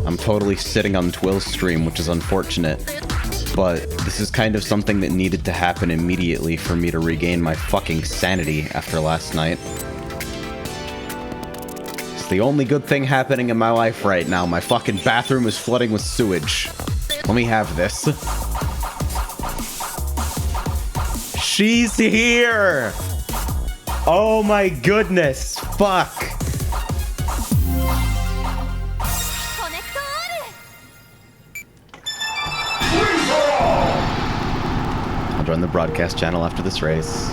I'm totally sitting on Twill's stream, which is unfortunate. But this is kind of something that needed to happen immediately for me to regain my fucking sanity after last night. It's the only good thing happening in my life right now. My fucking bathroom is flooding with sewage. Let me have this. She's here! Oh my goodness! Fuck! I'll join the broadcast channel after this race.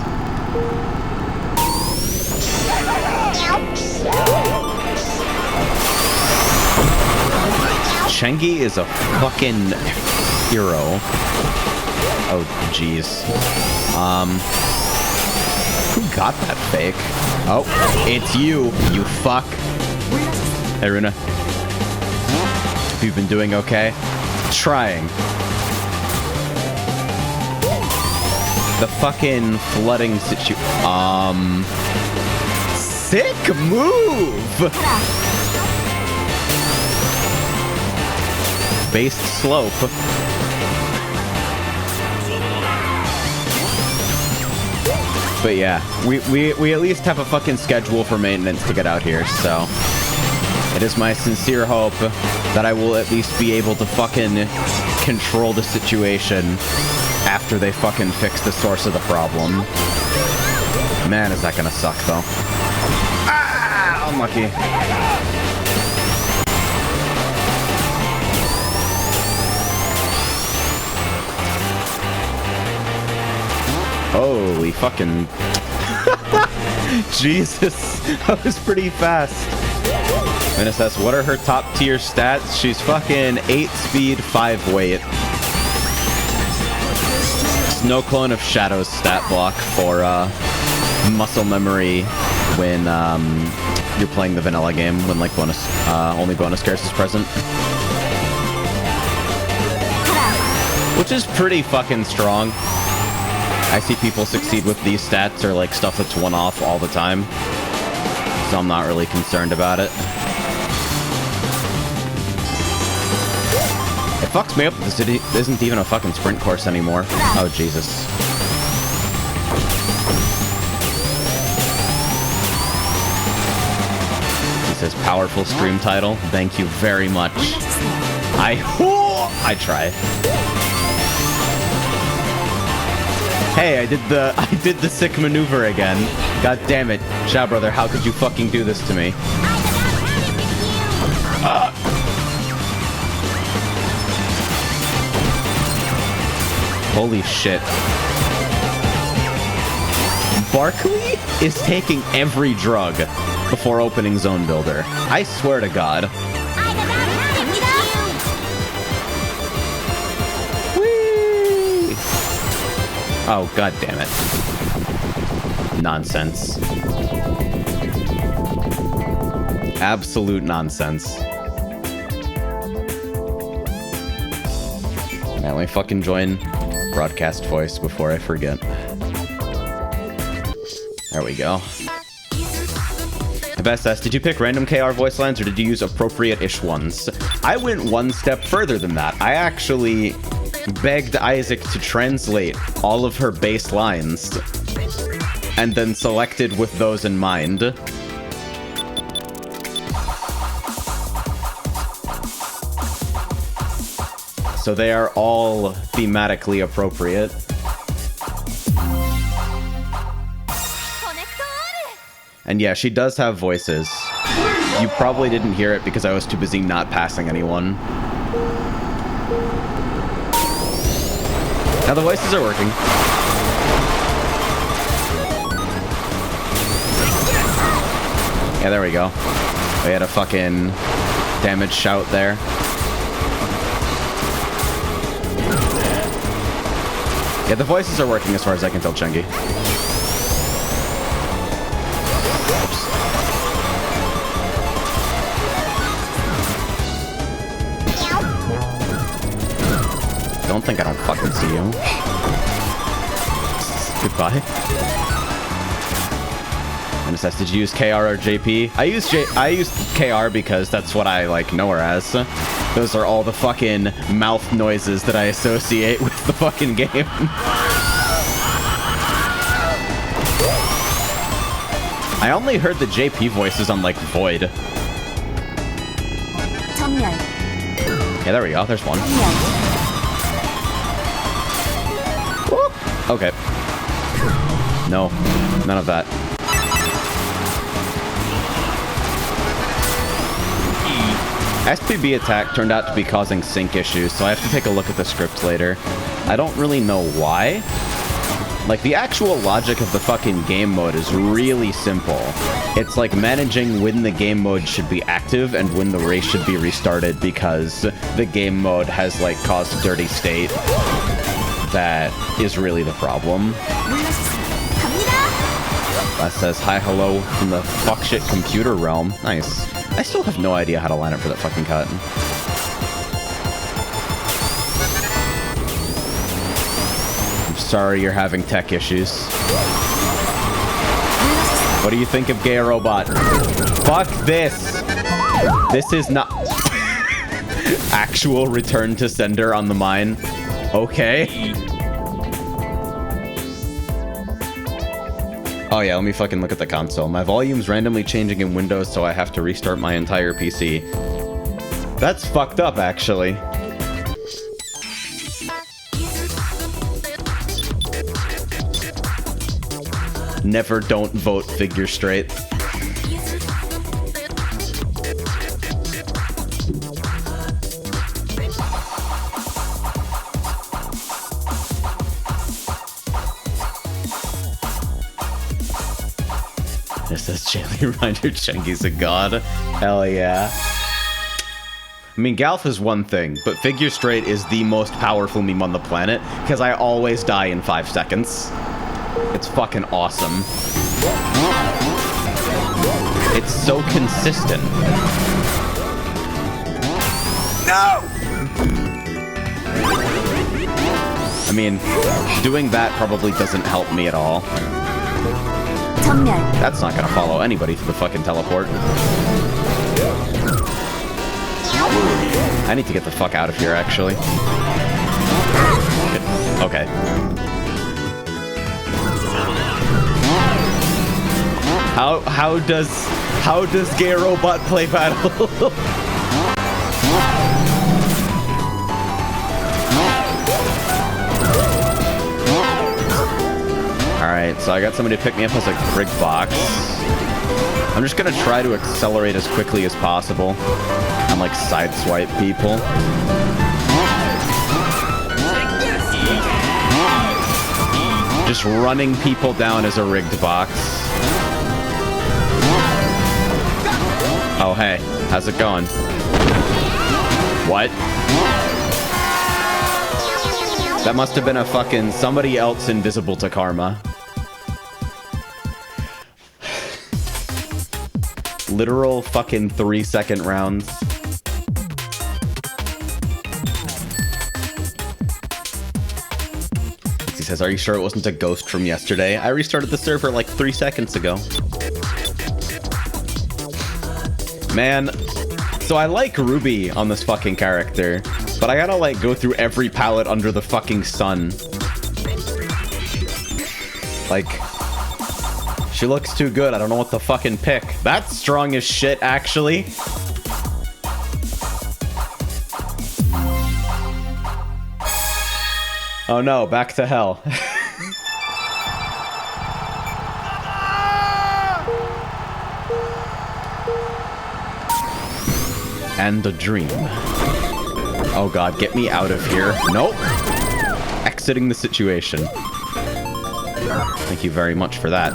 Chengi is a fucking hero. Oh, jeez. Who got that fake? Oh, it's you, you fuck. Hey, Runa. Have you been doing okay? Trying. The fucking flooding sick move! Based slope. But yeah, we at least have a fucking schedule for maintenance to get out here, so it is my sincere hope that I will at least be able to fucking control the situation after they fucking fix the source of the problem. Man, is that gonna suck, though. Ah! Unlucky. Holy fucking... Jesus, that was pretty fast. NSS, what are her top tier stats? She's fucking 8 speed, 5 weight. No clone of Shadow's stat block for muscle memory when you're playing the vanilla game, when like only bonus scarce is present. Which is pretty fucking strong. I see people succeed with these stats or like stuff that's one-off all the time. So I'm not really concerned about it. It fucks me up that this isn't even a fucking sprint course anymore. Oh, Jesus. He says, powerful stream title. Thank you very much. I try. Hey, I did the sick maneuver again. God damn it. Chow brother, how could you fucking do this to me? Holy shit. Barkley is taking every drug before opening Zone Builder. I swear to God. Whee! Oh, god damn it. Nonsense. Absolute nonsense. Now let me fucking join broadcast voice before I forget. There we go. The best S, did you pick random KR voice lines or did you use appropriate-ish ones? I went one step further than that. I actually begged Isaac to translate all of her base lines and then selected with those in mind. So they are all thematically appropriate. And yeah, she does have voices. You probably didn't hear it because I was too busy not passing anyone. Now the voices are working. Yeah, there we go. We had a fucking damage shout there. Yeah, the voices are working as far as I can tell, Chengi. Don't think I don't fucking see you. Goodbye. And it says, did you use KR or JP? I used KR because that's what I like know her as. Those are all the fucking mouth noises that I associate with the fucking game. I only heard the JP voices on like Void. Okay, there we go. There's one. Okay. No, none of that. SPB attack turned out to be causing sync issues, so I have to take a look at the script later. I don't really know why. Like, the actual logic of the fucking game mode is really simple. It's like managing when the game mode should be active and when the race should be restarted, because the game mode has, like, caused a dirty state. That is really the problem. That says, hi, hello from the fuckshit computer realm. Nice. I still have no idea how to line up for that fucking cut. I'm sorry you're having tech issues. What do you think of Gay Robot? Fuck this! This is not... Actual return to sender on the mine. Okay. Oh yeah, let me fucking look at the console. My volume's randomly changing in Windows, so I have to restart my entire PC. That's fucked up, actually. Never don't vote figure straight. This says Jaylee Reminder Chengi's a god. Hell yeah. I mean, Galf is one thing, but figure straight is the most powerful meme on the planet, because I always die in 5 seconds. It's fucking awesome. It's so consistent. No! I mean, doing that probably doesn't help me at all. That's not gonna follow anybody through the fucking teleport. I need to get the fuck out of here, actually. Okay. How does Gay Robot play battle? Alright, so I got somebody to pick me up as a Grig box. I'm just gonna try to accelerate as quickly as possible and like sideswipe people. Just running people down as a rigged box. Oh hey, how's it going? What? That must have been a fucking somebody else invisible to karma. Literal fucking 3-second rounds. He says, are you sure it wasn't a ghost from yesterday? I restarted the server like 3 seconds ago. Man, so I like Ruby on this fucking character, but I gotta like go through every palette under the fucking sun. Like, she looks too good. I don't know what to fucking pick. That's strong as shit, actually. Oh no, back to hell. And a dream. Oh god, get me out of here. Nope. Exiting the situation. Thank you very much for that.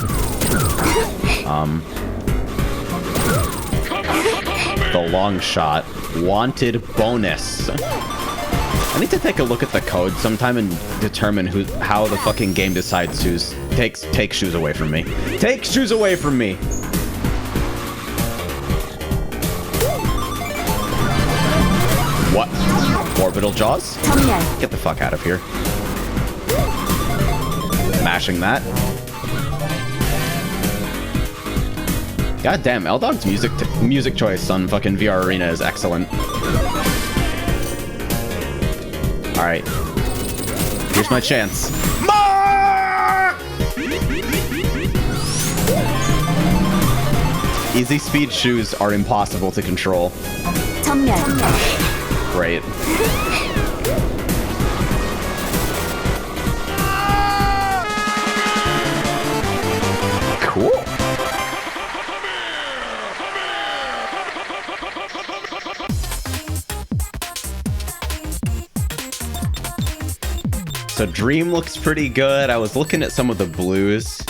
The long shot. Wanted bonus. I need to take a look at the code sometime and determine how the fucking game decides who's take shoes away from me. Take shoes away from me! What? Orbital jaws? Get the fuck out of here. Mashing that. God damn, L-Dog's music choice on fucking VR Arena is excellent. Alright. Here's my chance. Easy speed shoes are impossible to control. Great. Cool. So Dream looks pretty good. I was looking at some of the blues.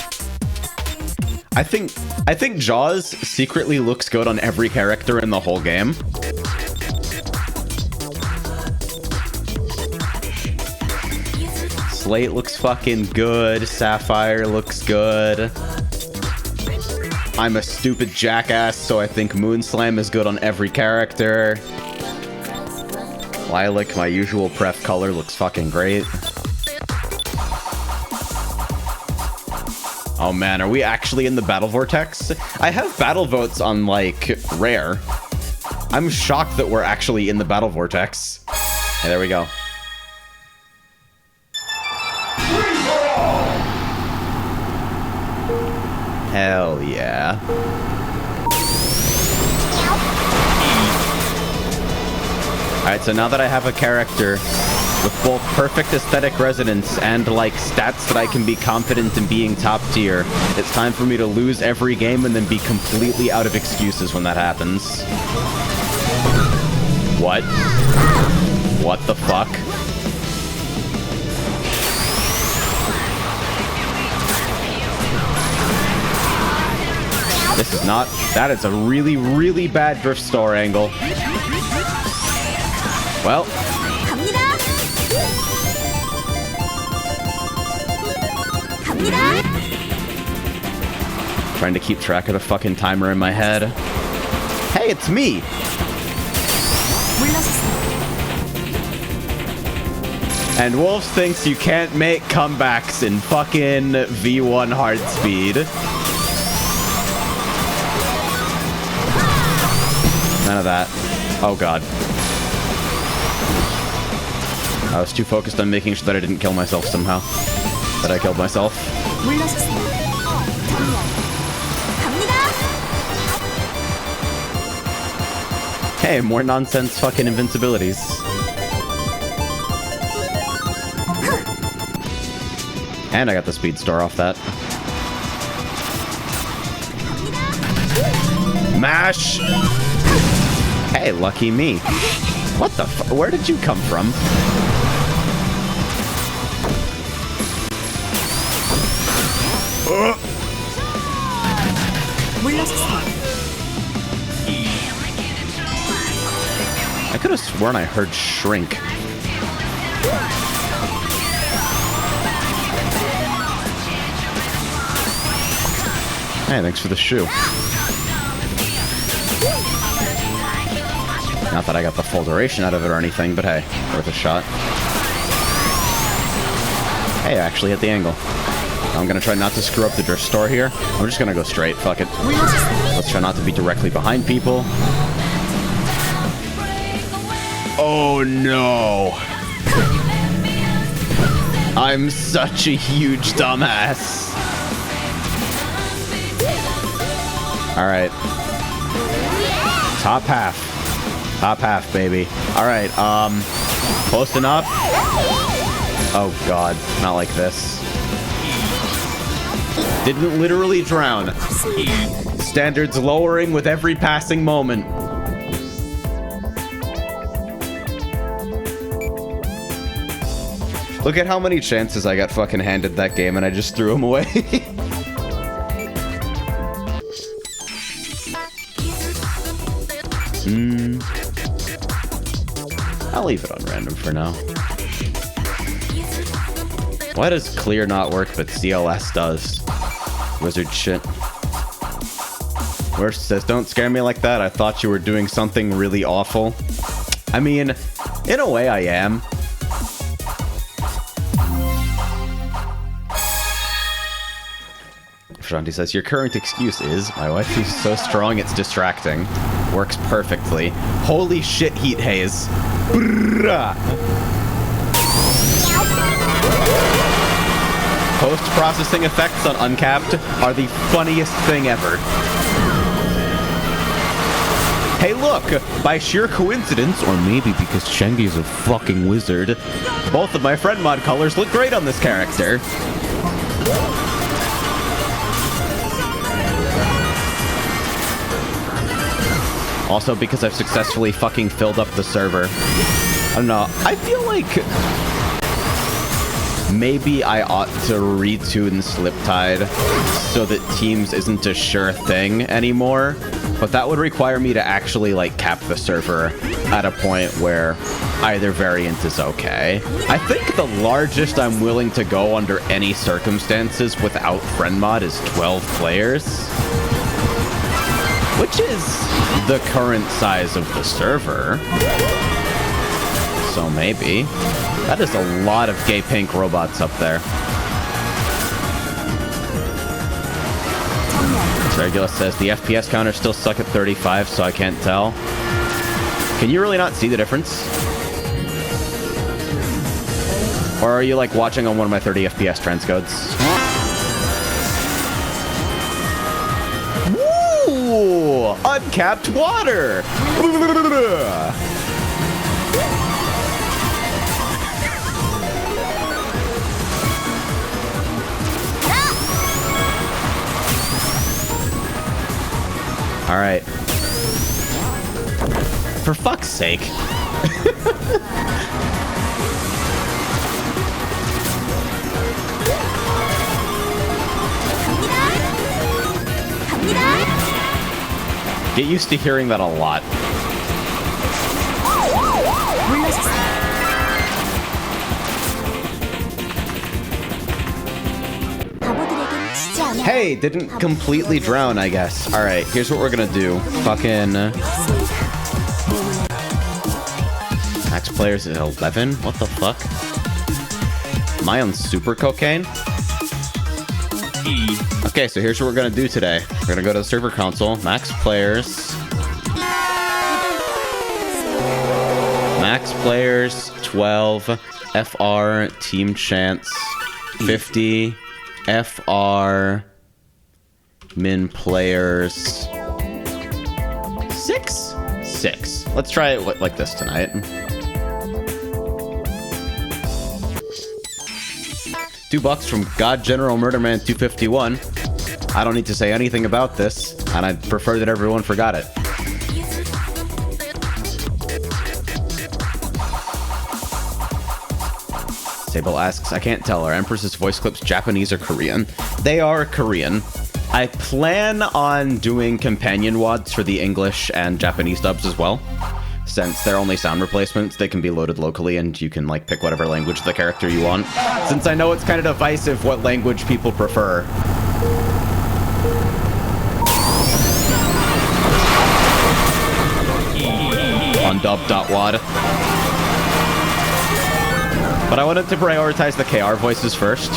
I think Jaws secretly looks good on every character in the whole game. Slate looks fucking good. Sapphire looks good. I'm a stupid jackass, so I think Moonslam is good on every character. Lilac, my usual pref color, looks fucking great. Oh man, are we actually in the Battle Vortex? I have battle votes on, like, rare. I'm shocked that we're actually in the Battle Vortex. Hey, there we go. Hell yeah. Alright, so now that I have a character with both perfect aesthetic resonance and, like, stats that I can be confident in being top tier, it's time for me to lose every game and then be completely out of excuses when that happens. What? What the fuck? This is not... That is a really, really bad drift store angle. Well... Trying to keep track of the fucking timer in my head. Hey, it's me! And Wolves thinks you can't make comebacks in fucking V1 hard speed. None of that. Oh god. I was too focused on making sure that I didn't kill myself somehow. That I killed myself. Hey, more nonsense fucking invincibilities. And I got the speed star off that. Mash! Hey, lucky me. What the fu- Where did you come from? I could have sworn I heard shrink. Hey, thanks for the shoe. Not that I got the full duration out of it or anything, but hey, worth a shot. Hey, I actually hit the angle. I'm gonna try not to screw up the drift store here. I'm just gonna go straight, fuck it. Let's try not to be directly behind people. Oh no! I'm such a huge dumbass. Alright. Top half. Top half, baby. Alright, close enough. Oh god, not like this. Didn't literally drown. Standards lowering with every passing moment. Look at how many chances I got fucking handed that game and I just threw them away. I'll leave it on random for now. Why does clear not work but CLS does? Wizard shit. Worst says, don't scare me like that. I thought you were doing something really awful. I mean, in a way I am. Shanti says, your current excuse is, my wife is so strong it's distracting. Works perfectly. Holy shit, heat haze. Brrrah. Post-processing effects on Uncapped are the funniest thing ever. Hey look, by sheer coincidence, or maybe because Shengi's a fucking wizard, both of my friend mod colors look great on this character. Also because I've successfully fucking filled up the server. I don't know, I feel like maybe I ought to retune Sliptide so that Teams isn't a sure thing anymore. But that would require me to actually, like, cap the server at a point where either variant is okay. I think the largest I'm willing to go under any circumstances without friend mod is 12 players. Which is the current size of the server. So maybe. That is a lot of gay pink robots up there. Regulus says, the FPS counter still stuck at 35, so I can't tell. Can you really not see the difference? Or are you, like, watching on one of my 30 FPS transcodes? Woo! Uncapped water! All right. For fuck's sake. Get used to hearing that a lot. Hey, didn't completely drown, I guess. All right, here's what we're gonna do. Fucking... max players is 11? What the fuck? Am I on super cocaine? Okay, so here's what we're gonna do today. We're gonna go to the server console, max players. Max players, 12. FR, team chance, 50. FR... min players 6? 6. Let's try it like this tonight. $2 from God General Murderman 251. I don't need to say anything about this, and I'd prefer that everyone forgot it. Sable asks, I can't tell, are Empress's voice clips Japanese or Korean? They are Korean. I plan on doing companion WODs for the English and Japanese dubs as well. Since they're only sound replacements, they can be loaded locally and you can like pick whatever language of the character you want. Since I know it's kind of divisive what language people prefer. On dub.wad. But I wanted to prioritize the KR voices first.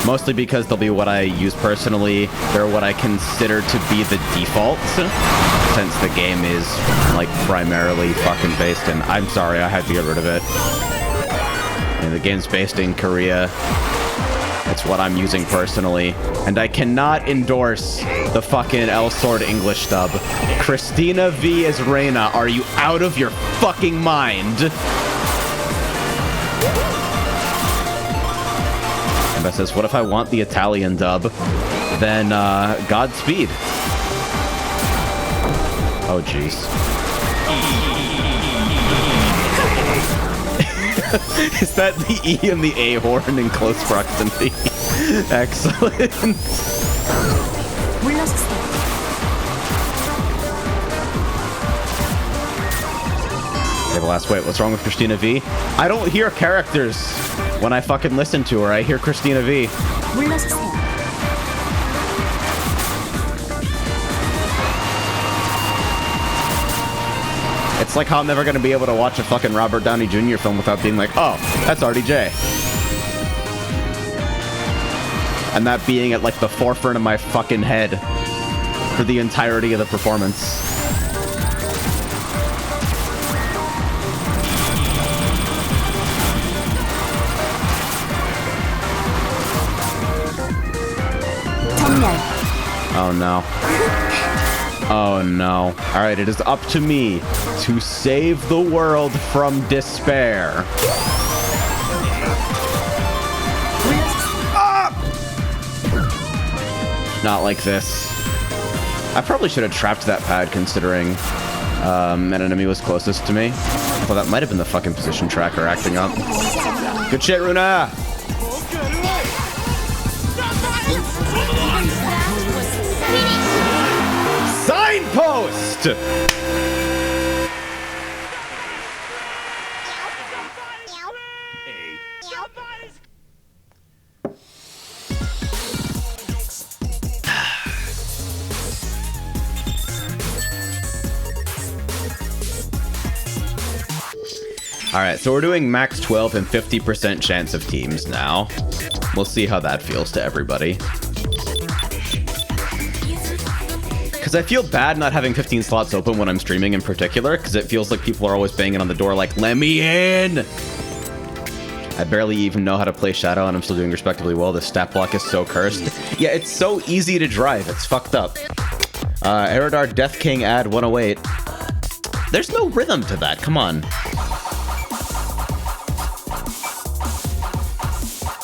Mostly because they'll be what I use personally. They're what I consider to be the default. Since the game is, like, primarily fucking based in... I'm sorry, I had to get rid of it. And the game's based in Korea. It's what I'm using personally. And I cannot endorse the fucking L-Sword English dub. Christina V as Reina, are you out of your fucking mind? That says, what if I want the Italian dub? Then, Godspeed. Oh, jeez. Is that the E and the A horn in close proximity? Excellent. Last wait, what's wrong with Christina V? I don't hear characters when I fucking listen to her. I hear Christina V. It's like how I'm never gonna be able to watch a fucking Robert Downey Jr. film without being like, oh, that's RDJ. and that being at like the forefront of my fucking head for the entirety of the performance. Oh no. Oh no. Alright, it is up to me to save the world from despair. Ah! Not like this. I probably should have trapped that pad considering an enemy was closest to me. Well, that might have been the fucking position tracker acting up. Good shit, Runa! Signpost! Alright, so we're doing max 12 and 50% chance of teams now. We'll see how that feels to everybody. Because I feel bad not having 15 slots open when I'm streaming in particular, because it feels like people are always banging on the door like, let me in! I barely even know how to play Shadow, and I'm still doing respectively well. The stat block is so cursed. Yeah, it's so easy to drive. It's fucked up. Eridar Death King ad 108. There's no rhythm to that. Come on.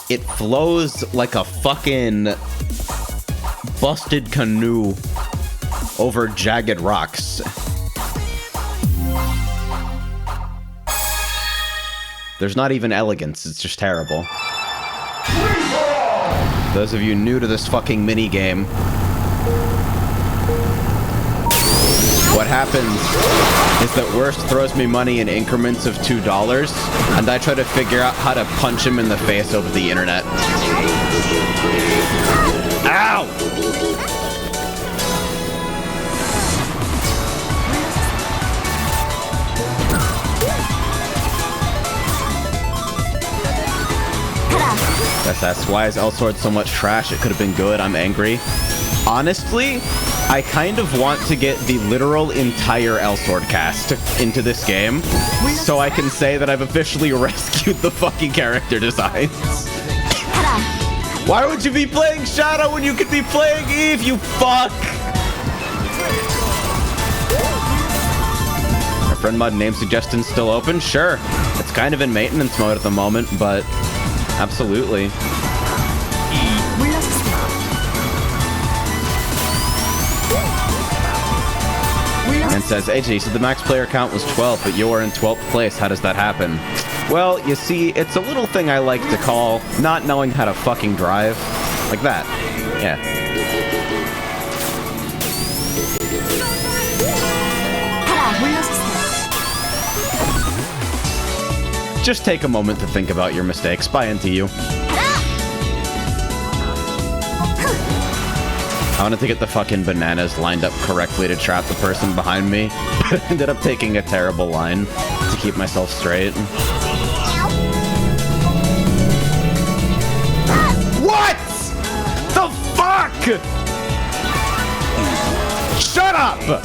It flows like a fucking busted canoe over jagged rocks. There's not even elegance, it's just terrible. Those of you new to this fucking mini game, what happens is that Worst throws me money in increments of $2, and I try to figure out how to punch him in the face over the internet. Ow! SS, why is L-Sword so much trash? It could have been good. I'm angry. Honestly, I kind of want to get the literal entire L-Sword cast into this game, so I can say that I've officially rescued the fucking character designs. Why would you be playing Shadow when you could be playing Eve, you fuck? Our friend mod name suggestions still open? Sure. It's kind of in maintenance mode at the moment, but absolutely. And says, AJ, so the max player count was 12, but you're in 12th place. How does that happen? Well, you see, it's a little thing I like to call not knowing how to fucking drive. Like that. Yeah. Just take a moment to think about your mistakes. Bye into you. I wanted to get the fucking bananas lined up correctly to trap the person behind me, but I ended up taking a terrible line to keep myself straight. What the fuck? Shut up!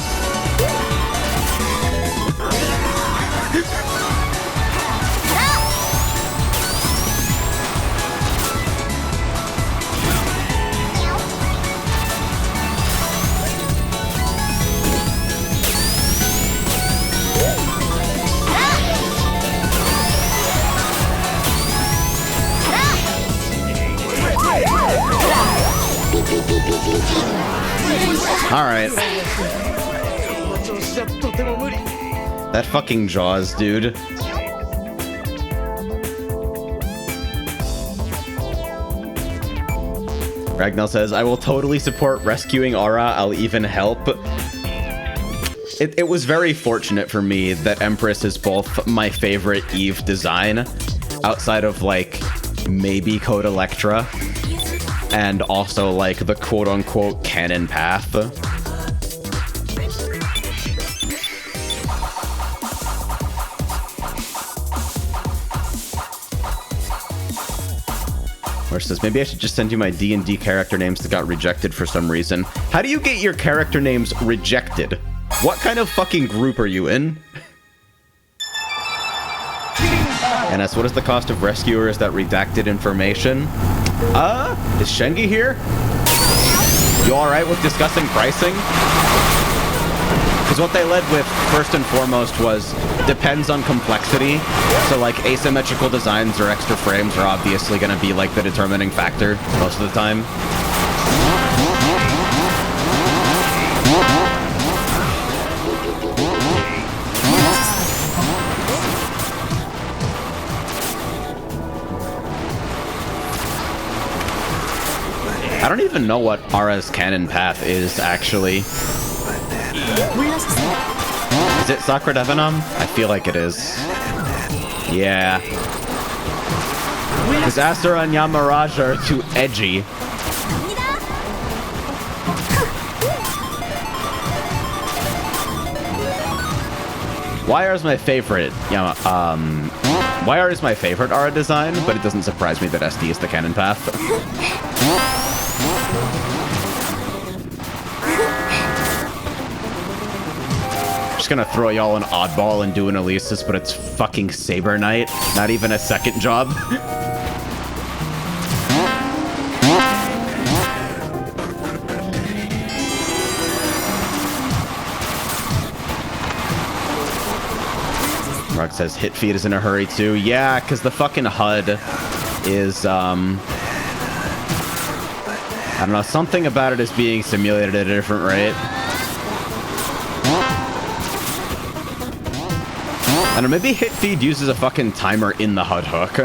Alright. That fucking Jaws, dude. Ragnall says, I will totally support rescuing Aura. I'll even help. It was very fortunate for me that Empress is both my favorite Eve design, outside of, like, maybe Code Electra, and also, like, the quote-unquote canon path. Or says, maybe I should just send you my D&D character names that got rejected for some reason. How do you get your character names rejected? What kind of fucking group are you in? NS, what is the cost of rescuers that redacted information? Is Shengi here? You alright with discussing pricing? Because what they led with, first and foremost, was depends on complexity. So, like, asymmetrical designs or extra frames are obviously going to be, like, the determining factor most of the time. I don't even know what Ara's canon path is, actually. Is it Sakura Devanam? I feel like it is. Yeah. Because Asura and Yamaraja are too edgy. YR is my favorite. YR is my favorite Ara design, but it doesn't surprise me that SD is the canon path. Just gonna throw y'all an oddball and do an Elysis, but it's fucking Saber Knight. Not even a second job. Rock says hit feed is in a hurry too. Yeah, because the fucking HUD is, I don't know, something about it is being simulated at a different rate. I don't know, maybe hit feed uses a fucking timer in the HUD hook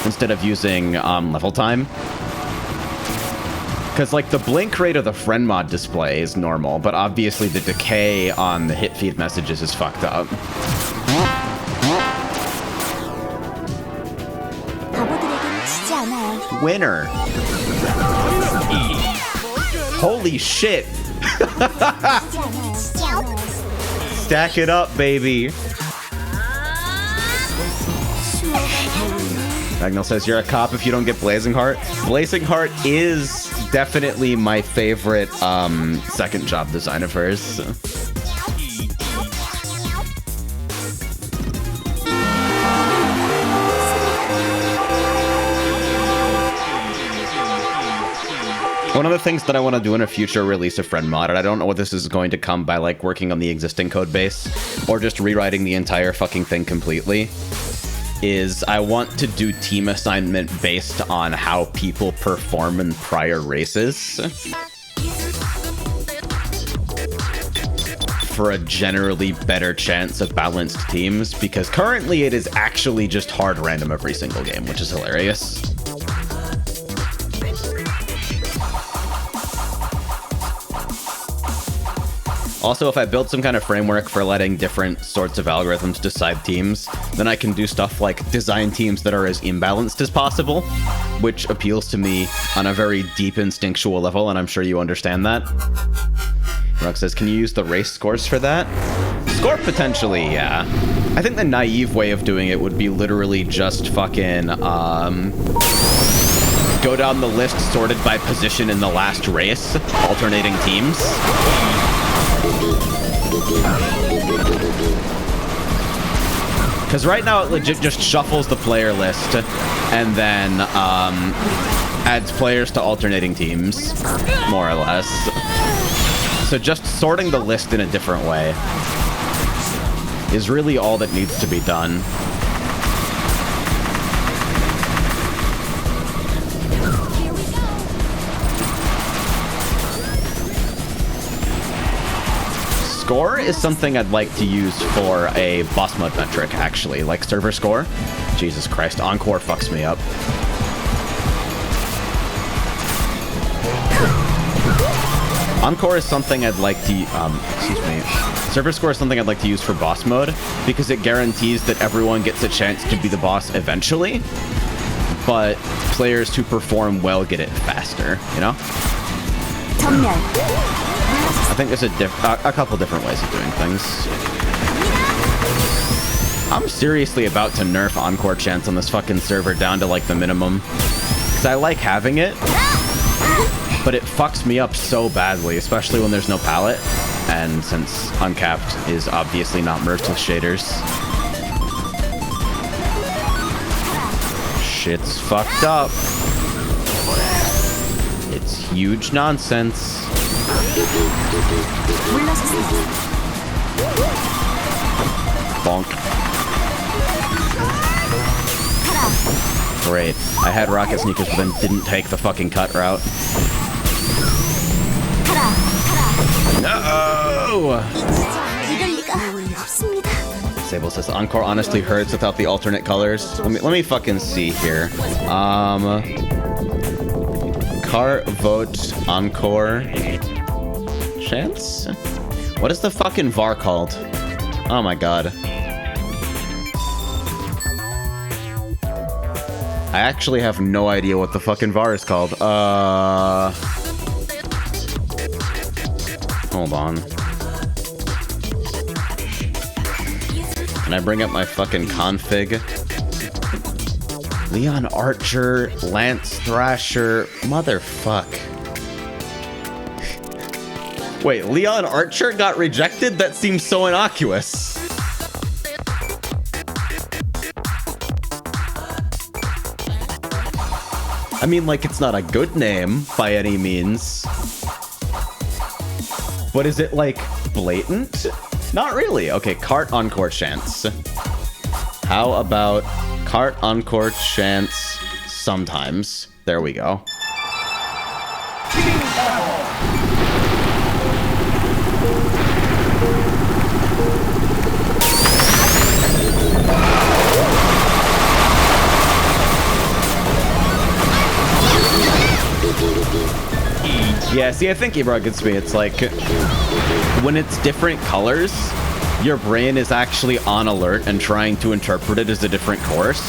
instead of using level time. Because, like, the blink rate of the friend mod display is normal, but obviously the decay on the hit feed messages is fucked up. Winner. Holy shit. Stack it up, baby. Magnell says, you're a cop if you don't get Blazing Heart. Blazing Heart is definitely my favorite second job design of hers. One of the things that I want to do in a future release of Friend Mod, and I don't know what this is going to come by, like, working on the existing code base, or just rewriting the entire fucking thing completely, is I want to do team assignment based on how people perform in prior races. For a generally better chance of balanced teams, because currently it is actually just hard random every single game, which is hilarious. Also, if I build some kind of framework for letting different sorts of algorithms decide teams, then I can do stuff like design teams that are as imbalanced as possible, which appeals to me on a very deep instinctual level, and I'm sure you understand that. Rock says, can you use the race scores for that? Score potentially, yeah. I think the naive way of doing it would be literally just fucking, go down the list sorted by position in the last race, alternating teams. Because right now it legit just shuffles the player list and then adds players to alternating teams, more or less. So just sorting the list in a different way is really all that needs to be done. Score is something I'd like to use for a boss mode metric, actually, like server score. Jesus Christ, Encore fucks me up. Encore is something I'd like to, server score is something I'd like to use for boss mode, because it guarantees that everyone gets a chance to be the boss eventually, but players who perform well get it faster, you know? I think there's a couple different ways of doing things. I'm seriously about to nerf Encore chance on this fucking server down to like the minimum. Because I like having it, but it fucks me up so badly, especially when there's no palette. And since Uncapped is obviously not merged with shaders. Shit's fucked up. It's huge nonsense. Bonk. Great. I had rocket sneakers, but then didn't take the fucking cut route. No! Sable says Encore honestly hurts without the alternate colors. Let me fucking see here. Kart vote Encore chance? What is the fucking VAR called? Oh my god. I actually have no idea what the fucking VAR is called. Hold on. Can I bring up my fucking config? Leon Archer, Lance Thrasher, motherfuck. Wait, Leon Archer got rejected? That seems so innocuous. I mean, like, it's not a good name by any means. But is it, like, blatant? Not really. Okay, Kart Encore chance. How about Kart Encore chance sometimes? There we go. Yeah, see, I think Ebro gets me. It's like, when it's different colors, your brain is actually on alert and trying to interpret it as a different course.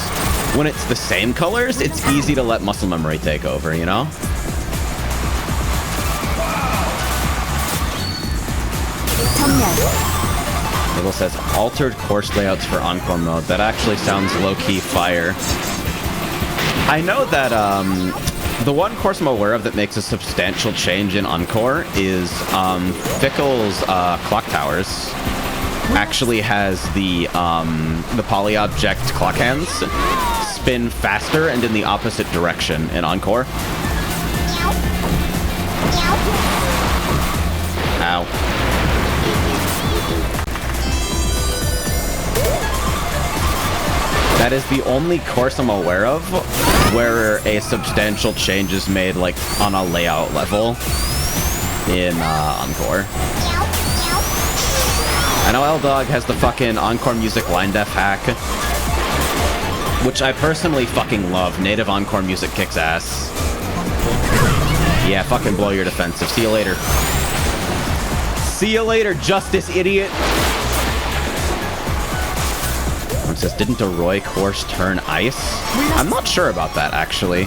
When it's the same colors, it's easy to let muscle memory take over, you know? Mabel says, altered course layouts for Encore mode. That actually sounds low-key fire. I know that, the one course I'm aware of that makes a substantial change in Encore is Fickle's Clock Towers actually has the polyobject clock hands spin faster and in the opposite direction in Encore. Ow. That is the only course I'm aware of where a substantial change is made, like, on a layout level in Encore. I know L-Dog has the fucking Encore music line def hack, which I personally fucking love. Native Encore music kicks ass. Yeah, fucking blow your defensive. See you later. See you later, Justice, idiot! It says, didn't a Roy course turn ice? I'm not sure about that, actually.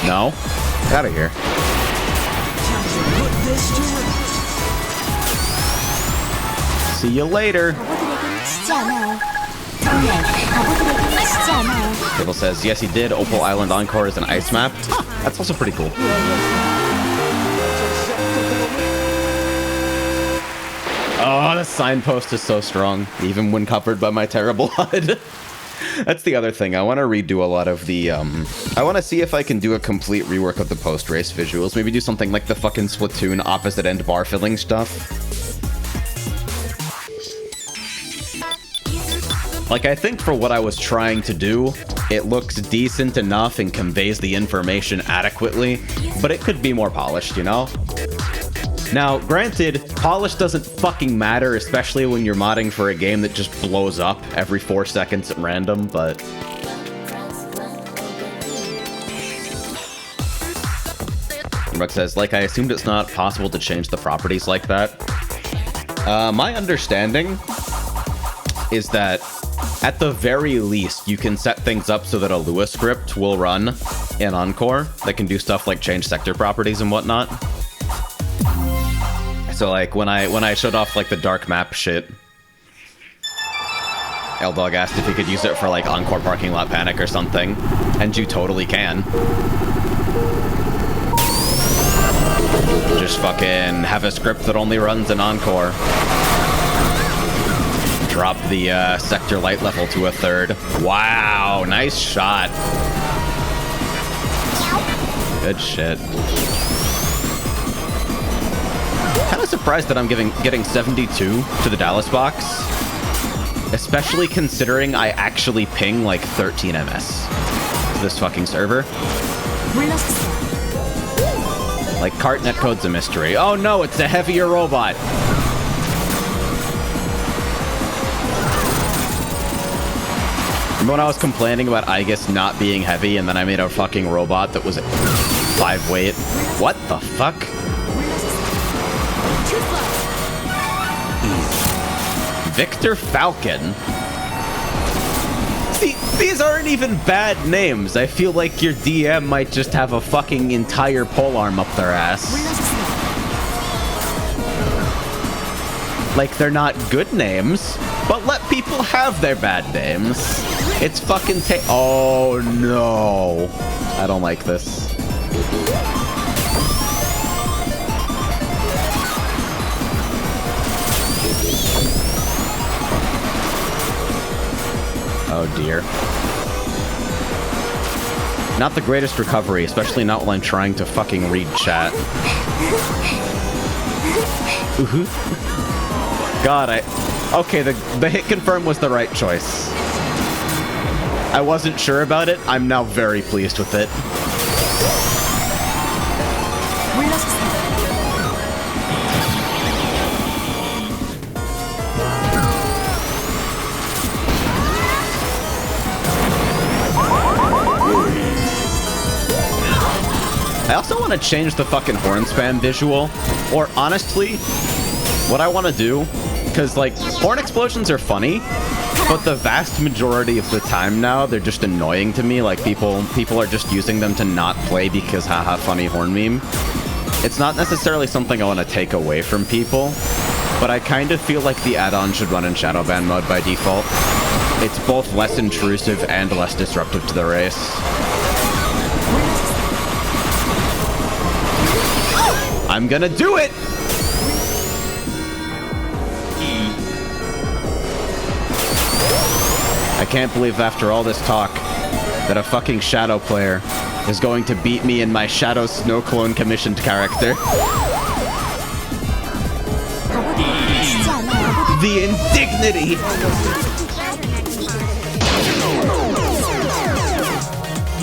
No? Get out of here. See you later. Cable says, yes, he did. Opal Island Encore is an ice map. That's also pretty cool. Oh, the signpost is so strong, even when covered by my terrible HUD. That's the other thing. I want to redo a lot of the, I want to see if I can do a complete rework of the post-race visuals. Maybe do something like the fucking Splatoon opposite-end bar-filling stuff. Like, I think for what I was trying to do, it looks decent enough and conveys the information adequately, but it could be more polished, you know? Now, granted, polish doesn't fucking matter, especially when you're modding for a game that just blows up every 4 seconds at random, but... Ruck says, like, I assumed it's not possible to change the properties like that. My understanding is that, at the very least, you can set things up so that a Lua script will run in Encore that can do stuff like change sector properties and whatnot. So, like, when I showed off, like, the dark map shit, L-Dog asked if he could use it for, like, Encore Parking Lot Panic or something. And you totally can. Just fucking have a script that only runs in Encore. Drop the sector light level to a 3rd. Wow, nice shot. Good shit. Kind of surprised that I'm getting 72 to the Dallas box. Especially considering I actually ping like 13 MS to this fucking server. Like, cart netcode's a mystery. Oh no, it's a heavier robot. Remember when I was complaining about Aegis not being heavy and then I made a fucking robot that was 5 weight? What the fuck? Victor Falcon? See, these aren't even bad names. I feel like your DM might just have a fucking entire polearm up their ass. Like, they're not good names, but let people have their bad names. It's fucking oh no. I don't like this. Oh dear. Not the greatest recovery, especially not while I'm trying to fucking read chat. God, okay, the hit confirm was the right choice. I wasn't sure about it. I'm now very pleased with it. I also want to change the fucking horn spam visual. Or honestly, what I want to do, because like horn explosions are funny, but the vast majority of the time now they're just annoying to me. Like people are just using them to not play because haha funny horn meme. It's not necessarily something I want to take away from people, but I kind of feel like the add-on should run in Shadowban mode by default. It's both less intrusive and less disruptive to the race. I'm gonna do it! I can't believe after all this talk that a fucking Shadow player is going to beat me in my Shadow Snow Clone commissioned character. The indignity!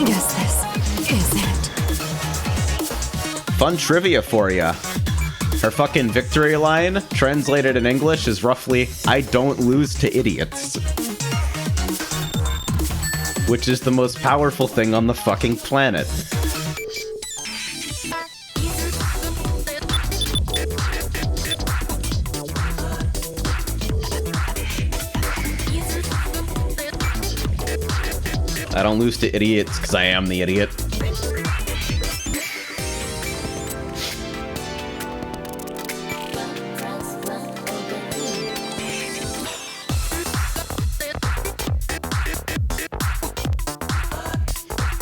Guess this is it. Fun trivia for ya. Her fucking victory line, translated in English, is roughly, "I don't lose to idiots." Which is the most powerful thing on the fucking planet. I don't lose to idiots because I am the idiot.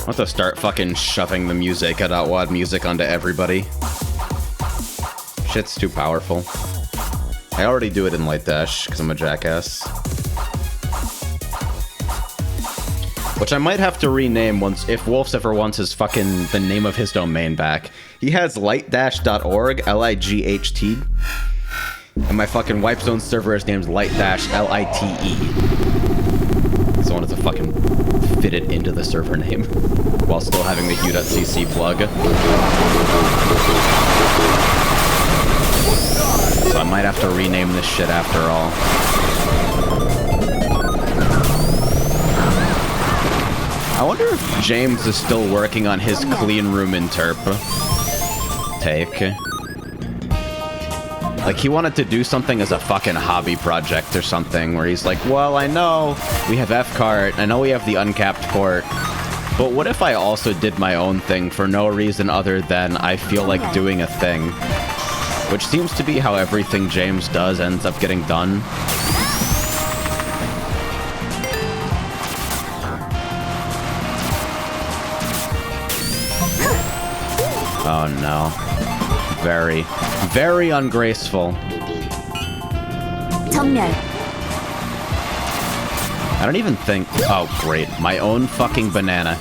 I want to start fucking shoving the music at Outwad music onto everybody. Shit's too powerful. I already do it in Light Dash because I'm a jackass. Which I might have to rename once if Wolf's ever wants his fucking the name of his domain back. He has lightdash.org, L-I-G-H-T. And my fucking Wipe Zone server is named Light-Lite. So I wanted to fucking fit it into the server name while still having the Hue.cc plug. So I might have to rename this shit after all. I wonder if James is still working on his clean room interp take. Like, he wanted to do something as a fucking hobby project or something, where he's like, well, I know we have F-Kart, I know we have the uncapped port, but what if I also did my own thing for no reason other than I feel like doing a thing? Which seems to be how everything James does ends up getting done. Oh no. Very, very ungraceful. 전멸. I don't even think... Oh, great. My own fucking banana.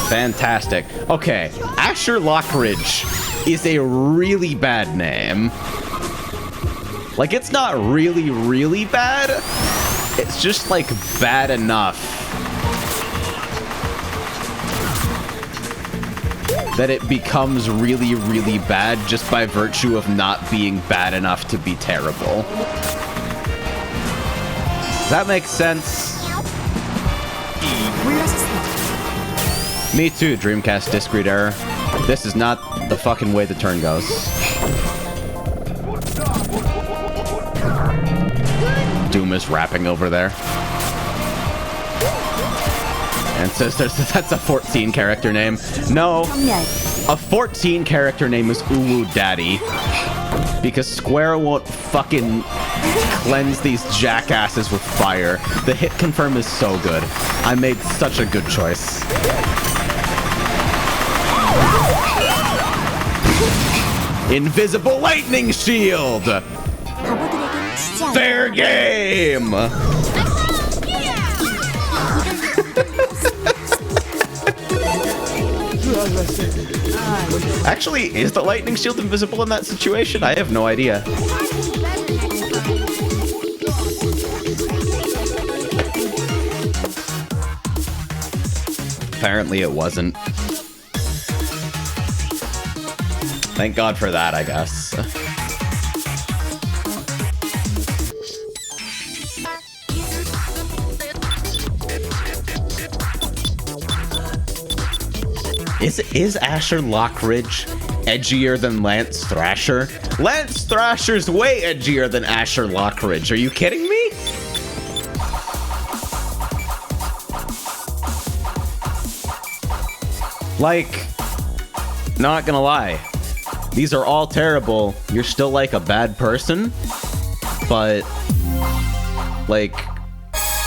Fantastic. Okay. Asher Lockridge is a really bad name. Like, it's not really, really bad. It's just, like, bad enough that it becomes really, really bad just by virtue of not being bad enough to be terrible. Does that make sense? Me too, Dreamcast discrete error. This is not the fucking way the turn goes. Doom is rapping over there. And says that's a 14 character name. No, a 14 character name is Uwu Daddy. Because Square won't fucking cleanse these jackasses with fire. The hit confirm is so good. I made such a good choice. Invisible lightning shield! Fair game! Actually, is the lightning shield invisible in that situation? I have no idea. Apparently it wasn't. Thank God for that, I guess. Is Asher Lockridge edgier than Lance Thrasher? Lance Thrasher's way edgier than Asher Lockridge. Are you kidding me? Like, not gonna lie. These are all terrible. You're still like a bad person, but like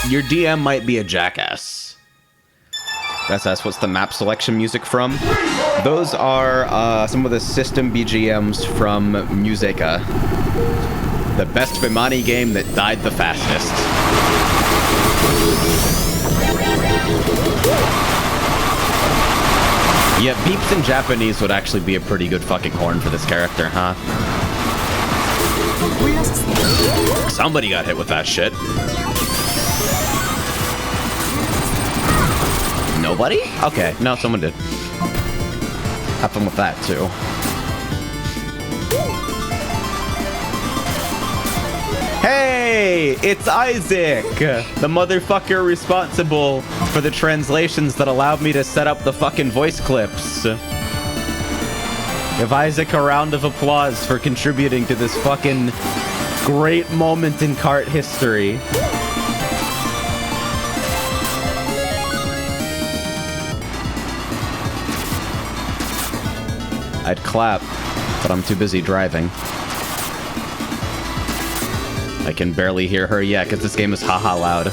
your DM might be a jackass. That's what's the map selection music from. Those are some of the system BGMs from Musica, the best Bimani game that died the fastest. Yeah, beeps in Japanese would actually be a pretty good fucking horn for this character, huh? Somebody got hit with that shit. Nobody? Okay, no, someone did. Have fun with that, too. Hey, it's Isaac, the motherfucker responsible for the translations that allowed me to set up the fucking voice clips. Give Isaac a round of applause for contributing to this fucking great moment in kart history. I'd clap, but I'm too busy driving. I can barely hear her yet, because this game is haha loud.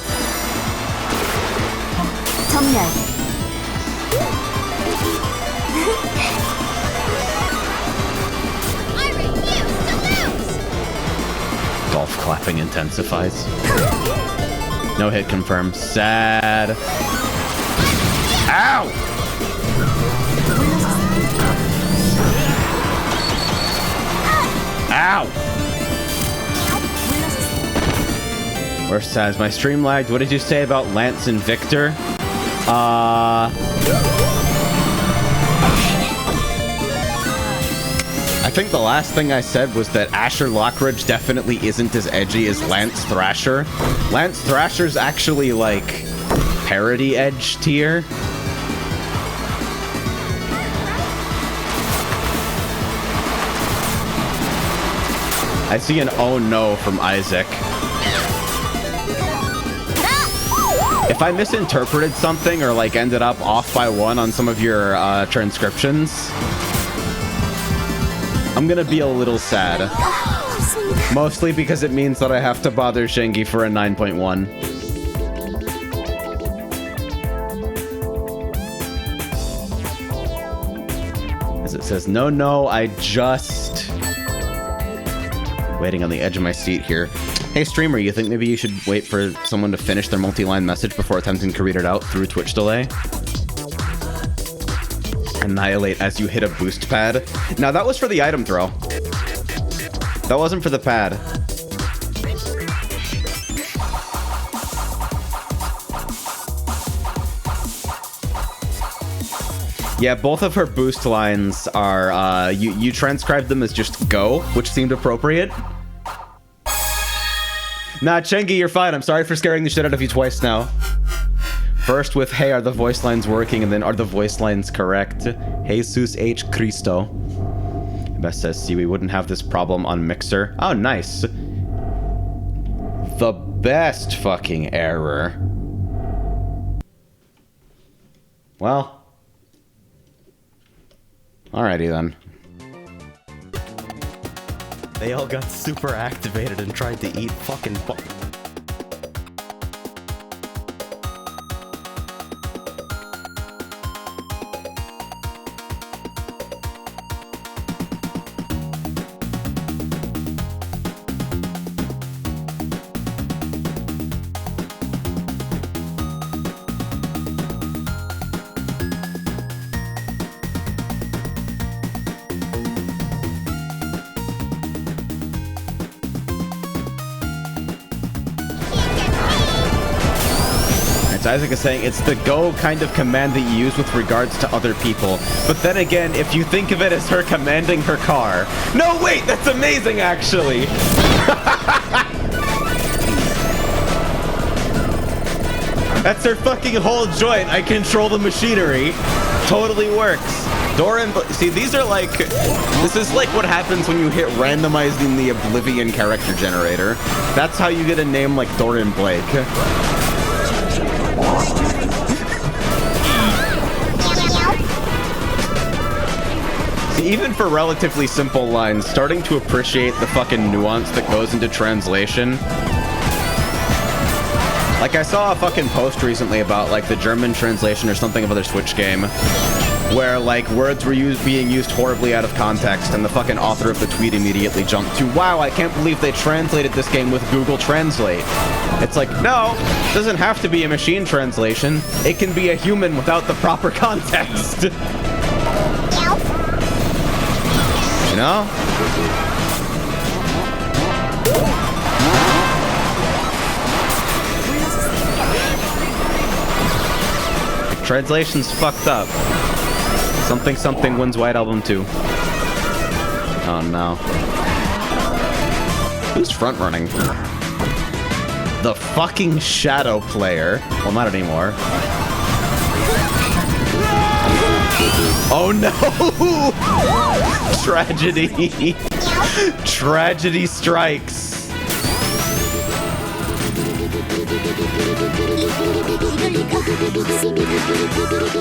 Golf clapping intensifies. No hit confirmed. Sad. Ow! Ow! Worst size. My stream lagged. What did you say about Lance and Victor? I think the last thing I said was that Asher Lockridge definitely isn't as edgy as Lance Thrasher. Lance Thrasher's actually, like, parody edge tier. I see an oh no from Isaac. If I misinterpreted something or like ended up off by one on some of your transcriptions, I'm gonna be a little sad. Mostly because it means that I have to bother Shengi for a 9.1. says, no, I just... Waiting on the edge of my seat here. Hey, streamer, you think maybe you should wait for someone to finish their multi-line message before attempting to read it out through Twitch delay? Annihilate as you hit a boost pad. Now, that was for the item throw. That wasn't for the pad. Yeah, both of her boost lines are, you transcribed them as just go, which seemed appropriate. Nah, Chengi, you're fine. I'm sorry for scaring the shit out of you twice now. First with, hey, are the voice lines working? And then, are the voice lines correct? Jesus H. Cristo. Best says, see, we wouldn't have this problem on Mixer. Oh, nice. The best fucking error. Well. Alrighty then. They all got super activated and tried to eat fucking Isaac is saying it's the go kind of command that you use with regards to other people. But then again, if you think of it as her commanding her car. No, wait, that's amazing, actually. That's her fucking whole joint. I control the machinery. Totally works. Doran, see, these are like, this is like what happens when you hit randomizing the Oblivion character generator. That's how you get a name like Doran Blake. Even for relatively simple lines, starting to appreciate the fucking nuance that goes into translation. Like, I saw a fucking post recently about, like, the German translation or something of other Switch game, where, like, words were being used horribly out of context, and the fucking author of the tweet immediately jumped to, wow, I can't believe they translated this game with Google Translate. It's like, no, it doesn't have to be a machine translation. It can be a human without the proper context. You know? Translation's fucked up. Something something wins White Album 2. Oh no. Who's front running? The fucking Shadow player. Well, not anymore. Oh no! Tragedy. Tragedy strikes.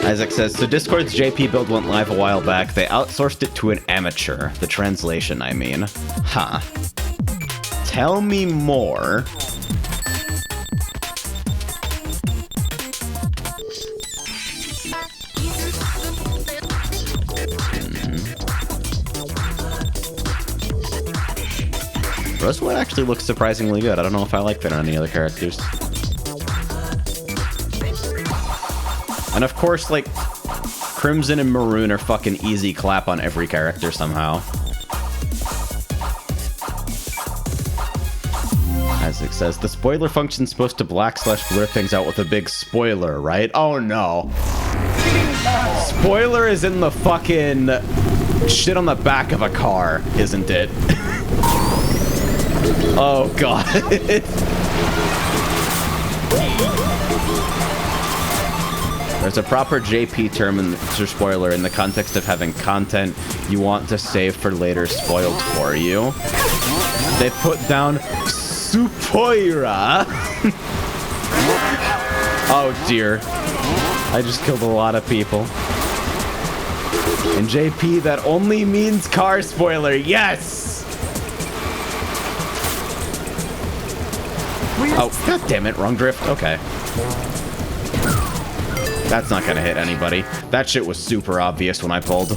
Isaac says, so Discord's JP build went live a while back. They outsourced it to an amateur. The translation, I mean. Huh. Tell me more. Rosewood actually looks surprisingly good. I don't know if I like that on any other characters. And of course, like, Crimson and Maroon are fucking easy clap on every character somehow. Isaac says, the spoiler function's supposed to black/blur things out with a big spoiler, right? Oh no. Spoiler is in the fucking shit on the back of a car, isn't it? Oh god. There's a proper JP term for spoiler in the context of having content you want to save for later spoiled for you. They put down Supoira. Oh dear. I just killed a lot of people. In JP, that only means car spoiler. Yes! Oh, god damn it, wrong drift. Okay. That's not gonna hit anybody. That shit was super obvious when I pulled.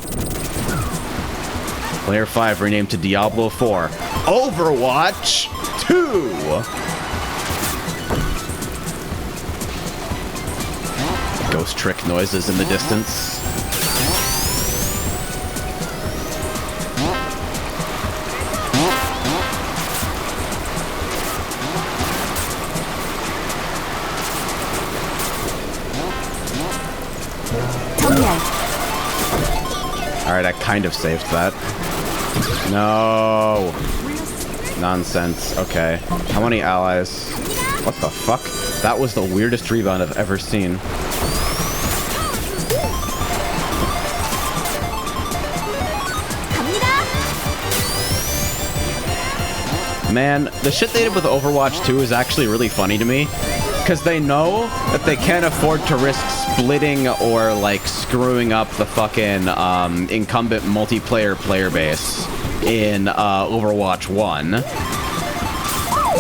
Player 5 renamed to Diablo 4. Overwatch 2! Ghost trick noises in the distance. Alright, I kind of saved that. No! Nonsense. Okay. How many allies? What the fuck? That was the weirdest rebound I've ever seen. Man, the shit they did with Overwatch 2 is actually really funny to me. Because they know that they can't afford to risk splitting or, like, screwing up the fucking incumbent multiplayer player base in Overwatch 1.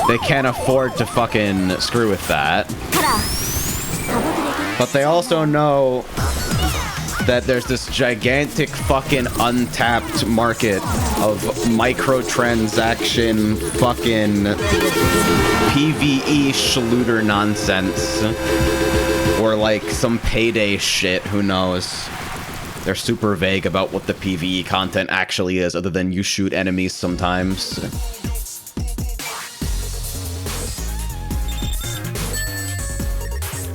They can't afford to fucking screw with that. But they also know that there's this gigantic fucking untapped market of microtransaction fucking PvE schluter nonsense. Or like some payday shit, who knows. They're super vague about what the PvE content actually is, other than you shoot enemies sometimes.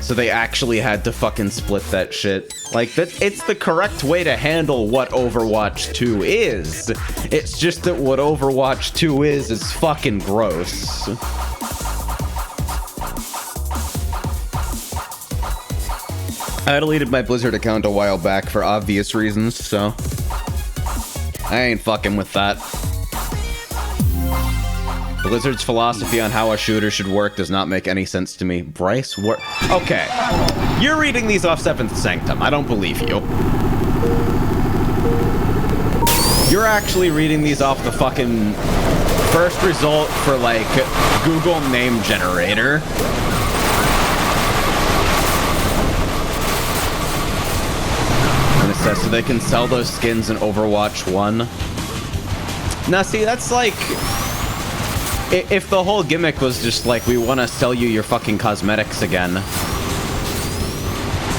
So they actually had to fucking split that shit. Like, it's the correct way to handle what Overwatch 2 is. It's just that what Overwatch 2 is fucking gross. I deleted my Blizzard account a while back for obvious reasons, so I ain't fucking with that. Blizzard's philosophy on how a shooter should work does not make any sense to me. Bryce, okay. You're reading these off 7th Sanctum. I don't believe you. You're actually reading these off the fucking first result for, like, Google name generator. And it says so they can sell those skins in Overwatch 1. Now, see, that's like... If the whole gimmick was just like, we want to sell you your fucking cosmetics again,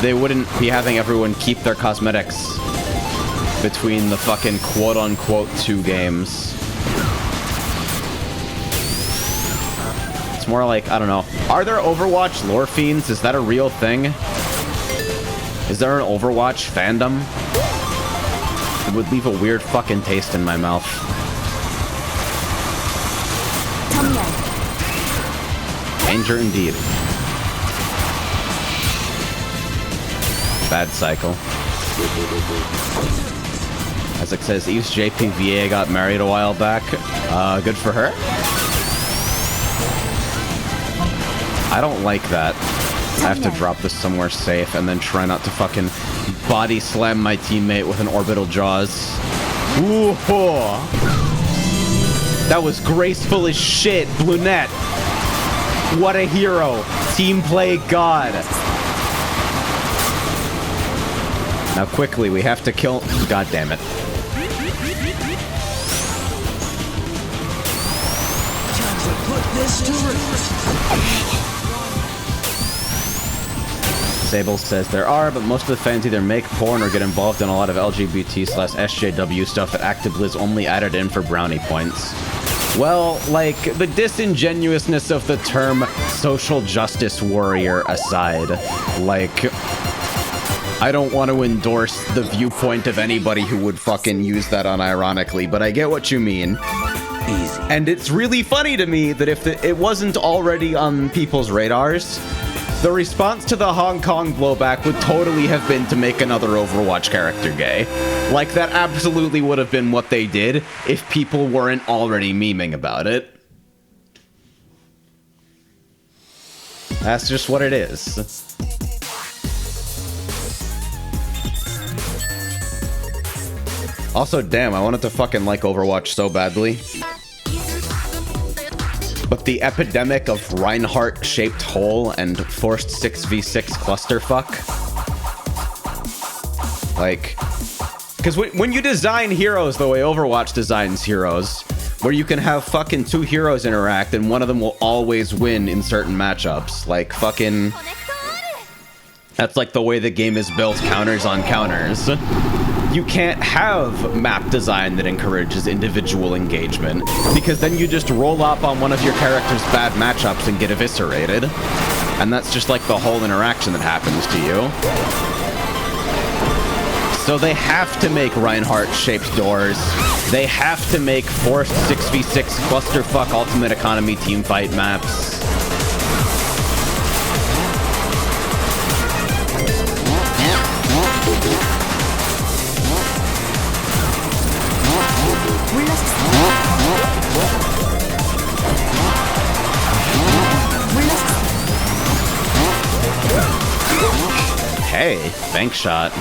they wouldn't be having everyone keep their cosmetics between the fucking quote-unquote 2 games. It's more like, I don't know. Are there Overwatch lore fiends? Is that a real thing? Is there an Overwatch fandom? It would leave a weird fucking taste in my mouth. Danger indeed. Bad cycle. As it says, Eve's JPVA got married a while back. Good for her. I don't like that. I have to drop this somewhere safe and then try not to fucking body slam my teammate with an orbital jaws. Ooh, that was graceful as shit, Blunette. What a hero. Team play god. Now quickly, we have to kill... God damn it. Sable says there are, but most of the fans either make porn or get involved in a lot of LGBT/SJW stuff that ActiBliz only added in for brownie points. Well, like, the disingenuousness of the term social justice warrior aside, like, I don't want to endorse the viewpoint of anybody who would fucking use that unironically, but I get what you mean. Easy. And it's really funny to me that if it wasn't already on people's radars, the response to the Hong Kong blowback would totally have been to make another Overwatch character gay. Like, that absolutely would have been what they did if people weren't already memeing about it. That's just what it is. Also, damn, I wanted to fucking like Overwatch so badly. But the epidemic of Reinhardt-shaped hole and forced 6v6 clusterfuck. Like, Because when you design heroes the way Overwatch designs heroes, where you can have fucking two heroes interact and one of them will always win in certain matchups, like fucking... That's like the way the game is built, counters on counters. You can't have map design that encourages individual engagement, because then you just roll up on one of your character's bad matchups and get eviscerated. And that's just like the whole interaction that happens to you. So they have to make Reinhardt-shaped doors. They have to make forced 6v6 clusterfuck ultimate economy teamfight maps. Hey, bank shot.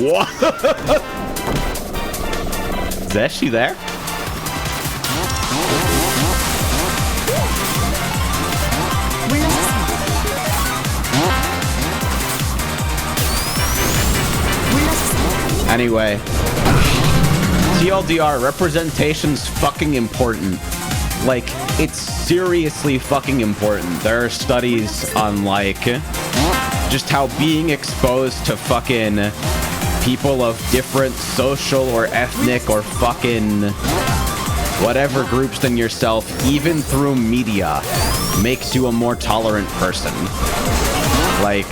What? Is she there? Anyway, TLDR, representation's fucking important. Like, it's seriously fucking important. There are studies on, like, just how being exposed to fucking people of different social or ethnic or fucking whatever groups than yourself, even through media, makes you a more tolerant person. Like,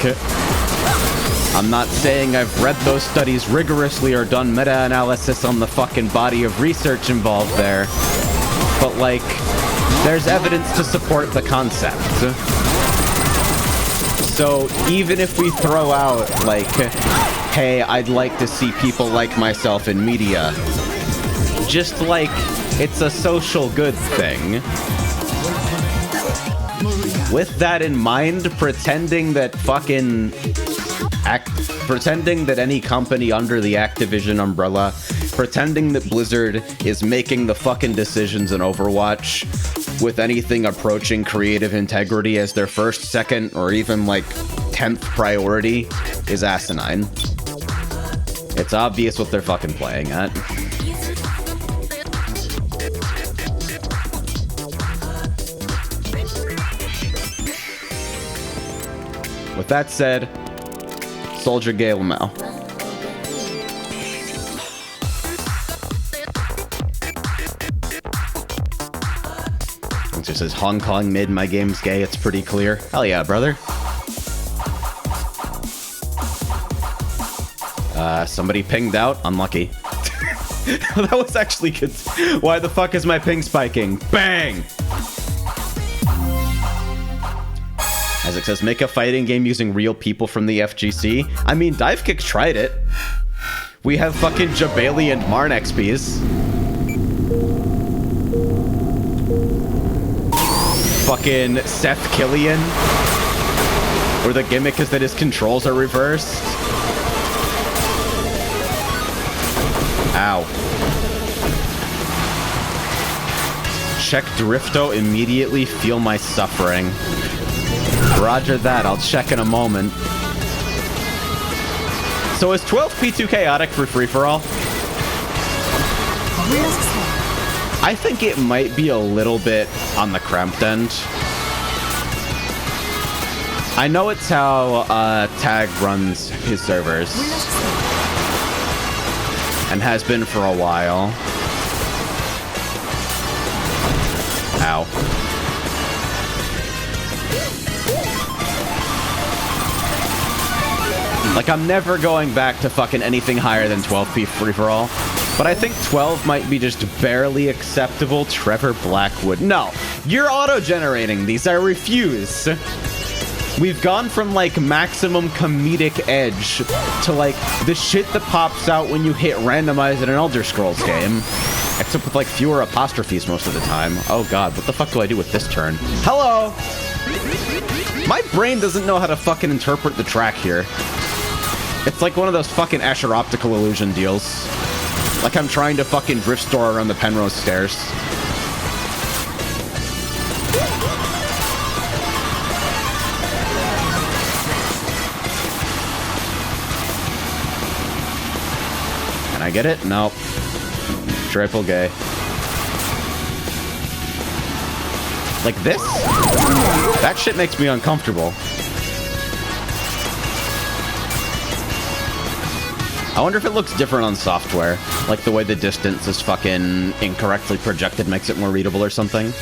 I'm not saying I've read those studies rigorously or done meta-analysis on the fucking body of research involved there, but, like, there's evidence to support the concept. So even if we throw out, like, hey, I'd like to see people like myself in media, just like, it's a social good thing. With that in mind, pretending that any company under the Activision umbrella, pretending that Blizzard is making the fucking decisions in Overwatch with anything approaching creative integrity as their first, second, or even like 10th priority is asinine. It's obvious what they're fucking playing at. With that said, Soldier Gale Mao. It just says Hong Kong made my games gay. It's pretty clear. Hell yeah, brother. Somebody pinged out. Unlucky. That was actually good. Why the fuck is my ping spiking? Bang! Isaac says, make a fighting game using real people from the FGC. I mean, Divekick tried it. We have fucking Jabali and Marn XPs. Fucking Seth Killian. Where the gimmick is that his controls are reversed. Ow. Check Drifto immediately. Feel my suffering. Roger that. I'll check in a moment. So is 12p too chaotic for free-for-all? I think it might be a little bit on the cramped end. I know it's how Tag runs his servers. And has been for a while. Ow. Like, I'm never going back to fucking anything higher than 12p free-for-all. But I think 12 might be just barely acceptable. Trevor Blackwood. No, you're auto-generating these. I refuse. We've gone from, like, maximum comedic edge to, like, the shit that pops out when you hit randomize in an Elder Scrolls game. Except with, like, fewer apostrophes most of the time. Oh, God, what the fuck do I do with this turn? Hello! My brain doesn't know how to fucking interpret the track here. It's like one of those fucking Asher optical illusion deals. Like I'm trying to fucking drift store around the Penrose stairs. I get it? Nope. Triple gay. Like this? That shit makes me uncomfortable. I wonder if it looks different on software. Like the way the distance is fucking incorrectly projected makes it more readable or something.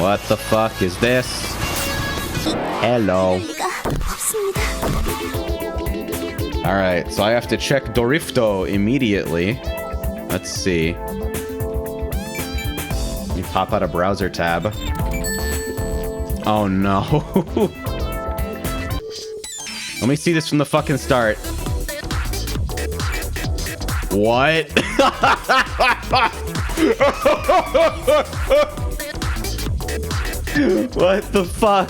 What the fuck is this? Hello. Alright, so I have to check Dorifto immediately. Let's see. Let me pop out a browser tab. Oh no. Let me see this from the fucking start. What? What the fuck?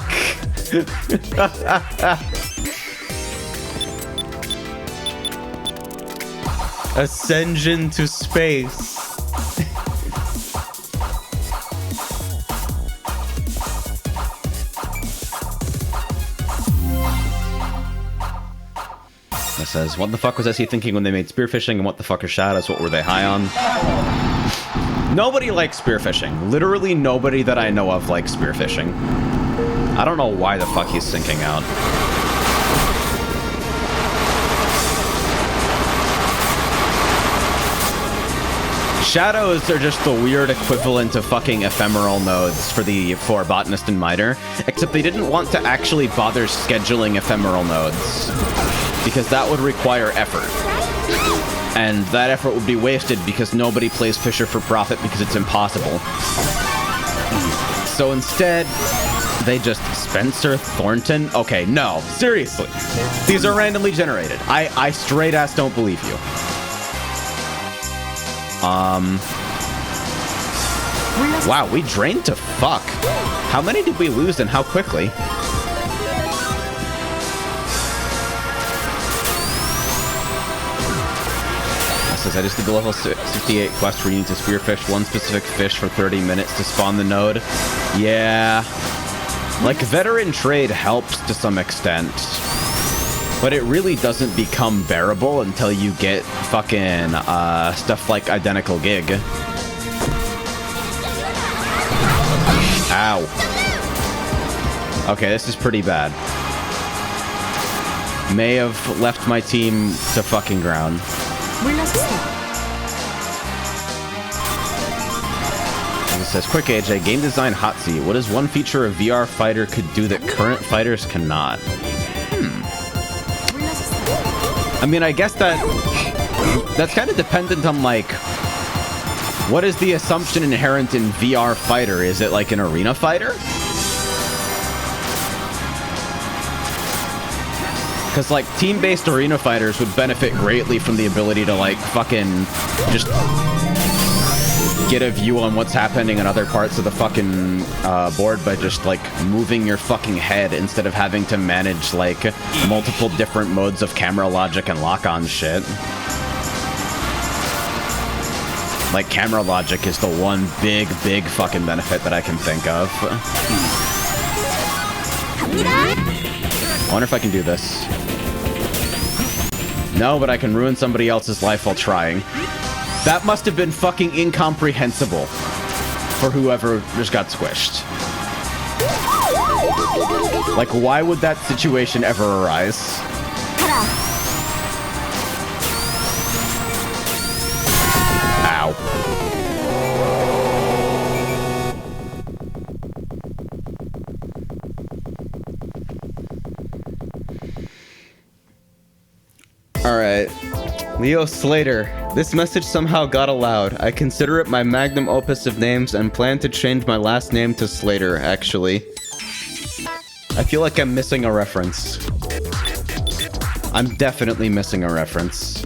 Ascension to space. It says, what the fuck was SE thinking when they made spearfishing, and what the fuck are shadows? What were they high on? Nobody likes spearfishing. Literally nobody that I know of likes spearfishing. I don't know why the fuck he's sinking out. Shadows are just the weird equivalent of fucking ephemeral nodes for Botanist and Miter, except they didn't want to actually bother scheduling ephemeral nodes, because that would require effort. And that effort would be wasted because nobody plays Fisher for profit because it's impossible. So instead, they just Spencer Thornton? Okay, no, seriously. These are randomly generated. I straight ass don't believe you. Wow, we drained to fuck. How many did we lose and how quickly? It says, I just did the level 68 quest where you need to spearfish one specific fish for 30 minutes to spawn the node. Yeah. Like, veteran trade helps to some extent. But it really doesn't become bearable until you get fucking stuff like Identical Gig. Ow. Okay, this is pretty bad. May have left my team to fucking ground. It says, quick AJ, game design hot seat. What is one feature a VR fighter could do that current fighters cannot? I mean, I guess that's kind of dependent on, like, what is the assumption inherent in VR fighter? Is it like an arena fighter? Because, like, team-based arena fighters would benefit greatly from the ability to, like, fucking just get a view on what's happening in other parts of the fucking board by just, like, moving your fucking head instead of having to manage, like, multiple different modes of camera logic and lock-on shit. Like, camera logic is the one big fucking benefit that I can think of. I wonder if I can do this. No, but I can ruin somebody else's life while trying. That must have been fucking incomprehensible for whoever just got squished. Like, why would that situation ever arise? Ow. Alright. Leo Slater. This message somehow got allowed. I consider it my magnum opus of names and plan to change my last name to Slater, actually. I feel like I'm missing a reference. I'm definitely missing a reference.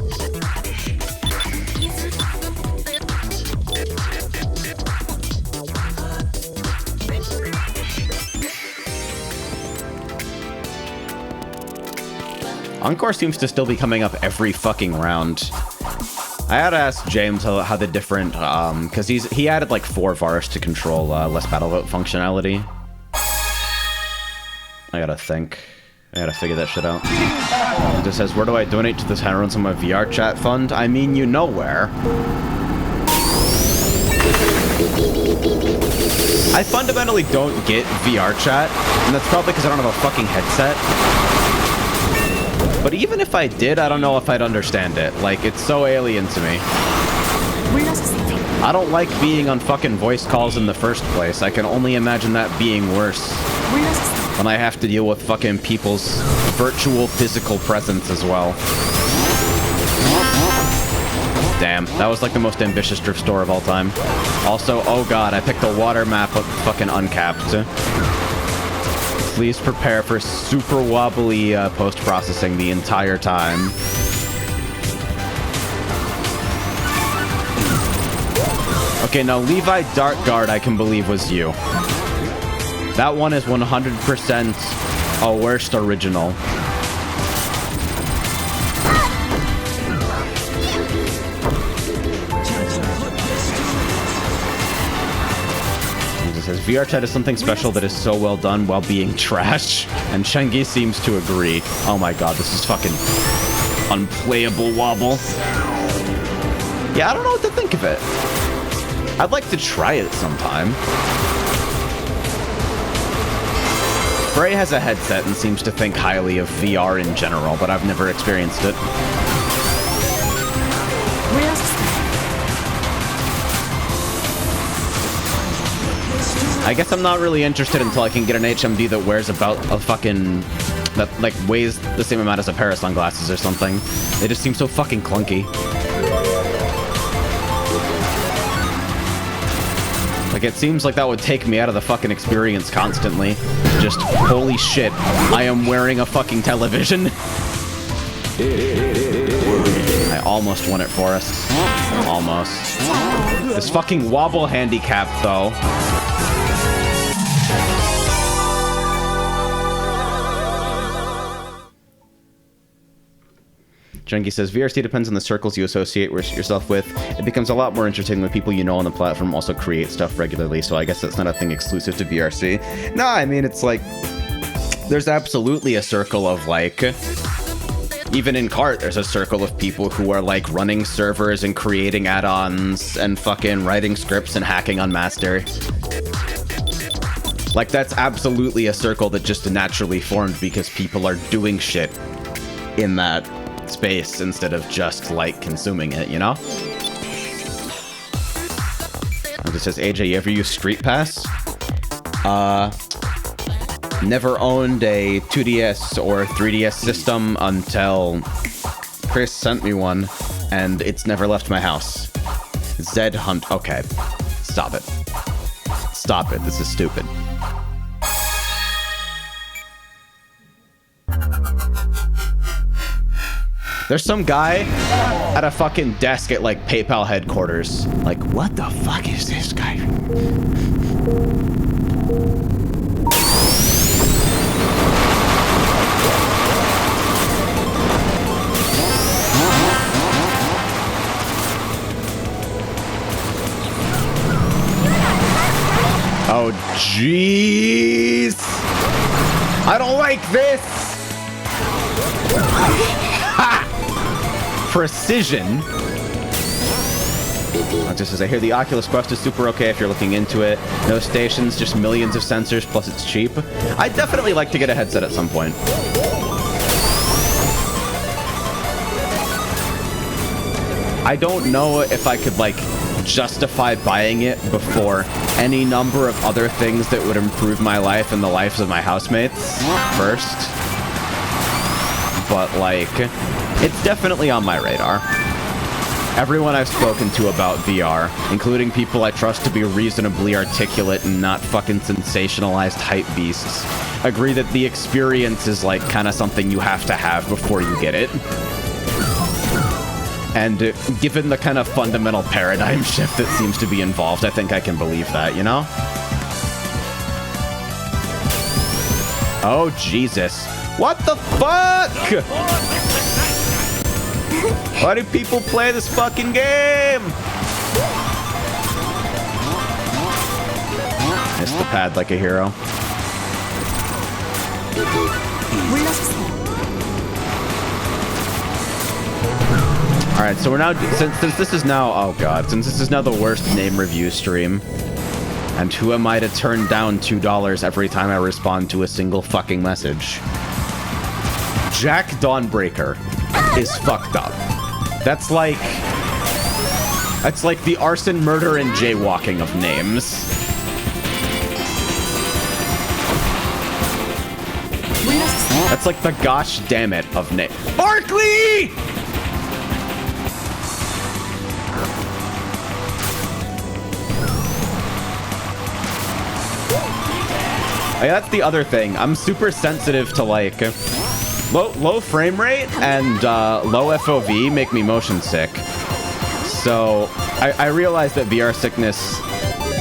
Encore seems to still be coming up every fucking round. I had to ask James how the different, because he added like 4 VARs to control less battle vote functionality. I gotta think. I gotta figure that shit out. It just says, where do I donate to the Tyrants on my VR chat fund? I mean, you know where. I fundamentally don't get VR chat, and that's probably because I don't have a fucking headset. But even if I did, I don't know if I'd understand it. Like, it's so alien to me. I don't like being on fucking voice calls in the first place. I can only imagine that being worse when I have to deal with fucking people's virtual physical presence as well. Damn, that was like the most ambitious drift store of all time. Also, oh god, I picked the water map up fucking uncapped. Please prepare for super wobbly post-processing the entire time. Okay, now Levi Dark Guard I can believe was you. That one is 100% a worst original. It says, VR chat is something special that is so well done while being trash. And Chengi seems to agree. Oh my god, this is fucking unplayable wobble. Yeah, I don't know what to think of it. I'd like to try it sometime. Bray has a headset and seems to think highly of VR in general, but I've never experienced it. I guess I'm not really interested until I can get an HMD that wears about a fucking... that, like, weighs the same amount as a pair of sunglasses or something. They just seem so fucking clunky. Like, it seems like that would take me out of the fucking experience constantly. Just, holy shit, I am wearing a fucking television. I almost won it for us. Almost. This fucking wobble handicap, though. Junkie says, VRC depends on the circles you associate yourself with. It becomes a lot more interesting when people you know on the platform also create stuff regularly, so I guess that's not a thing exclusive to VRC. No, I mean, it's like, there's absolutely a circle of, like, even in Kart, there's a circle of people who are, like, running servers and creating add-ons and fucking writing scripts and hacking on Master. Like, that's absolutely a circle that just naturally formed because people are doing shit in that space instead of just like consuming it, you know? It says, AJ, you ever use Street Pass? Never owned a 2DS or 3DS system until Chris sent me one, and it's never left my house. Zed Hunt. Okay. Stop it. Stop it. This is stupid. There's some guy at a fucking desk at, like, PayPal headquarters. Like, what the fuck is this guy? Oh, jeez. I don't like this. Ha! Precision. Just as I hear the Oculus Quest is super okay if you're looking into it. No stations, just millions of sensors, plus it's cheap. I'd definitely like to get a headset at some point. I don't know if I could, like, justify buying it before any number of other things that would improve my life and the lives of my housemates first. But, like, it's definitely on my radar. Everyone I've spoken to about VR, including people I trust to be reasonably articulate and not fucking sensationalized hype beasts, agree that the experience is, like, kind of something you have to have before you get it. And given the kind of fundamental paradigm shift that seems to be involved, I think I can believe that, you know? Oh, Jesus. What the fuck? Why do people play this fucking game? Missed the pad like a hero. Alright, so we're now, since this is now, oh god, since this is now the worst name review stream, and who am I to turn down $2 every time I respond to a single fucking message? Jack Dawnbreaker is fucked up. That's like the arson, murder, and jaywalking of names. That's like the gosh damn it of name. Barkley! That's the other thing. I'm super sensitive to like low frame rate and low FOV make me motion sick. So I realize that VR sickness,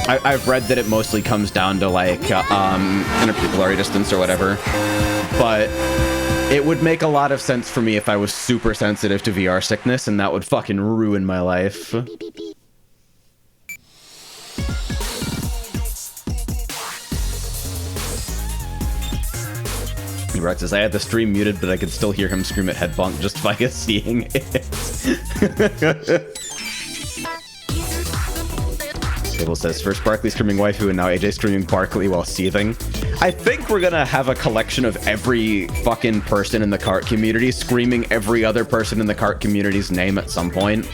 I've read that it mostly comes down to like interpupillary distance or whatever, but it would make a lot of sense for me if I was super sensitive to VR sickness, and that would fucking ruin my life. He writes this, I had the stream muted, but I could still hear him scream at Headbunk just via seeing it. Cable says, first Barkley screaming waifu, and now AJ screaming Barkley while seething. I think we're gonna have a collection of every fucking person in the cart community screaming every other person in the cart community's name at some point.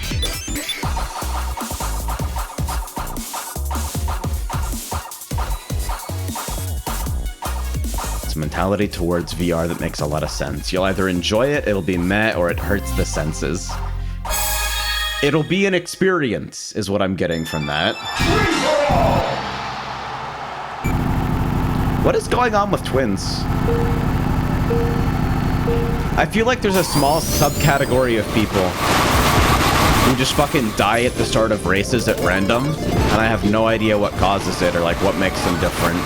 It's a mentality towards VR that makes a lot of sense. You'll either enjoy it, it'll be meh, or it hurts the senses. It'll be an experience, is what I'm getting from that. What is going on with twins? I feel like there's a small subcategory of people who just fucking die at the start of races at random, and I have no idea what causes it or like what makes them different.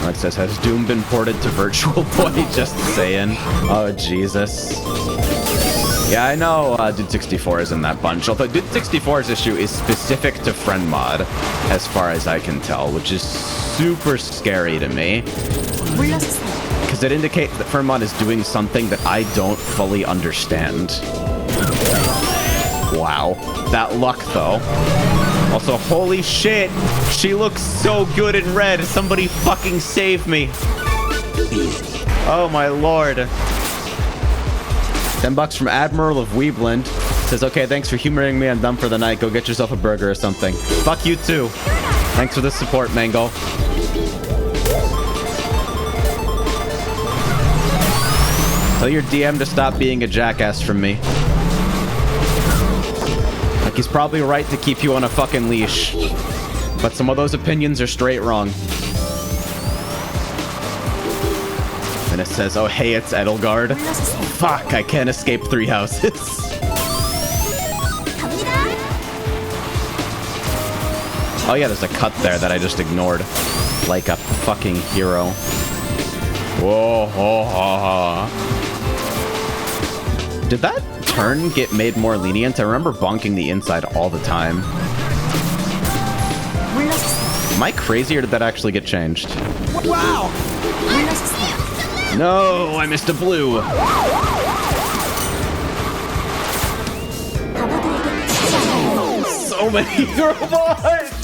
It says, has Doom been ported to Virtual Boy? Just saying. Oh, Jesus. Yeah, I know Dude 64 is in that bunch, although Dude 64's issue is specific to friend mod, as far as I can tell, which is super scary to me. Because it indicates that friend mod is doing something that I don't fully understand. Wow. That luck, though. Also, holy shit, she looks so good in red. Somebody fucking save me. Oh my lord. $10 from Admiral of Weebland. Says, okay, thanks for humoring me. I'm done for the night. Go get yourself a burger or something. Fuck you too. Thanks for the support, Mango. Tell your DM to stop being a jackass from me. He's probably right to keep you on a fucking leash. But some of those opinions are straight wrong. And it says, oh hey, it's Edelgard. Fuck, I can't escape 3 houses. Oh yeah, there's a cut there that I just ignored. Like a fucking hero. Whoa, ho, ha, ha. Did that turn get made more lenient? I remember bonking the inside all the time. Am I crazy or did that actually get changed? Wow! No, I missed a blue. So many robots!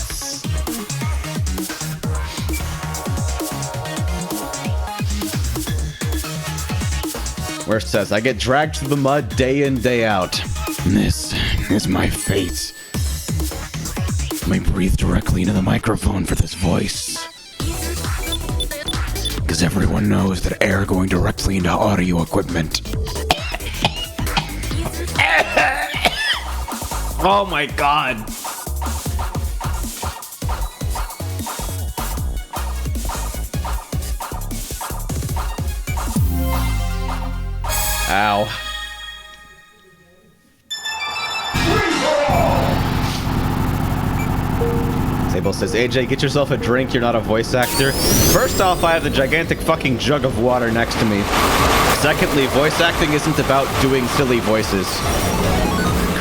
Where it says, I get dragged through the mud day in, day out. This is my fate. Let me breathe directly into the microphone for this voice. Because everyone knows that air going directly into audio equipment. Oh my god. Ow. Sable says, AJ, get yourself a drink, you're not a voice actor. First off, I have the gigantic fucking jug of water next to me. Secondly, voice acting isn't about doing silly voices.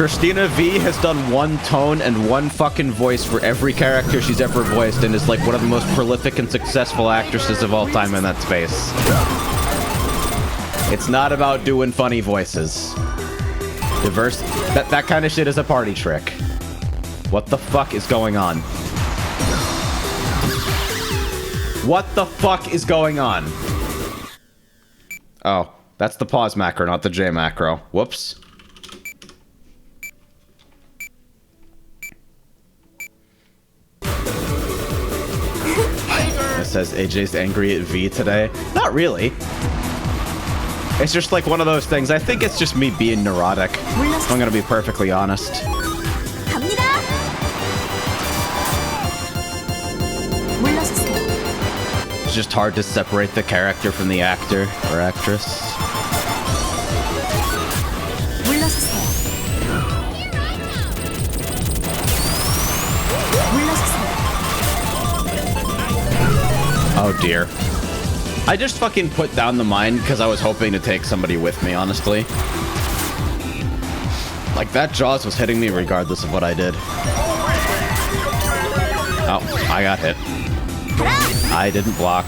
Christina V has done one tone and one fucking voice for every character she's ever voiced and is like one of the most prolific and successful actresses of all time in that space. It's not about doing funny voices. Diverse... That kind of shit is a party trick. What the fuck is going on? What the fuck is going on? Oh, that's the pause macro, not the J macro. Whoops. It says AJ's angry at V today. Not really. It's just like one of those things. I think it's just me being neurotic. I'm gonna be perfectly honest. It's just hard to separate the character from the actor or actress. Oh dear. I just fucking put down the mine because I was hoping to take somebody with me, honestly. Like, that Jaws was hitting me regardless of what I did. Oh, I got hit. I didn't block.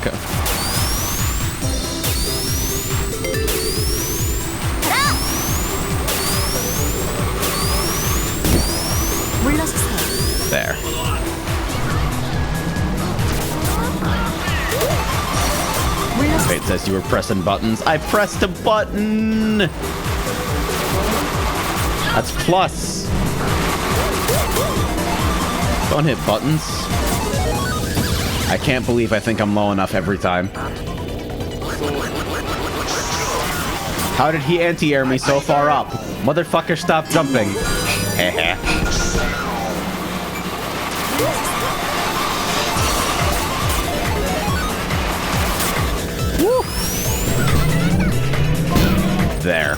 There. It says you were pressing buttons. I pressed a button! That's plus. Don't hit buttons. I can't believe I think I'm low enough every time. How did he anti-air me so far up? Motherfucker, stop jumping. Heh. There.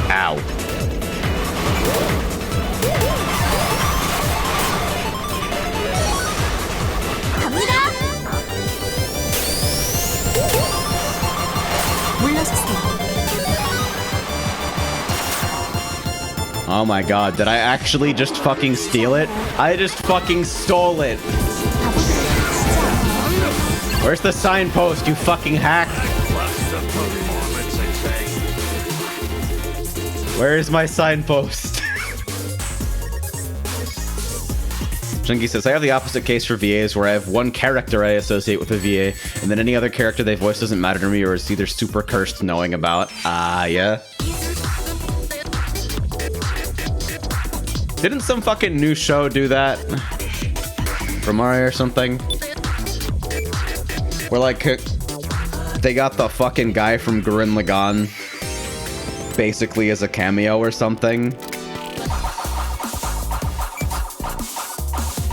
Ow. Oh my god, did I actually just fucking steal it? I just fucking stole it. Where's the signpost, you fucking hack? Where is my signpost? Junkie says, I have the opposite case for VAs where I have one character I associate with a VA, and then any other character they voice doesn't matter to me or is either super cursed knowing about. Yeah. Didn't some fucking new show do that? From Mario or something? Where like, they got the fucking guy from Gurren Lagann basically as a cameo or something.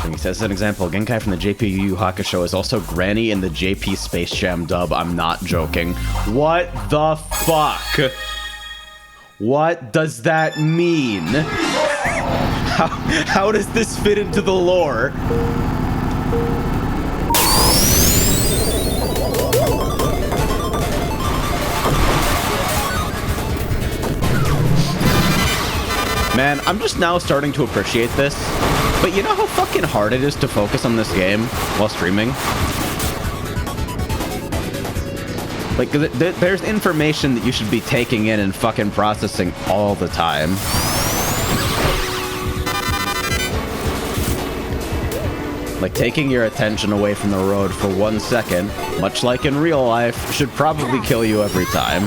And he says, as an example, Genkai from the JP Yu Yu Hakusho is also Granny in the JP Space Jam dub. I'm not joking. What the fuck? What does that mean? How does this fit into the lore? Man, I'm just now starting to appreciate this. But you know how fucking hard it is to focus on this game while streaming? Like, there's information that you should be taking in and fucking processing all the time. Like, taking your attention away from the road for 1 second, much like in real life, should probably kill you every time.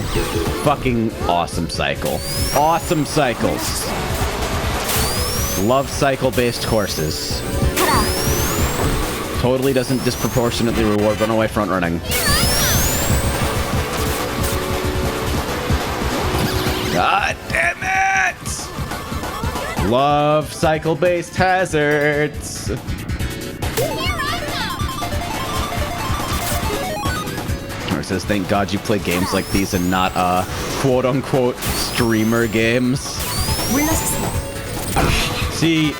Fucking awesome cycle. Awesome cycles. Love cycle-based courses. Totally doesn't disproportionately reward runaway front-running. God damn it! Love cycle-based hazards. Or says, thank God you play games like these and not, quote-unquote, streamer games. See,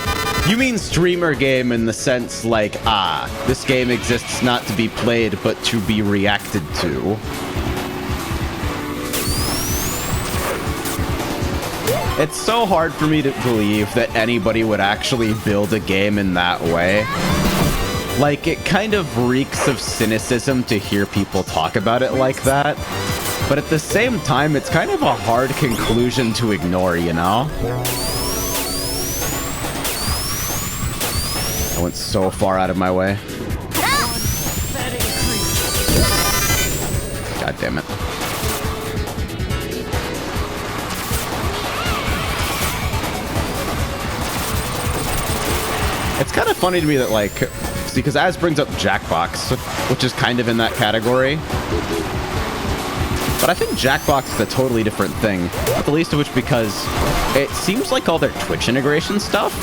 you mean streamer game in the sense like, this game exists not to be played, but to be reacted to. It's so hard for me to believe that anybody would actually build a game in that way. Like, it kind of reeks of cynicism to hear people talk about it like that. But at the same time, it's kind of a hard conclusion to ignore, you know? I went so far out of my way. God damn it. It's kind of funny to me that, like, see, because Az brings up Jackbox, which is kind of in that category. But I think Jackbox is a totally different thing, not the least of which because it seems like all their Twitch integration stuff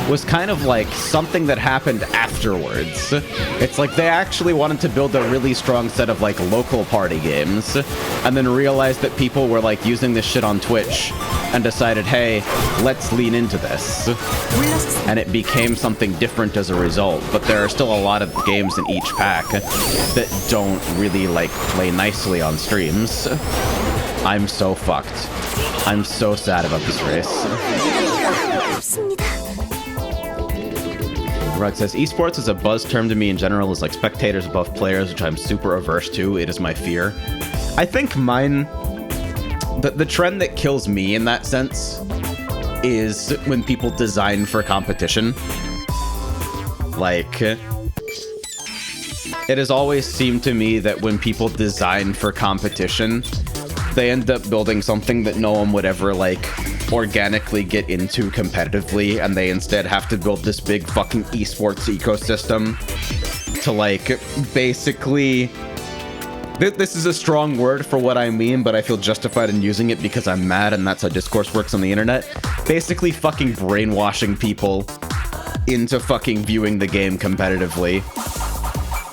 was kind of like something that happened afterwards. It's like they actually wanted to build a really strong set of like local party games and then realized that people were like using this shit on Twitch and decided, hey, let's lean into this. And it became something different as a result. But there are still a lot of games in each pack that don't really like play nicely on streams. I'm so fucked. I'm so sad about this race. Rug says, esports is a buzz term to me in general, is like spectators above players, which I'm super averse to. It is my fear. I think mine... The trend that kills me in that sense is when people design for competition. Like, it has always seemed to me that when people design for competition, they end up building something that no one would ever, like, organically get into competitively, and they instead have to build this big fucking esports ecosystem to, like, basically... This is a strong word for what I mean, but I feel justified in using it because I'm mad and that's how discourse works on the internet. Basically fucking brainwashing people into fucking viewing the game competitively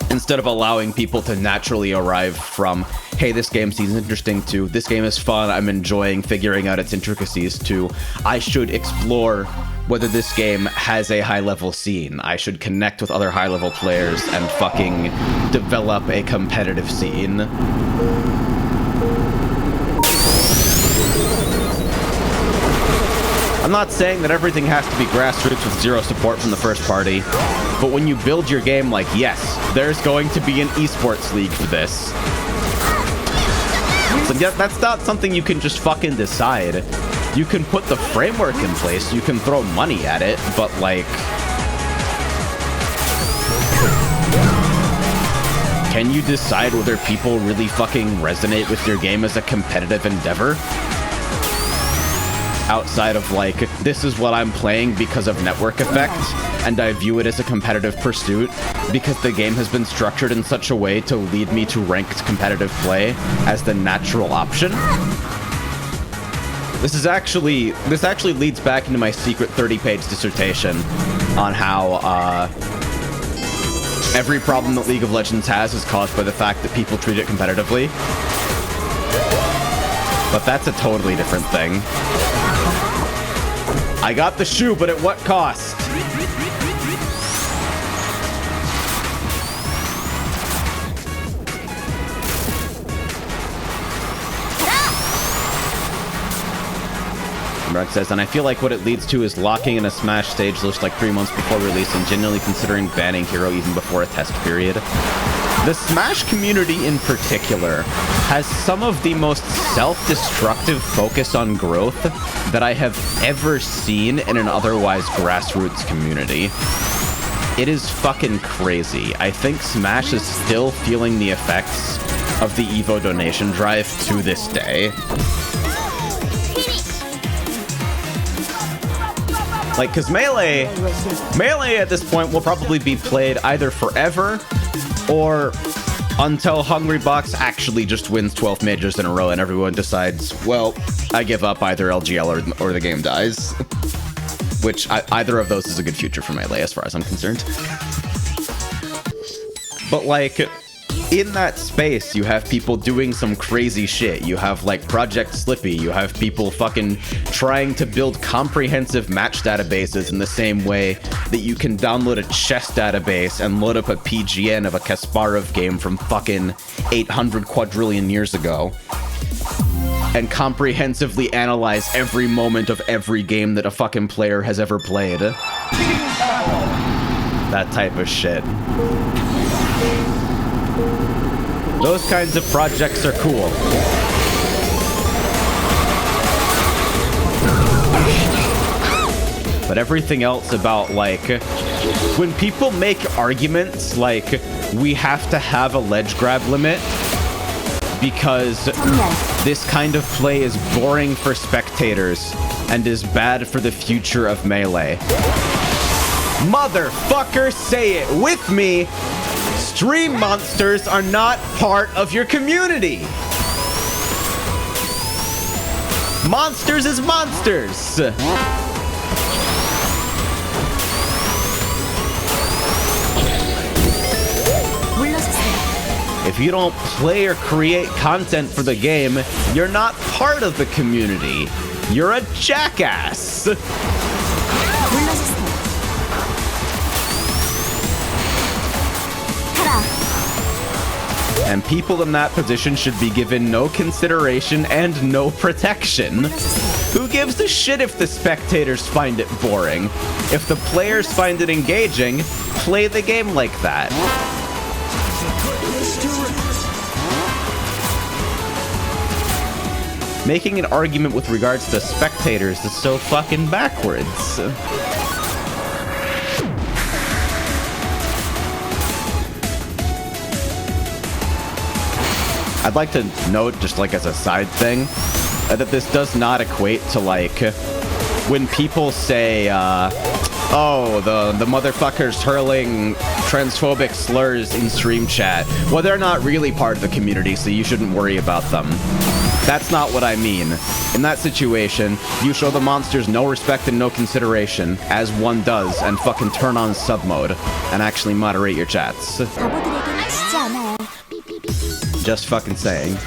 instead of allowing people to naturally arrive from, hey, this game seems interesting, to this game is fun, I'm enjoying figuring out its intricacies, to I should explore whether this game has a high-level scene. I should connect with other high-level players and fucking develop a competitive scene. I'm not saying that everything has to be grassroots with zero support from the first party, but when you build your game like, yes, there's going to be an esports league for this. So that's not something you can just fucking decide. You can put the framework in place, you can throw money at it, but like... Can you decide whether people really fucking resonate with your game as a competitive endeavor? Outside of like, this is what I'm playing because of network effect, and I view it as a competitive pursuit because the game has been structured in such a way to lead me to ranked competitive play as the natural option. This actually leads back into my secret 30-page dissertation on how every problem that League of Legends has is caused by the fact that people treat it competitively. But that's a totally different thing. I got the shoe, but at what cost? Brad says, and I feel like what it leads to is locking in a Smash stage list like 3 months before release and genuinely considering banning Hero even before a test period. The Smash community in particular has some of the most self-destructive focus on growth that I have ever seen in an otherwise grassroots community. It is fucking crazy. I think Smash is still feeling the effects of the EVO donation drive to this day. Like, because Melee at this point will probably be played either forever or until Hungrybox actually just wins 12 majors in a row and everyone decides, well, I give up, either LGL or the game dies. Which, either of those is a good future for Melee as far as I'm concerned. But, like, in that space, you have people doing some crazy shit. You have, like, Project Slippy. You have people fucking trying to build comprehensive match databases in the same way that you can download a chess database and load up a PGN of a Kasparov game from fucking 800 quadrillion years ago. and comprehensively analyze every moment of every game that a fucking player has ever played. That type of shit. Those kinds of projects are cool. But everything else about, like, when people make arguments like, we have to have a ledge grab limit because this kind of play is boring for spectators and is bad for the future of Melee. Motherfucker, say it with me! Stream monsters are not part of your community! Monsters is monsters! If you don't play or create content for the game, you're not part of the community. You're a jackass. And people in that position should be given no consideration and no protection. Who gives a shit if the spectators find it boring? If the players find it engaging, play the game like that. Making an argument with regards to spectators is so fucking backwards. I'd like to note, just like as a side thing, that this does not equate to, like, when people say, oh, the motherfuckers hurling transphobic slurs in stream chat. Well, they're not really part of the community, so you shouldn't worry about them. That's not what I mean. In that situation, you show the monsters no respect and no consideration, as one does, and fucking turn on sub mode, and actually moderate your chats. Just fucking saying.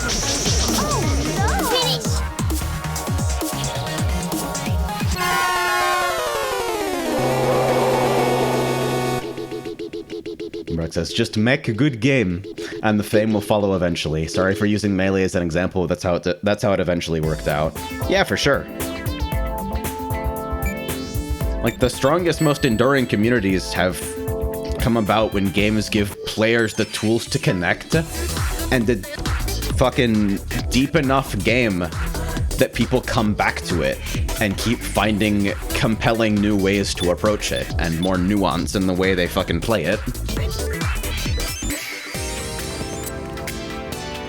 Brock says, just make a good game, and the fame will follow eventually. Sorry for using Melee as an example. That's how it eventually worked out. Yeah, for sure. Like, the strongest, most enduring communities have come about when games give players the tools to connect, and a fucking deep enough game that people come back to it and keep finding compelling new ways to approach it and more nuance in the way they fucking play it.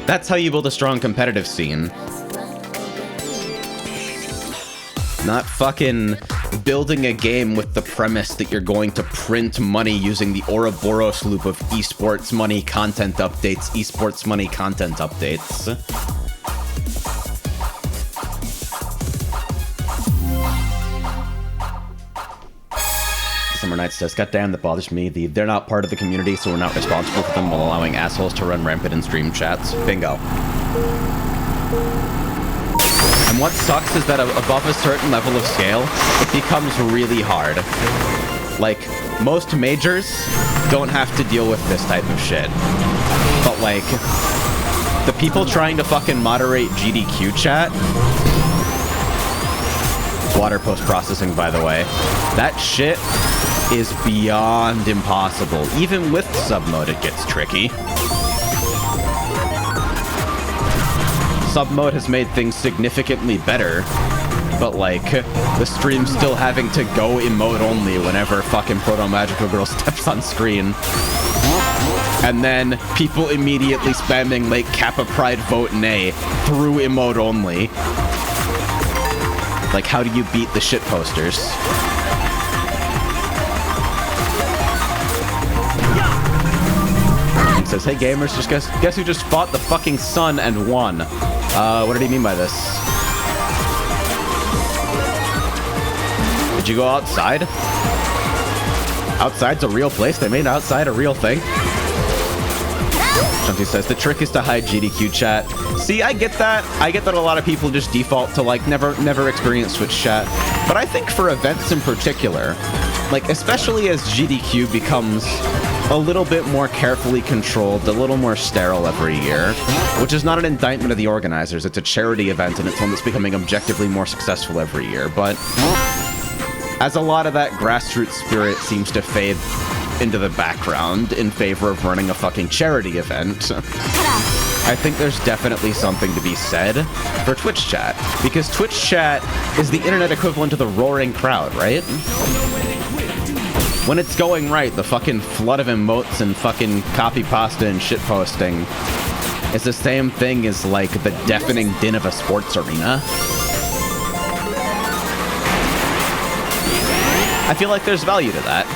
That's how you build a strong competitive scene. Not fucking building a game with the premise that you're going to print money using the Ouroboros loop of esports money content updates, esports money content updates. Summer Night says, God damn, that bothers me. They're not part of the community, so we're not responsible for them while allowing assholes to run rampant in stream chats. Bingo. And what sucks is that above a certain level of scale, it becomes really hard. Like, most majors don't have to deal with this type of shit. But, like, the people trying to fucking moderate GDQ chat... Water post-processing, by the way. That shit is beyond impossible. Even with sub-mode, it gets tricky. Sub-mode has made things significantly better, but, like, the stream's still having to go emote only whenever fucking Proto-Magical Girl steps on screen. And then people immediately spamming Lake Kappa Pride Vote Nay through emote only. Like, how do you beat the shit posters? He says, hey gamers, just guess who just fought the fucking sun and won? What did he mean by this? Did you go outside? Outside's a real place? They made outside a real thing? Shanti says, the trick is to hide GDQ chat. See, I get that. I get that a lot of people just default to, like, never experience Switch chat. But I think for events in particular, like, especially as GDQ becomes a little bit more carefully controlled, a little more sterile every year, which is not an indictment of the organizers. It's a charity event, and it's one that's becoming objectively more successful every year. But as a lot of that grassroots spirit seems to fade into the background in favor of running a fucking charity event, I think there's definitely something to be said for Twitch chat, because Twitch chat is the internet equivalent to the roaring crowd, right? When it's going right, the fucking flood of emotes and fucking copy pasta and shit posting is the same thing as, like, the deafening din of a sports arena. I feel like there's value to that.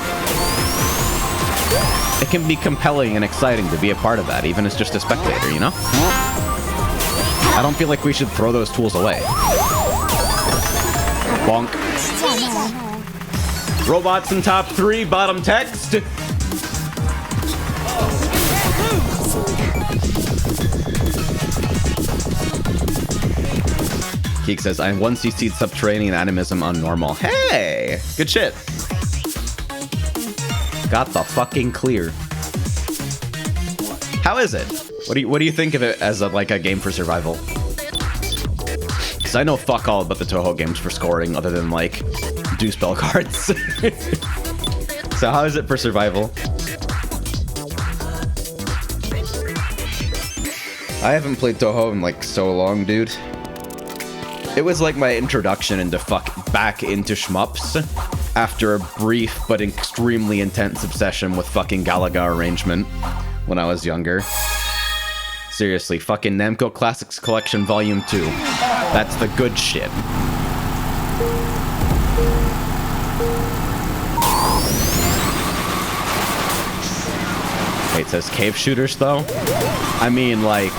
It can be compelling and exciting to be a part of that, even as just a spectator, you know? I don't feel like we should throw those tools away. Bonk. Robots in top 3, bottom text. Geek says, I once CC'd subterranean animism on normal. Hey! Good shit. Got the fucking clear. How is it? What do you think of it as like a game for survival? Because I know fuck all about the Toho games for scoring other than like do spell cards. So how is it for survival? I haven't played Toho in like so long, dude. It was like my introduction into back into shmups after a brief but extremely intense obsession with fucking Galaga arrangement when I was younger. Seriously, fucking Namco Classics Collection Volume 2. That's the good shit. It says cave shooters, though? I mean, like,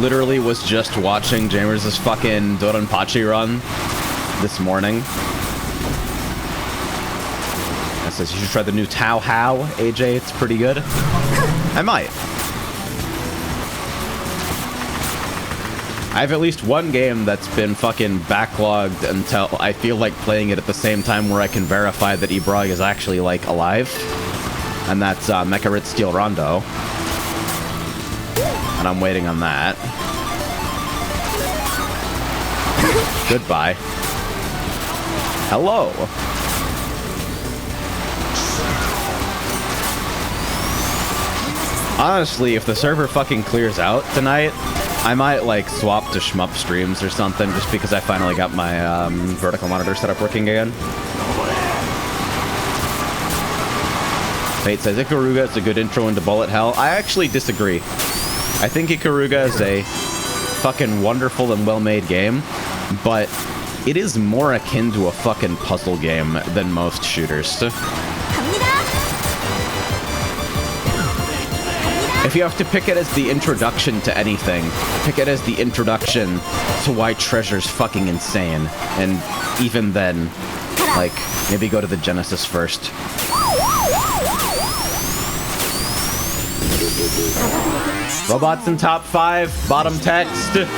literally was just watching Jamers' fucking Doronpachi run this morning. It says you should try the new Tao How, AJ. It's pretty good. I might. I have at least one game that's been fucking backlogged until I feel like playing it at the same time where I can verify that Ibrahim is actually, like, alive. And that's Mecha Steel Rondo. And I'm waiting on that. Goodbye. Hello. Honestly, if the server fucking clears out tonight, I might, like, swap to shmup streams or something, just because I finally got my vertical monitor setup working again. Fate says, Ikaruga is a good intro into bullet hell. I actually disagree. I think Ikaruga is a fucking wonderful and well-made game, but it is more akin to a fucking puzzle game than most shooters. If you have to pick it as the introduction to anything, pick it as the introduction to why Treasure's fucking insane. And even then, like, maybe go to the Genesis first. Robots in top 5, bottom text. It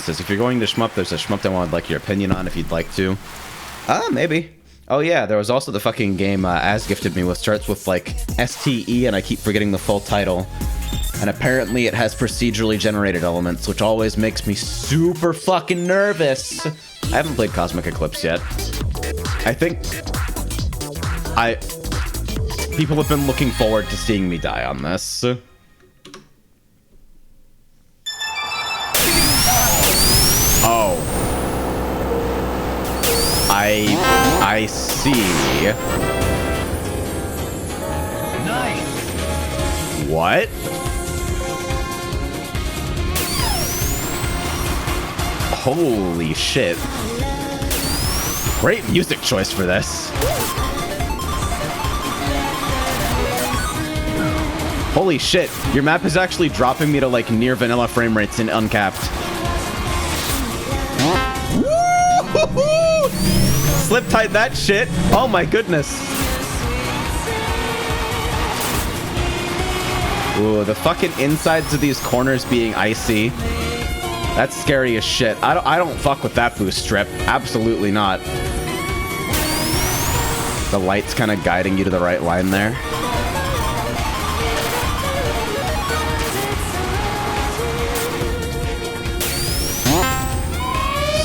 says, if you're going to shmup, there's a shmup that I would like your opinion on if you'd like to. Maybe. Oh yeah, there was also the fucking game As gifted me with, starts with like STE and I keep forgetting the full title. And apparently it has procedurally generated elements, which always makes me super fucking nervous. I haven't played Cosmic Eclipse yet. I think people have been looking forward to seeing me die on this. Oh. I see. Nice. What? Holy shit. Great music choice for this. Holy shit. Your map is actually dropping me to like near vanilla frame rates in uncapped. Slip tight that shit. Oh my goodness. Ooh, the fucking insides of these corners being icy. That's scary as shit. I don't fuck with that boost strip. Absolutely not. The light's kind of guiding you to the right line there.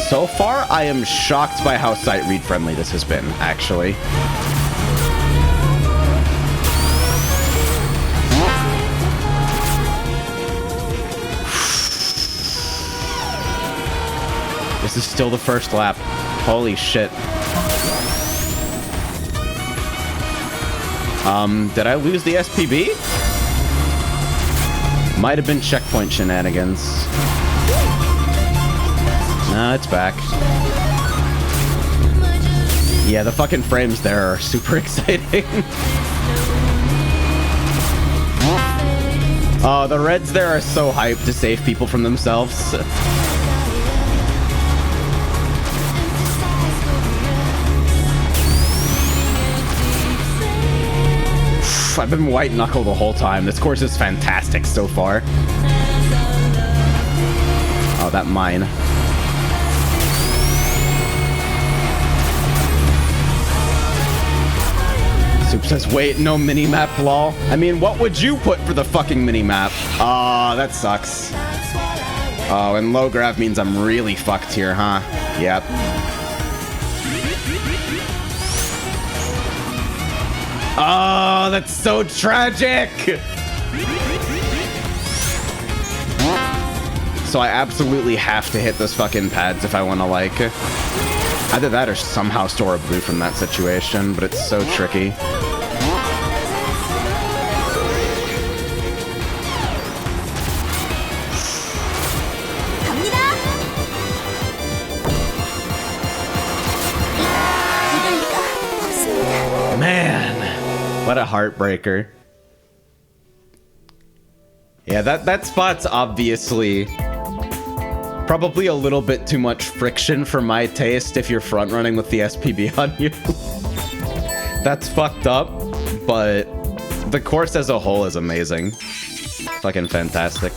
So far, I am shocked by how sight read friendly this has been, actually. This is still the first lap. Holy shit. Did I lose the SPB? Might have been checkpoint shenanigans. Nah, it's back. Yeah, the fucking frames there are super exciting. Oh, the reds there are so hyped to save people from themselves. I've been white knuckle the whole time. This course is fantastic so far. Oh, that mine. Soup says, wait, no mini-map, lol. I mean, what would you put for the fucking mini-map? Aw, that sucks. Oh, and low grav means I'm really fucked here, huh? Yep. Oh, that's so tragic! So I absolutely have to hit those fucking pads if I want to, like... Either that or somehow store a blue from that situation, but it's so tricky. Man, what a heartbreaker. Yeah, that spot's obviously probably a little bit too much friction for my taste if you're front running with the SPB on you. That's fucked up, but the course as a whole is amazing. Fucking fantastic.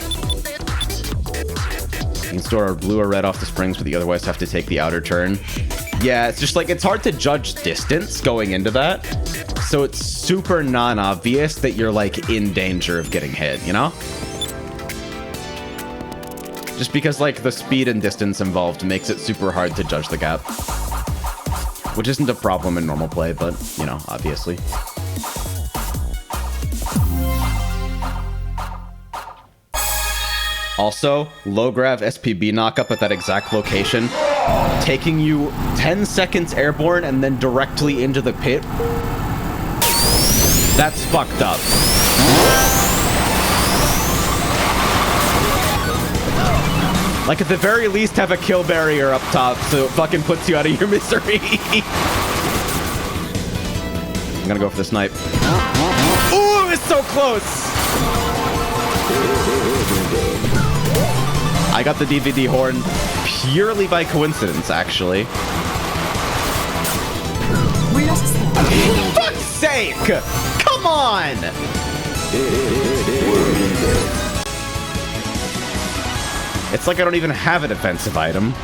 You can store a blue or red off the springs, but you otherwise have to take the outer turn. Yeah, it's just like, it's hard to judge distance going into that. So it's super non-obvious that you're like in danger of getting hit, you know? Just because like the speed and distance involved makes it super hard to judge the gap. Which isn't a problem in normal play, but, you know, obviously. Also, low grav SPB knockup at that exact location, taking you 10 seconds airborne and then directly into the pit. That's fucked up. Like, at the very least, have a kill barrier up top so it fucking puts you out of your misery. I'm gonna go for the snipe. Ooh, it's so close! I got the DVD horn purely by coincidence, actually. For fuck's sake! Come on! It's like I don't even have a defensive item.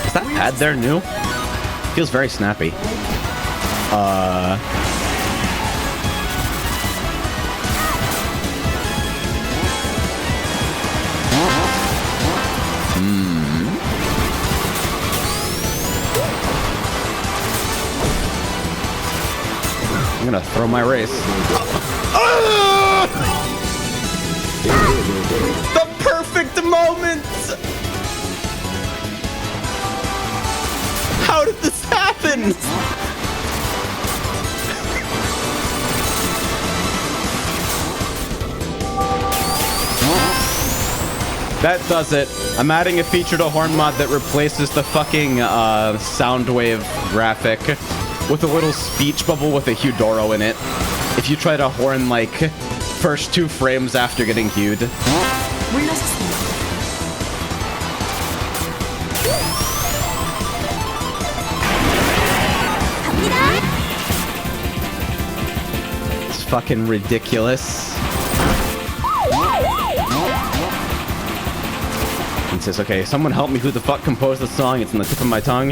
Is that pad there new? Feels very snappy. I'm gonna throw my race. The perfect moment! How did this happen? That does it. I'm adding a feature to Horn Mod that replaces the fucking sound wave graphic with a little speech bubble with a Hudoro in it. If you try to horn, like, first 2 frames after getting hued. It's fucking ridiculous. And says, okay, someone help me. Who the fuck composed the song? It's on the tip of my tongue.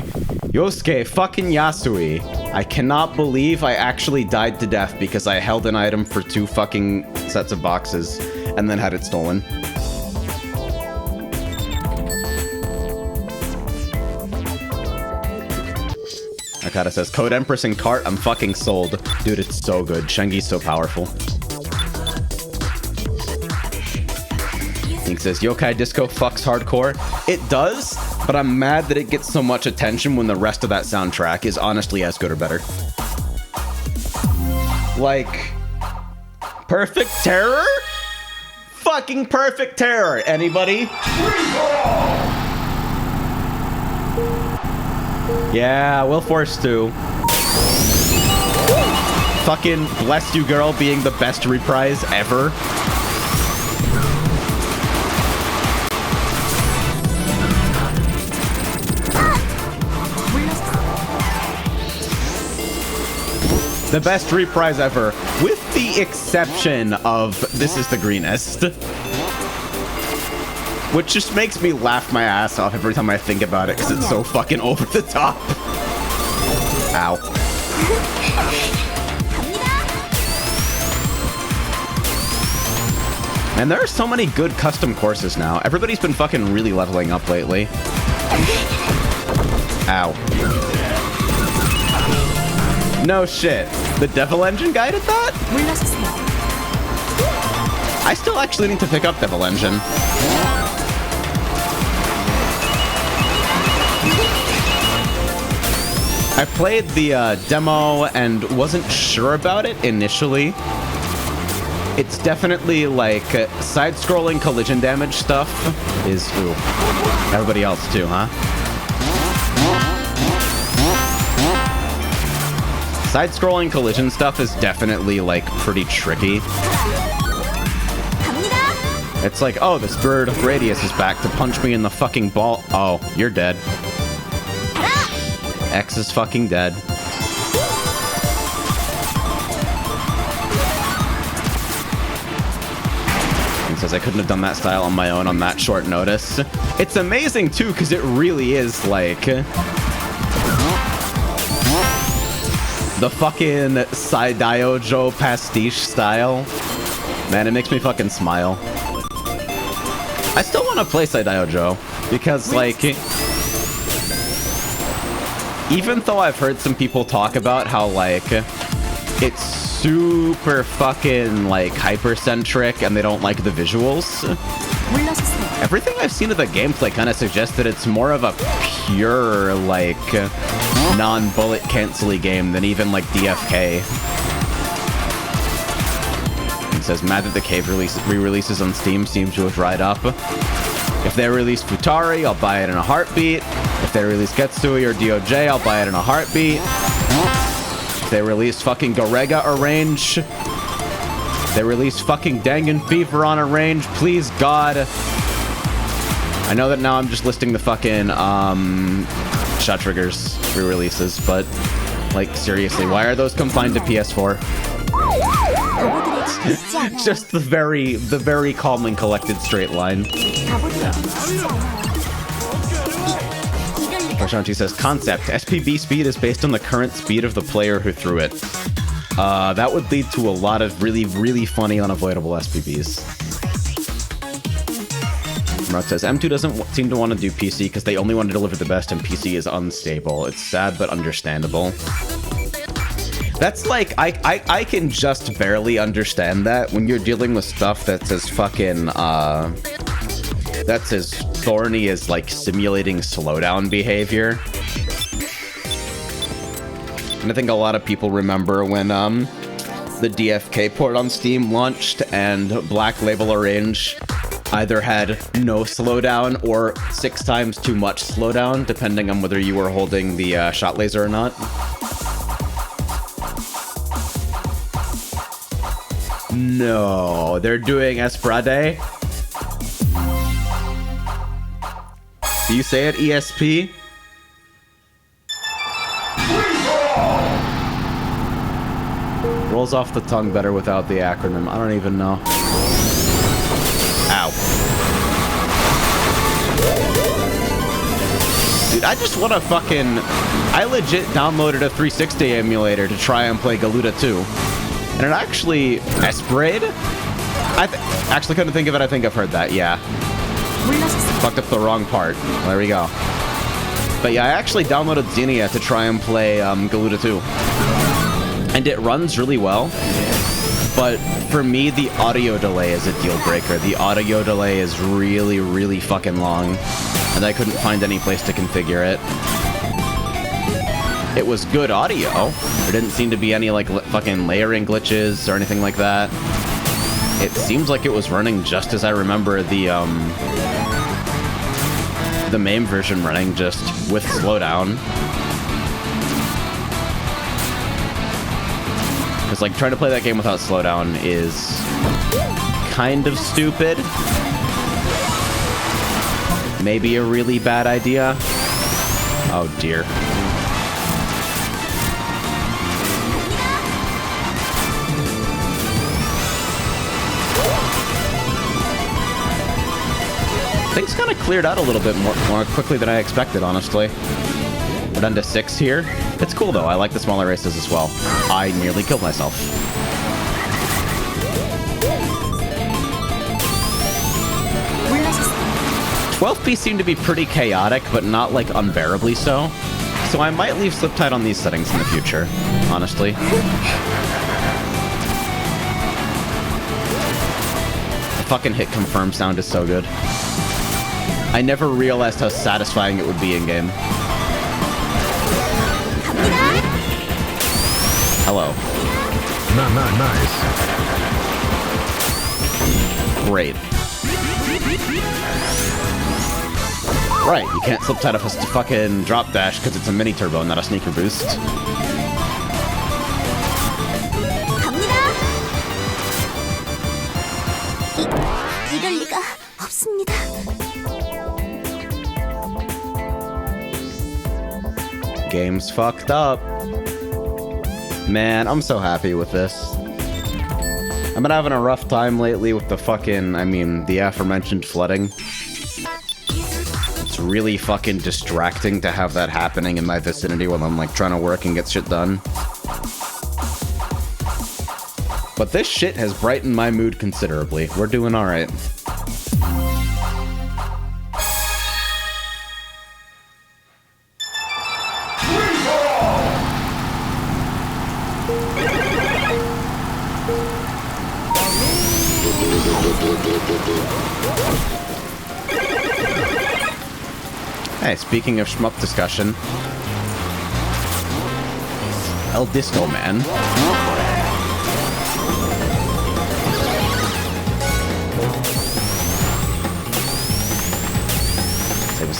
Yosuke fucking Yasui. I cannot believe I actually died to death because I held an item for 2 fucking sets of boxes and then had it stolen. Akata says, Code Empress and Kart, I'm fucking sold. Dude, it's so good. Shengi's so powerful. Ink says, Yokai Disco fucks hardcore. It does, but I'm mad that it gets so much attention when the rest of that soundtrack is honestly as good or better. Like, Perfect Terror? Fucking Perfect Terror. Anybody? Yeah, we'll force to. Fucking Bless You Girl being the best reprise ever. The best reprise ever, with the exception of This Is the Greenest. Which just makes me laugh my ass off every time I think about it, because it's so fucking over the top. Ow. And there are so many good custom courses now. Everybody's been fucking really leveling up lately. Ow. No shit. The Devil Engine guided that? I still actually need to pick up Devil Engine. I played the demo and wasn't sure about it initially. It's definitely like side-scrolling collision damage stuff is... Ooh. Everybody else too, huh? Side-scrolling collision stuff is definitely, like, pretty tricky. It's like, oh, the Spirit of Radius is back to punch me in the fucking ball. Oh, you're dead. X is fucking dead. And says I couldn't have done that style on my own on that short notice. It's amazing, too, because it really is, like... the fucking Saidaijo pastiche style. Man, it makes me fucking smile. I still want to play Saidaijo because, like, even though I've heard some people talk about how, like, it's super fucking, like, hyper-centric and they don't like the visuals, everything I've seen of the gameplay kind of suggests that it's more of a pure, like, non-bullet cancel-y game than even, like, DFK. It says, mad that the Cave re-releases on Steam seems to have dried up. If they release Futari, I'll buy it in a heartbeat. If they release Getsui or DOJ, I'll buy it in a heartbeat. If they release fucking Garega Arrange, if they release fucking Dangan Fever on Arrange, please God. I know that now I'm just listing the fucking, Shot Triggers re-releases, but, like, seriously, why are those confined to PS4? Just the very calm and collected straight line. Shanti says, concept. SPB speed is based on the current speed of the player who threw it. That would lead to a lot of really, really funny, unavoidable SPBs. Mark says, M2 doesn't seem to want to do PC because they only want to deliver the best and PC is unstable. It's sad, but understandable. That's like, I can just barely understand that when you're dealing with stuff that's as fucking, that's as thorny as, like, simulating slowdown behavior. And I think a lot of people remember when, the DFK port on Steam launched and Black Label Arrange either had no slowdown or 6 times too much slowdown, depending on whether you were holding the shot laser or not. No, they're doing Esprade. Do you say it ESP? Rolls off the tongue better without the acronym. I don't even know. Ow. I just want to fucking... I legit downloaded a 360 emulator to try and play Galuda 2. And it actually... S-Braid? I actually couldn't think of it. I think I've heard that, yeah. Fucked up the wrong part. Well, there we go. But yeah, I actually downloaded Xenia to try and play Galuda 2. And it runs really well. But for me, the audio delay is a deal breaker. The audio delay is really, really fucking long. And I couldn't find any place to configure it. It was good audio. There didn't seem to be any, like, fucking layering glitches or anything like that. It seems like it was running just as I remember the MAME version running, just with slowdown. Because, like, trying to play that game without slowdown is kind of stupid. Maybe a really bad idea. Oh, dear. Things kind of cleared out a little bit more quickly than I expected, honestly. We're down to 6 here. It's cool, though. I like the smaller races as well. I nearly killed myself. $12p seem to be pretty chaotic, but not, like, unbearably so. So I might leave slip tight on these settings in the future, honestly. The fucking hit confirm sound is so good. I never realized how satisfying it would be in-game. Hello. Nice. Great. Right, you can't slip tight off a fucking drop dash because it's a mini turbo, not a sneaker boost. Game's fucked up. Man, I'm so happy with this. I've been having a rough time lately with the fucking, the aforementioned flooding. It's really fucking distracting to have that happening in my vicinity while I'm, like, trying to work and get shit done. But this shit has brightened my mood considerably. We're doing alright. Hey, speaking of shmup discussion, El Disco Man.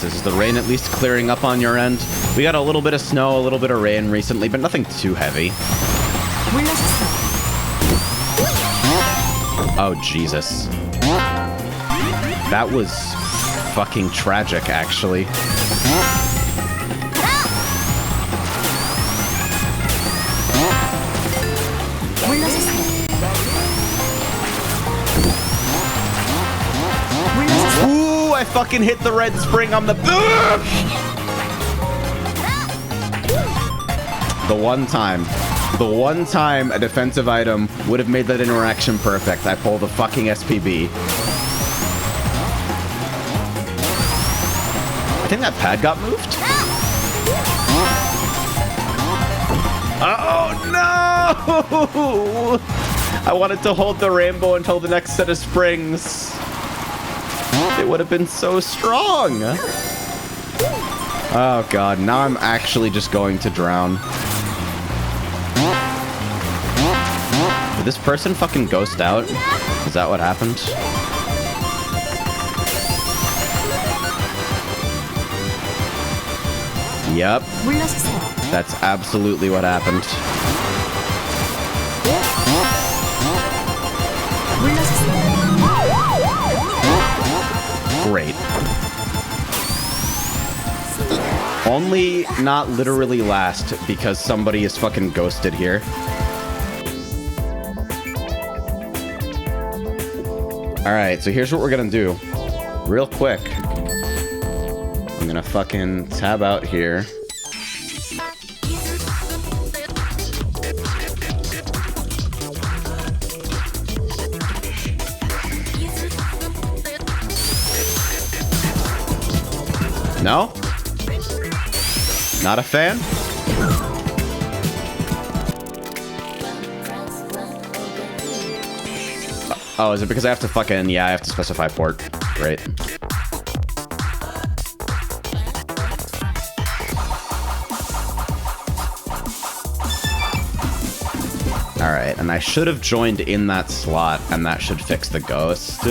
Is the rain at least clearing up on your end? We got a little bit of snow, a little bit of rain recently, but nothing too heavy. Oh, Jesus. That was fucking tragic, actually. Ooh, I fucking hit the red spring on the... The one time a defensive item would have made that interaction perfect, I pull the fucking SPB. I think that pad got moved? Oh, no! I wanted to hold the rainbow until the next set of springs. It would have been so strong. Oh, God. Now I'm actually just going to drown. Did this person fucking ghost out? Is that what happened? Yep. That's absolutely what happened. Great. Only not literally last because somebody is fucking ghosted here. Alright, so here's what we're gonna do. Real quick. I'm gonna fucking tab out here. No? Not a fan? Oh, is it because I have to fucking... Yeah, I have to specify port. Great. Alright, and I should have joined in that slot, and that should fix the ghost.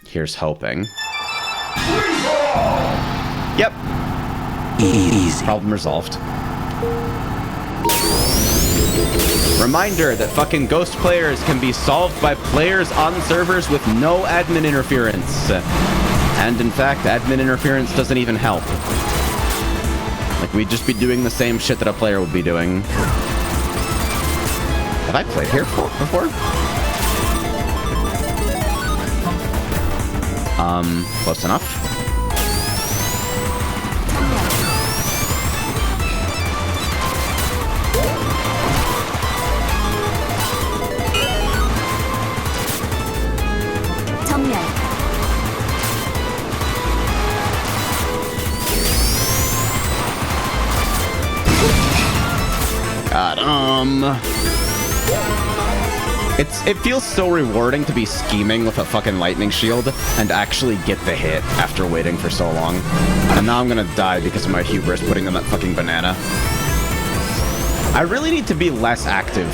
Here's hoping. Yep. Easy. Problem resolved. Reminder that fucking ghost players can be solved by players on servers with no admin interference. And in fact, admin interference doesn't even help. Like, we'd just be doing the same shit that a player would be doing. Have I played here before? Close enough. God, it feels so rewarding to be scheming with a fucking lightning shield and actually get the hit after waiting for so long. And now I'm gonna die because of my hubris putting in that fucking banana. I really need to be less active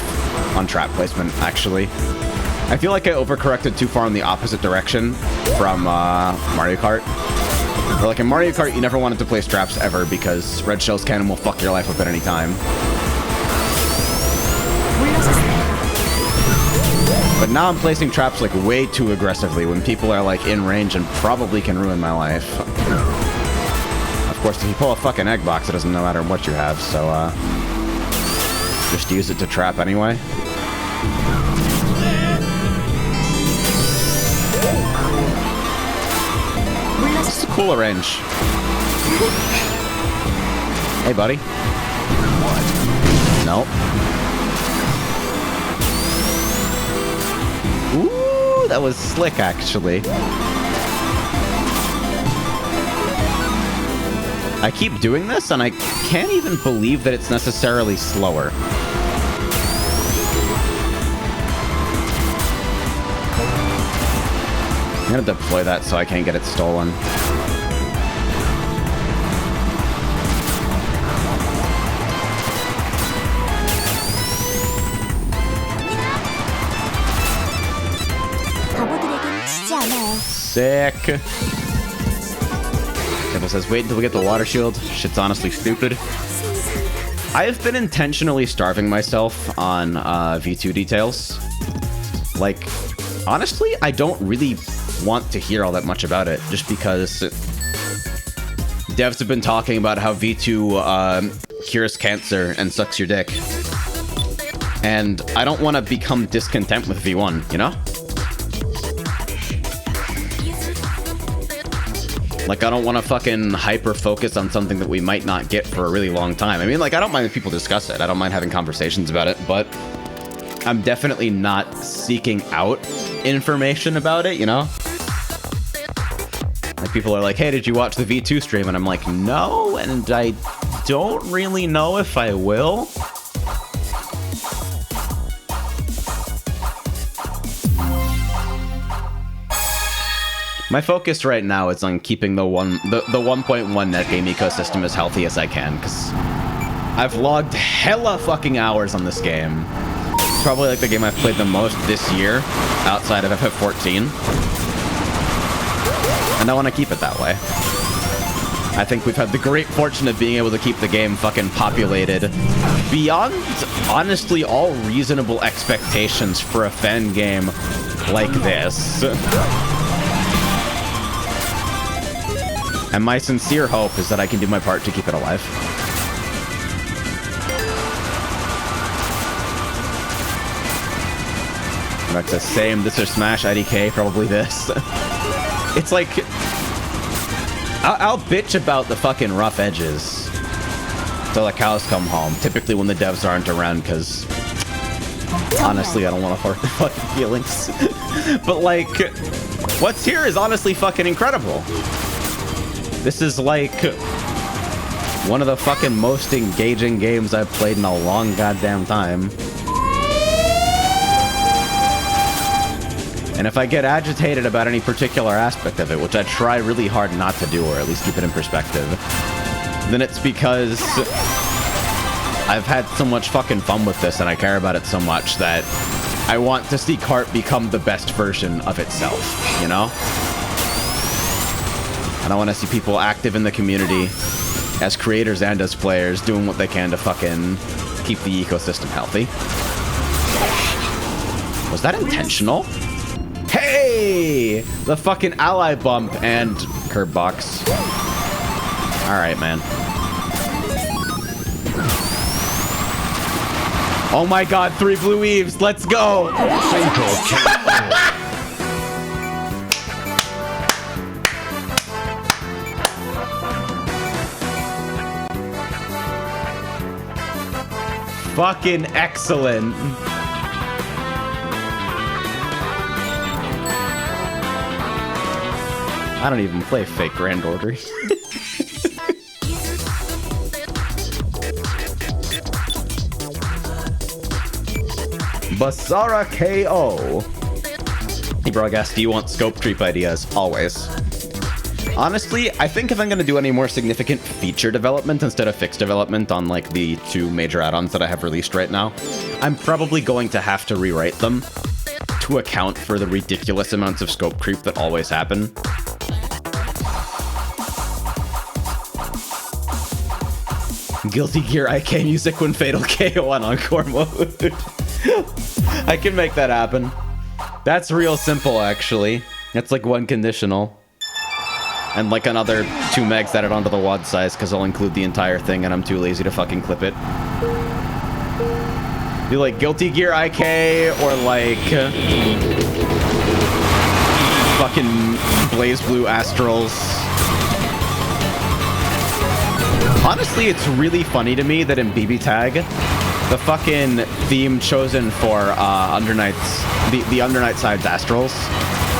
on trap placement, actually. I feel like I overcorrected too far in the opposite direction from Mario Kart. Or like in Mario Kart, you never wanted to place traps ever because Red Shell's cannon will fuck your life up at any time. But now I'm placing traps like way too aggressively when people are like in range and probably can ruin my life. Of course, if you pull a fucking egg box, it doesn't matter what you have, so just use it to trap anyway. It's a cooler range. Hey, buddy. What? Nope. Ooh, that was slick, actually. I keep doing this, and I can't even believe that it's necessarily slower. I'm gonna deploy that so I can't get it stolen. Sick. Kevin says, wait until we get the water shield. Shit's honestly stupid. I have been intentionally starving myself on V2 details. Like, honestly, I don't really want to hear all that much about it, just because devs have been talking about how V2 cures cancer and sucks your dick. And I don't want to become discontent with V1, you know? Like, I don't want to fucking hyper-focus on something that we might not get for a really long time. I mean, like, I don't mind if people discuss it. I don't mind having conversations about it, but I'm definitely not seeking out information about it, you know? Like, people are like, hey, did you watch the V2 stream? And I'm like, no, and I don't really know if I will. My focus right now is on keeping the 1.1 net game ecosystem as healthy as I can, because I've logged hella fucking hours on this game. It's probably like the game I've played the most this year, outside of FF14. And I want to keep it that way. I think we've had the great fortune of being able to keep the game fucking populated beyond, honestly, all reasonable expectations for a fan game like this. And my sincere hope is that I can do my part to keep it alive. That's the same. This or Smash IDK, probably this. It's like... I'll bitch about the fucking rough edges till the cows come home. Typically when the devs aren't around, because... honestly, I don't want to hurt their fucking feelings. But, like... what's here is honestly fucking incredible. This is, like... one of the fucking most engaging games I've played in a long goddamn time. And if I get agitated about any particular aspect of it, which I try really hard not to do, or at least keep it in perspective, then it's because I've had so much fucking fun with this and I care about it so much that I want to see Kart become the best version of itself, you know? And I want to see people active in the community, as creators and as players, doing what they can to fucking keep the ecosystem healthy. Was that intentional? Hey! The fucking ally bump and curb box. Alright, man. Oh my god, 3 blue Eves, let's go! Fucking excellent. I don't even play fake Grand Order. Basara KO. Hey, Broadcast, do you want scope creep ideas? Always. Honestly, I think if I'm going to do any more significant feature development instead of fixed development on, like, the 2 major add-ons that I have released right now, I'm probably going to have to rewrite them to account for the ridiculous amounts of scope creep that always happen. Guilty Gear IK music when Fatal KO on Encore mode. I can make that happen. That's real simple, actually. That's like 1 conditional. And like another 2 megs added onto the WAD size, because I'll include the entire thing and I'm too lazy to fucking clip it. Do like Guilty Gear IK or like... fucking Blaze Blue Astrals. Honestly, it's really funny to me that in BB Tag, the fucking theme chosen for Undernight's, the Undernight side's Astrals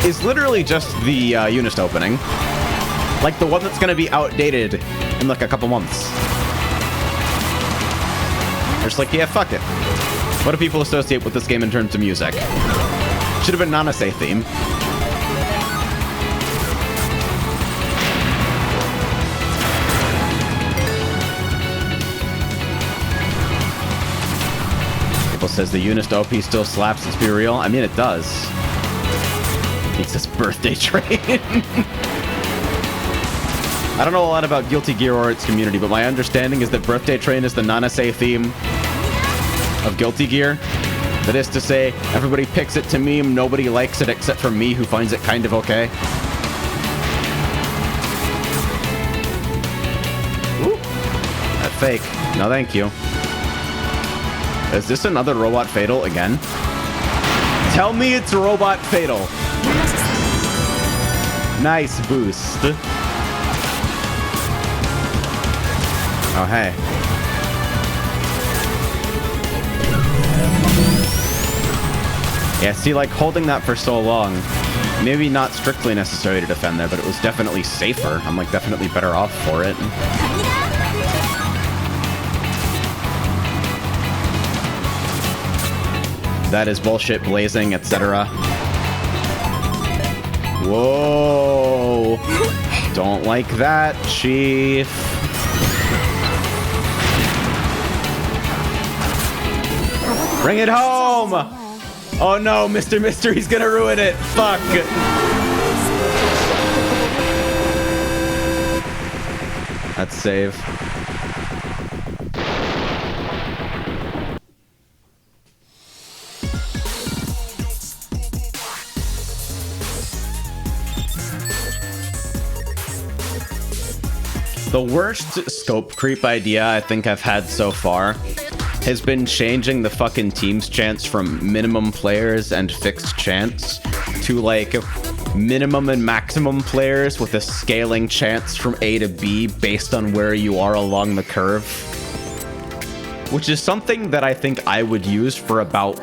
is literally just the Unist opening. Like the one that's gonna be outdated in like a couple months. They're just like, yeah, fuck it. What do people associate with this game in terms of music? Should have been Nanase theme. Says the Unist OP still slaps, let's be real. I mean, it does. It's this birthday train. I don't know a lot about Guilty Gear or its community, but my understanding is that Birthday Train is the Nanase theme of Guilty Gear. That is to say, everybody picks it to meme, nobody likes it except for me, who finds it kind of okay. Ooh, that fake. No, thank you. Is this another Robot Fatal again? Tell me it's Robot Fatal. Nice boost. Oh, hey. Yeah, see, like, holding that for so long, maybe not strictly necessary to defend there, but it was definitely safer. I'm, like, definitely better off for it. That is bullshit blazing, etc. Whoa. Don't like that, Chief. Bring it home! Oh no, Mr. Mystery's gonna ruin it. Fuck. That's save. The worst scope creep idea I think I've had so far has been changing the fucking team's chance from minimum players and fixed chance to like minimum and maximum players with a scaling chance from A to B based on where you are along the curve. Which is something that I think I would use for about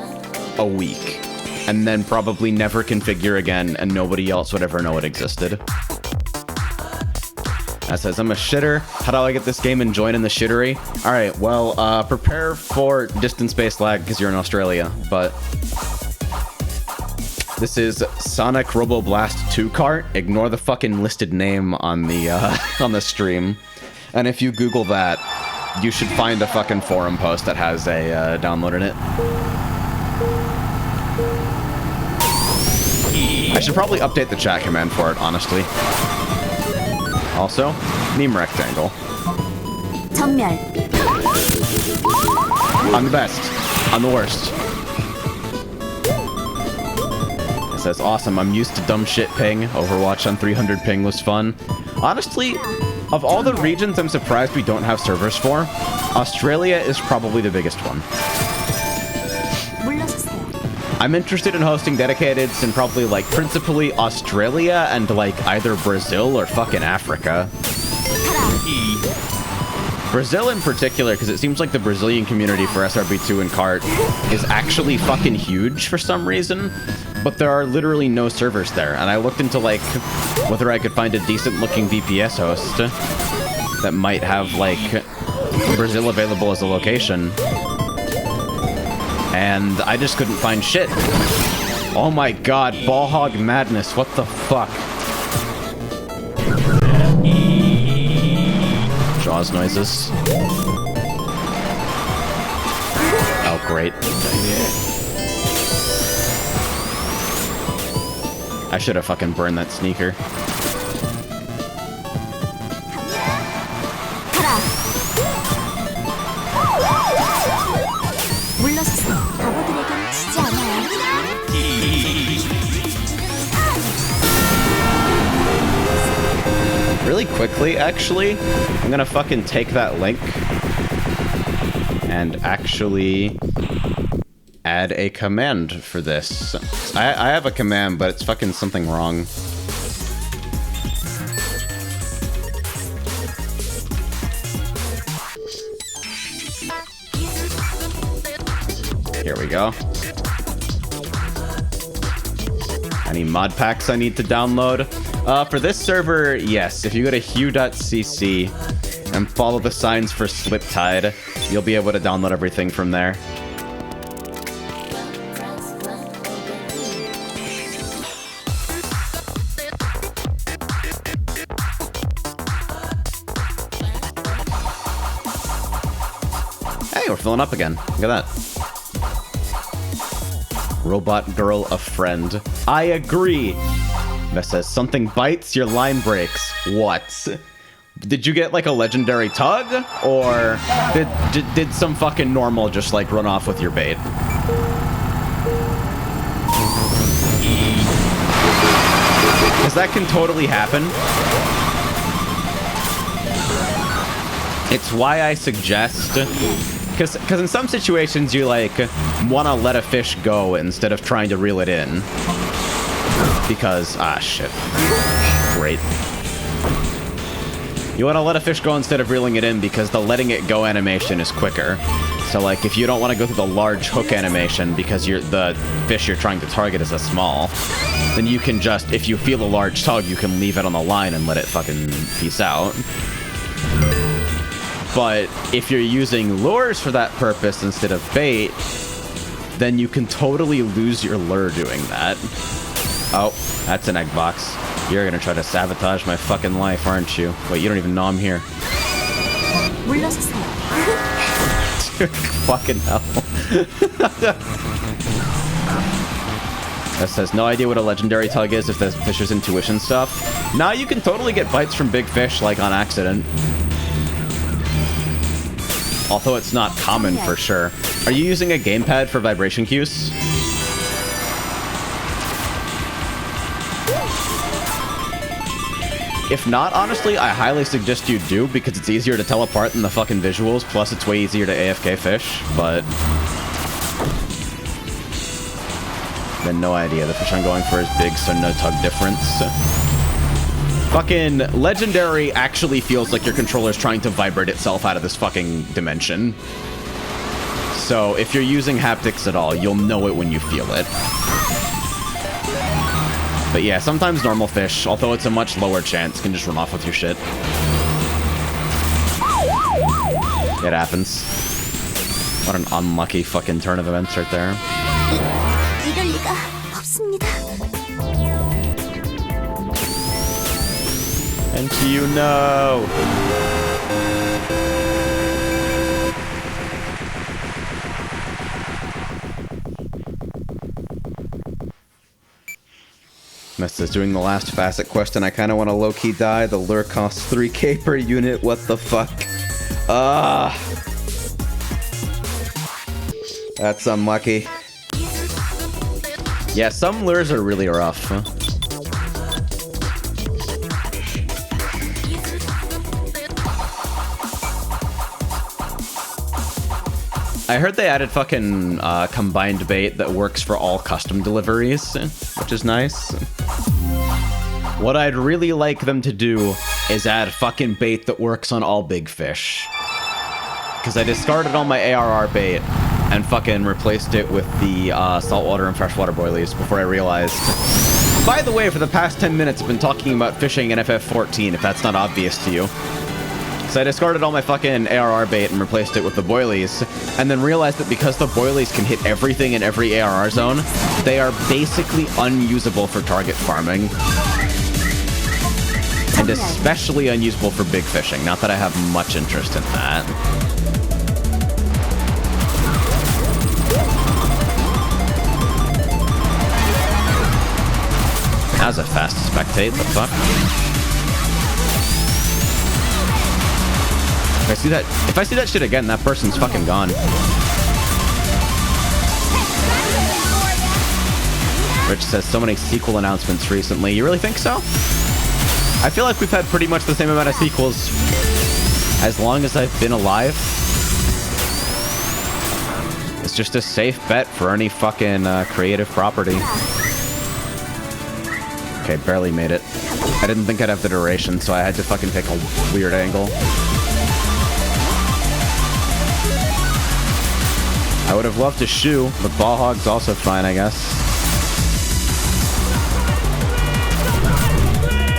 a week. And then probably never configure again, and nobody else would ever know it existed. That says, I'm a shitter. How do I get this game and join in the shittery? Alright, well, prepare for distance-based lag because you're in Australia, but... This is Sonic Roboblast 2Kart. Ignore the fucking listed name on the, on the stream. And if you Google that, you should find a fucking forum post that has a download in it. I should probably update the chat command for it, honestly. Also, meme rectangle. 전멸. I'm the best. I'm the worst. It says, awesome, I'm used to dumb shit ping. Overwatch on 300 ping was fun. Honestly, of all the regions I'm surprised we don't have servers for, Australia is probably the biggest one. I'm interested in hosting dedicateds in probably, like, principally Australia and, like, either Brazil or fucking Africa. Brazil in particular, because it seems like the Brazilian community for SRB2Kart is actually fucking huge for some reason, but there are literally no servers there, and I looked into, like, whether I could find a decent-looking VPS host that might have, like, Brazil available as a location. And I just couldn't find shit. Oh my god, ball hog madness, what the fuck? Jaws noises. Oh, great. I should have fucking burned that sneaker. Really quickly, actually, I'm gonna fucking take that link and actually add a command for this. I have a command, but it's fucking something wrong. Here we go. Any mod packs I need to download? For this server, yes. If you go to hue.cc and follow the signs for Sliptide, you'll be able to download everything from there. Hey, we're filling up again. Look at that. Robot girl, a friend. I agree. That says, something bites, your line breaks. What? Did you get, like, a legendary tug? Or did some fucking normal just, like, run off with your bait? Because that can totally happen. It's why I suggest... Because in some situations you, like, want to let a fish go instead of trying to reel it in. Because, ah, shit. Great. You want to let a fish go instead of reeling it in because the letting it go animation is quicker. So, like, if you don't want to go through the large hook animation because the fish you're trying to target is a small, then you can just, if you feel a large tug, you can leave it on the line and let it fucking peace out. But if you're using lures for that purpose instead of bait, then you can totally lose your lure doing that. Oh, that's an egg box. You're gonna try to sabotage my fucking life, aren't you? Wait, you don't even know I'm here. Fucking hell. That says, no idea what a legendary tug is if the fish's intuition stuff. Nah, you can totally get bites from big fish, like, on accident. Although it's not common for sure. Are you using a gamepad for vibration cues? If not, honestly, I highly suggest you do, because it's easier to tell apart than the fucking visuals, plus it's way easier to AFK fish, but... then no idea. The fish I'm going for is big, so no tug difference. Fucking Legendary actually feels like your controller's trying to vibrate itself out of this fucking dimension. So if you're using haptics at all, you'll know it when you feel it. But yeah, sometimes normal fish, although it's a much lower chance, can just run off with your shit. It happens. What an unlucky fucking turn of events right there. 이럴 리가 없습니다. And you know. Mess is doing the last facet quest, and I kind of want to low-key die. The lure costs 3k per unit. What the fuck? That's unlucky. Yeah, some lures are really rough. Huh? I heard they added fucking combined bait that works for all custom deliveries, which is nice. What I'd really like them to do is add fucking bait that works on all big fish. Because I discarded all my ARR bait and fucking replaced it with the saltwater and freshwater boilies before I realized. By the way, for the past 10 minutes, I've been talking about fishing in FF14, if that's not obvious to you. So I discarded all my fucking ARR bait and replaced it with the boilies, and then realized that because the boilies can hit everything in every ARR zone, they are basically unusable for target farming. And especially unusable for big fishing. Not that I have much interest in that. That was a fast spectate, the fuck? If I see that shit again, that person's fucking gone. Rich says so many sequel announcements recently. You really think so? I feel like we've had pretty much the same amount of sequels as long as I've been alive. It's just a safe bet for any fucking creative property. Okay, barely made it. I didn't think I'd have the duration, so I had to fucking take a weird angle. I would have loved to shoe, but ball hog's also fine, I guess.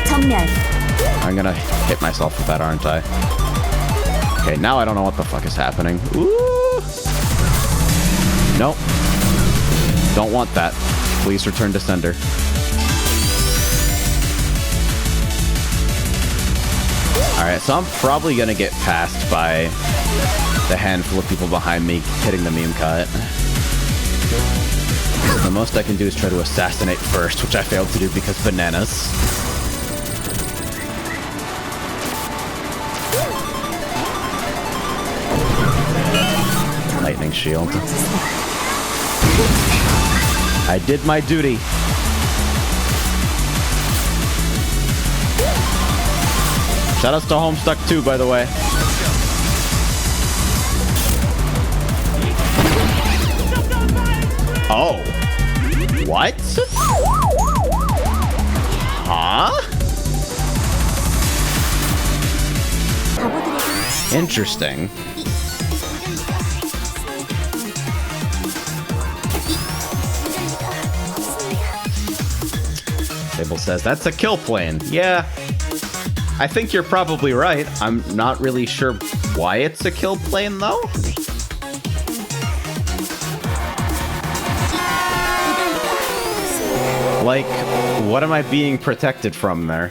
전멸. I'm gonna hit myself with that, aren't I? Okay, now I don't know what the fuck is happening. Ooh! Nope. Don't want that. Please return to sender. Alright, so I'm probably gonna get passed by the handful of people behind me hitting the meme cut. So the most I can do is try to assassinate first, which I failed to do because bananas. Lightning shield. I did my duty. Shoutouts to Homestuck too, by the way. Oh. What? Huh? Interesting. Fable says, that's a kill plane. Yeah. I think you're probably right. I'm not really sure why it's a kill plane, though. Like, what am I being protected from there?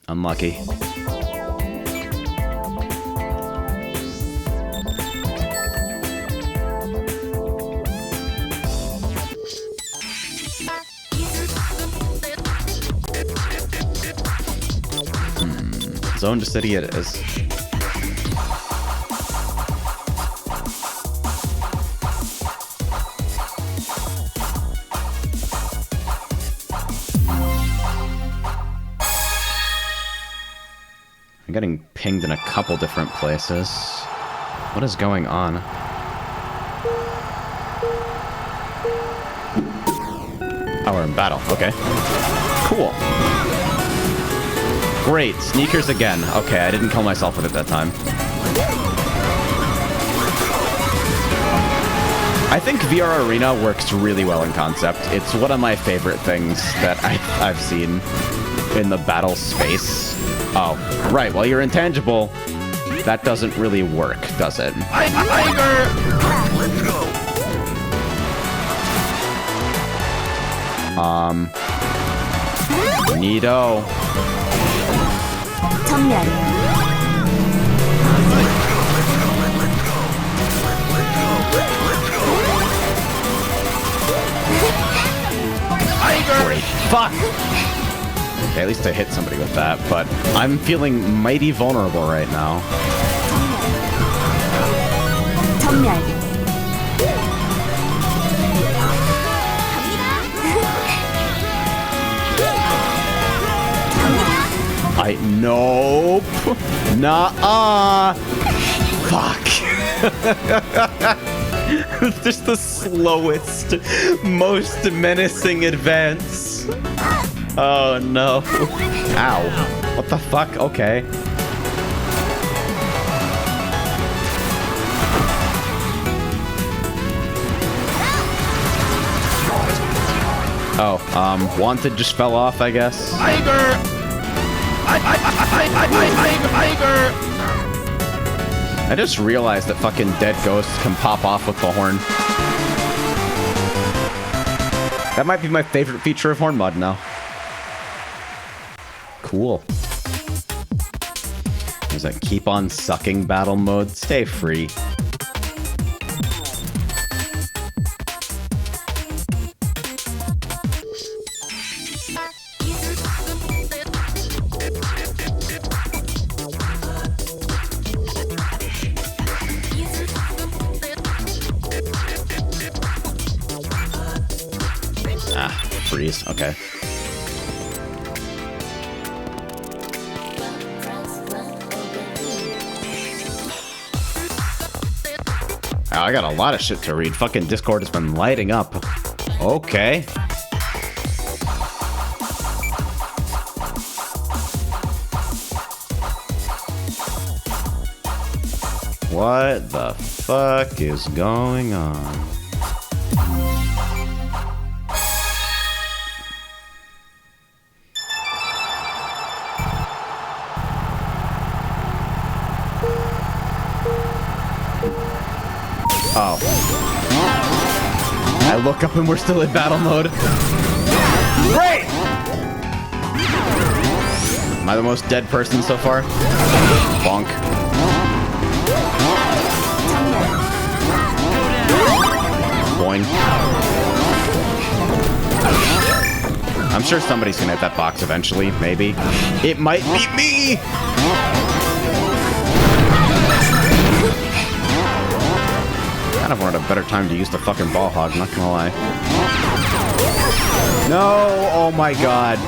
Unlucky. Zoned city it is. I'm getting pinged in a couple different places. What is going on? Oh, we're in battle. Okay. Cool. Great. Sneakers again. Okay, I didn't kill myself with it that time. I think VR Arena works really well in concept. It's one of my favorite things that I've seen in the battle space. Oh, right. Well, you're intangible. That doesn't really work, does it? Neato. 정면. Great. Fuck! Okay, at least I hit somebody with that, but I'm feeling mighty vulnerable right now. 정면. Nope. Nuh-uh. Fuck. Just the slowest, most menacing advance. Oh no. Ow. What the fuck? Okay. Oh, Wanted just fell off, I guess. I just realized that fucking dead ghosts can pop off with the horn. That might be my favorite feature of Horn Mod now. Cool. There's that keep on sucking battle mode. Stay free. Freeze. Okay. Oh, I got a lot of shit to read. Fucking Discord has been lighting up. Okay. What the fuck is going on? Oh. I look up and we're still in battle mode. Great! Am I the most dead person so far? Bonk. Boing. I'm sure somebody's gonna hit that box eventually, maybe. It might be me! Kind of wanted a better time to use the fucking ball hog, not gonna lie. No! Oh my god.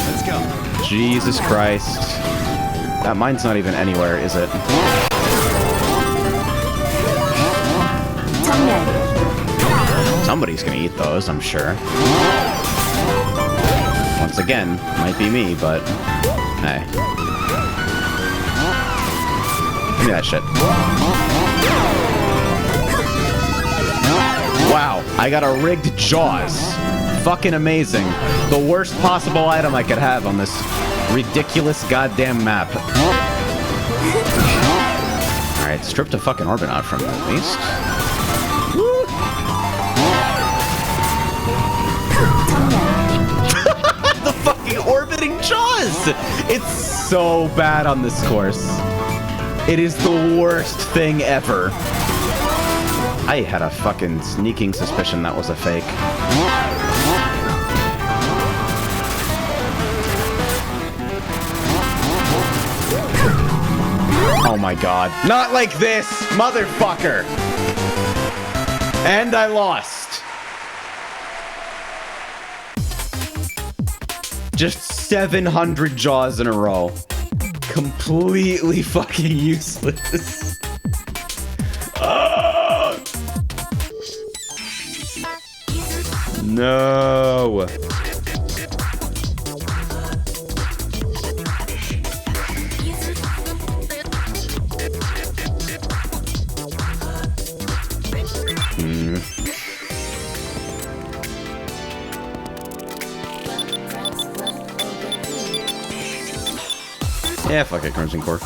Let's go. Jesus Christ. That mine's not even anywhere, is it? Somebody's gonna eat those, I'm sure. Once again, might be me, but hey. Give me that shit. Wow, I got a rigged Jaws. Fucking amazing. The worst possible item I could have on this ridiculous goddamn map. Alright, stripped a fucking orbit out from it at least. Woo. The fucking orbiting Jaws! It's so bad on this course. It is the worst thing ever. I had a fucking sneaking suspicion that was a fake. Oh my god. Not like this, motherfucker! And I lost. Just 700 Jaws in a row. completely fucking useless. Ah! No. Yeah, fuck it, Crimson Core.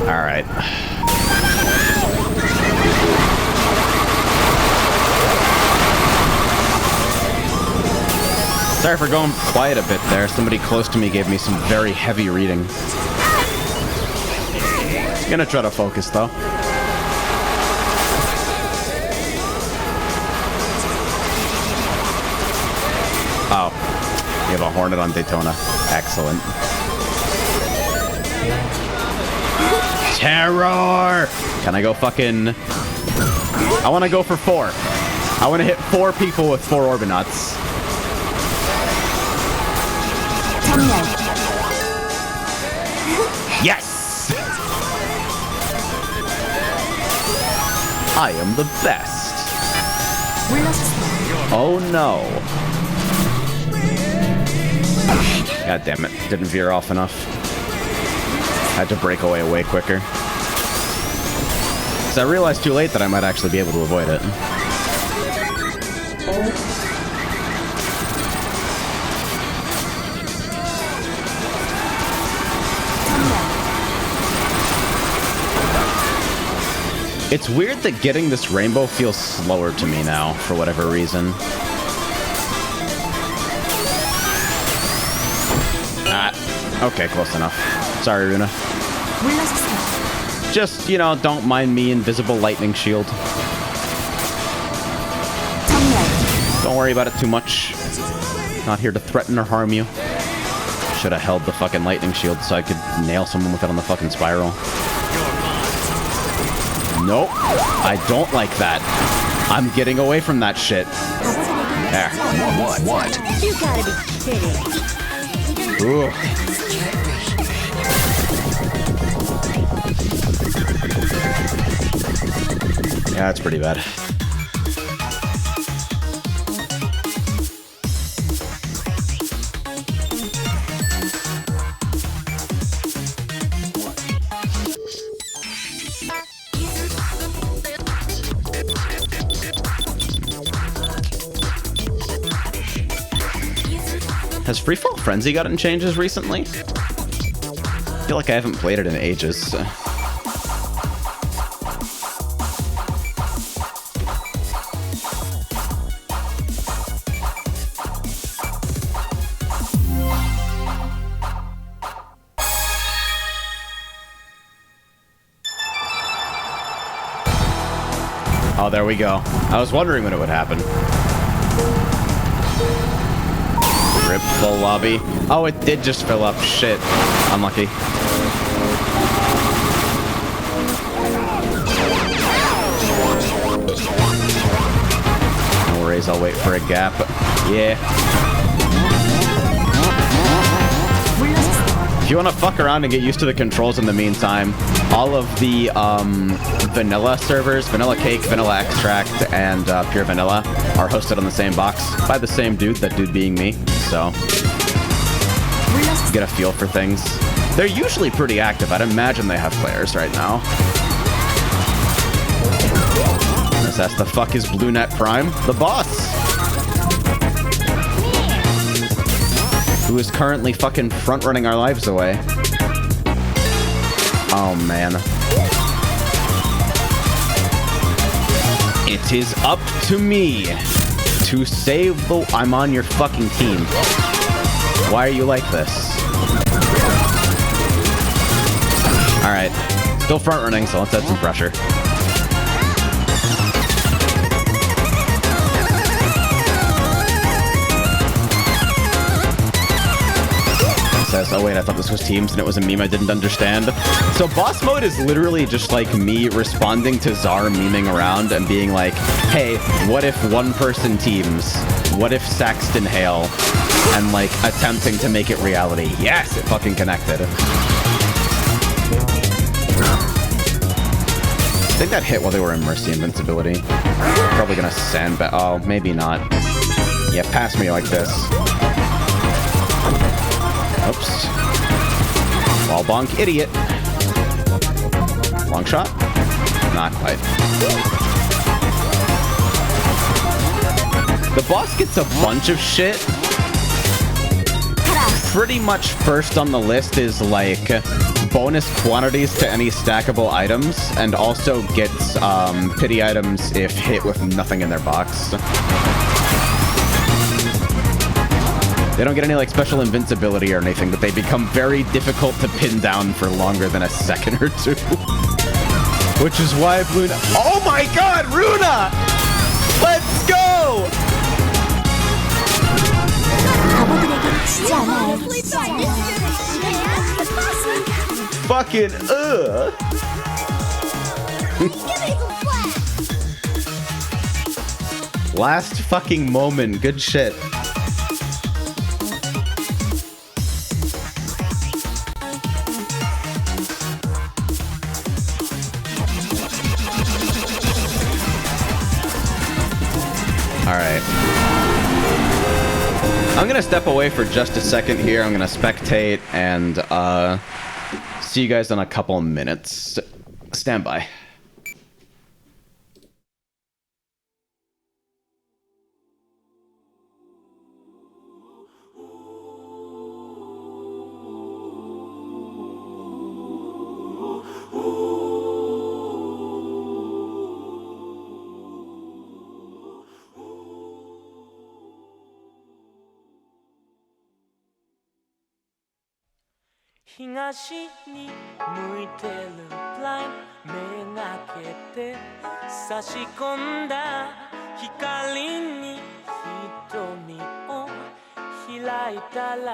All right. Sorry for going quiet a bit there. Somebody close to me gave me some very heavy reading. Gonna try to focus though. Oh, you have a Hornet on Daytona. Excellent. Terror! Can I go fucking... I want to go for 4. I want to hit 4 people with 4 Orbinauts. Yes! I am the best. Oh no. God damn it. Didn't veer off enough. Had to break away way quicker. So I realized too late that I might actually be able to avoid it. It's weird that getting this rainbow feels slower to me now, for whatever reason. Okay, close enough. Sorry, Runa. Just, you know, don't mind me, invisible lightning shield. Don't worry about it too much. Not here to threaten or harm you. Should have held the fucking lightning shield so I could nail someone with it on the fucking spiral. Nope. I don't like that. I'm getting away from that shit. There. What? You gotta be kidding. Ooh. Yeah, that's pretty bad. Has Freefall Frenzy gotten changes recently? I feel like I haven't played it in ages. Oh, there we go. I was wondering when it would happen. Rip full lobby. Oh, it did just fill up. Shit. Unlucky. No worries, I'll wait for a gap. Yeah. If you want to fuck around and get used to the controls in the meantime, all of the vanilla servers, Vanilla Cake, Vanilla Extract, and Pure Vanilla are hosted on the same box by the same dude, that dude being me. So, get a feel for things. They're usually pretty active. I'd imagine they have players right now. That's the fuck is BlueNet Prime? The boss! Who is currently fucking front-running our lives away. Oh, man. It is up to me to save the... I'm on your fucking team. Why are you like this? Alright. Still front-running, so let's add some pressure. says, oh wait, I thought this was teams and it was a meme I didn't understand. So boss mode is literally just like me responding to Czar memeing around and being like, hey, what if one person teams? What if Saxton Hale? And like attempting to make it reality. Yes, it fucking connected. I think that hit while they were in Mercy Invincibility. Probably gonna sandbag. Oh, maybe not. Yeah, pass me like this. Oops. Wall bonk, idiot. Long shot? Not quite. The boss gets a bunch of shit. Pretty much first on the list is like bonus quantities to any stackable items, and also gets pity items if hit with nothing in their box. They don't get any like special invincibility or anything, but they become very difficult to pin down for longer than a second or two. Which is why Luna— oh my god, Runa! Let's go! Fucking last fucking moment, good shit. Alright. I'm gonna step away for just a second here. I'm gonna spectate and see you guys in a couple minutes. Stand by.東に向いてるブライン目がけて差し込んだ光に瞳を開いたら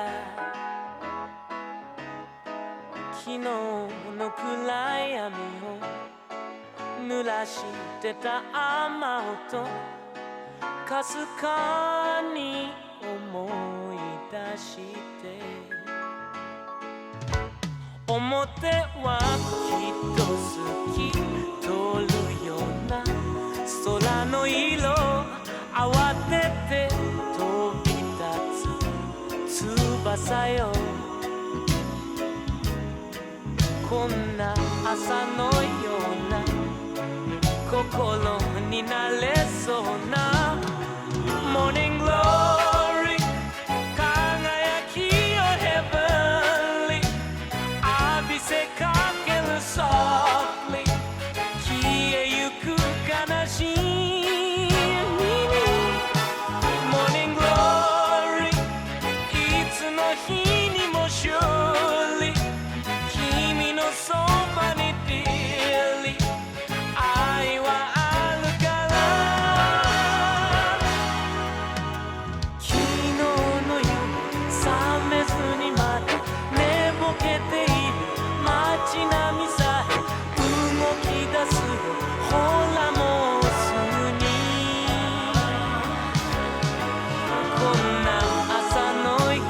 昨日の暗闇を濡らしてた雨音かすかに思い出して表はきっと透き通るような空の色慌てて飛び立つ翼よこんな朝のような心になれそうな Morning Glory 輝きよ Heavenly 浴びせかける Softly 消えゆく悲しみに Morning Glory いつの日にも Surely 君のそばに Dearly 愛はあるから昨日の夜覚めずにまだ寝ぼけている街並みさえ動き出すよほらもうすぐにこんな朝の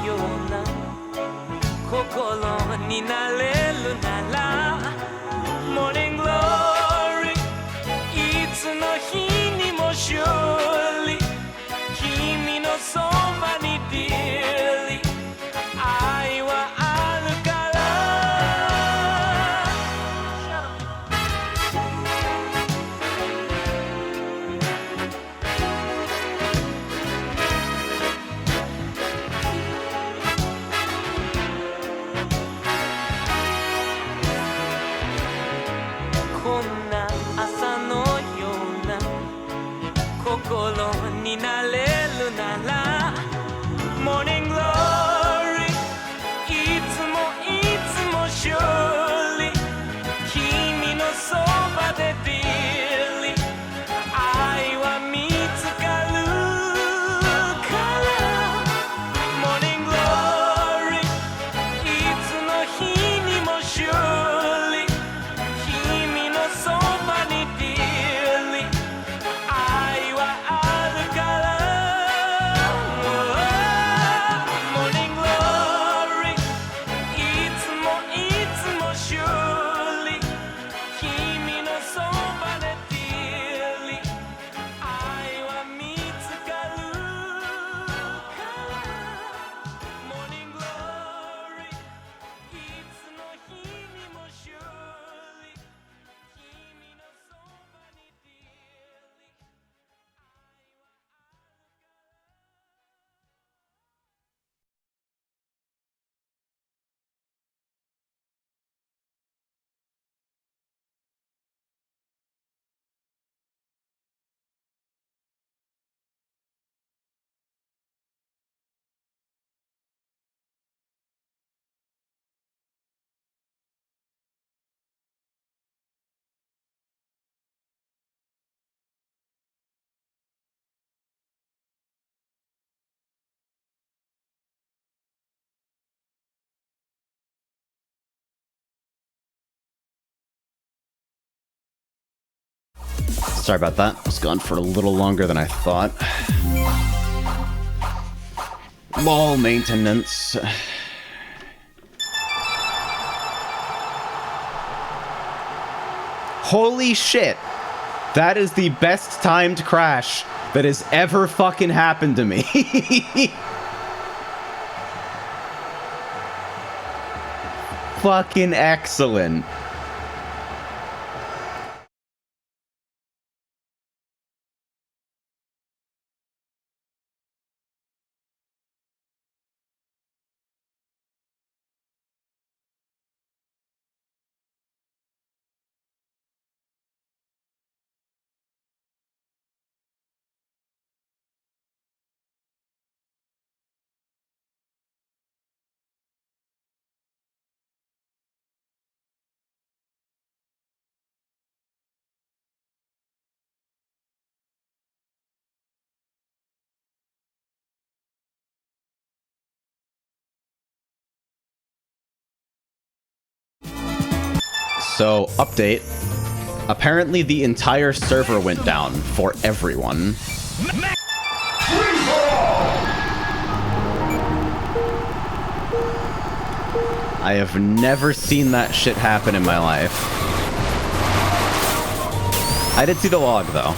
ような心になれるなら Morning Glory いつの日にも Surely 君のそばに Dearly 愛はあるからこんな朝のような心になれるなら Morning Glory いつもいつも Surely 君のそばで Dearly 愛は見つかるから Morning Glory Sorry about that. I was gone for a little longer than I thought. Mall maintenance. Holy shit! That is the best timed crash that has ever fucking happened to me. Fucking excellent. So, update. Apparently the entire server went down for everyone. I have never seen that shit happen in my life. I did see the log, though.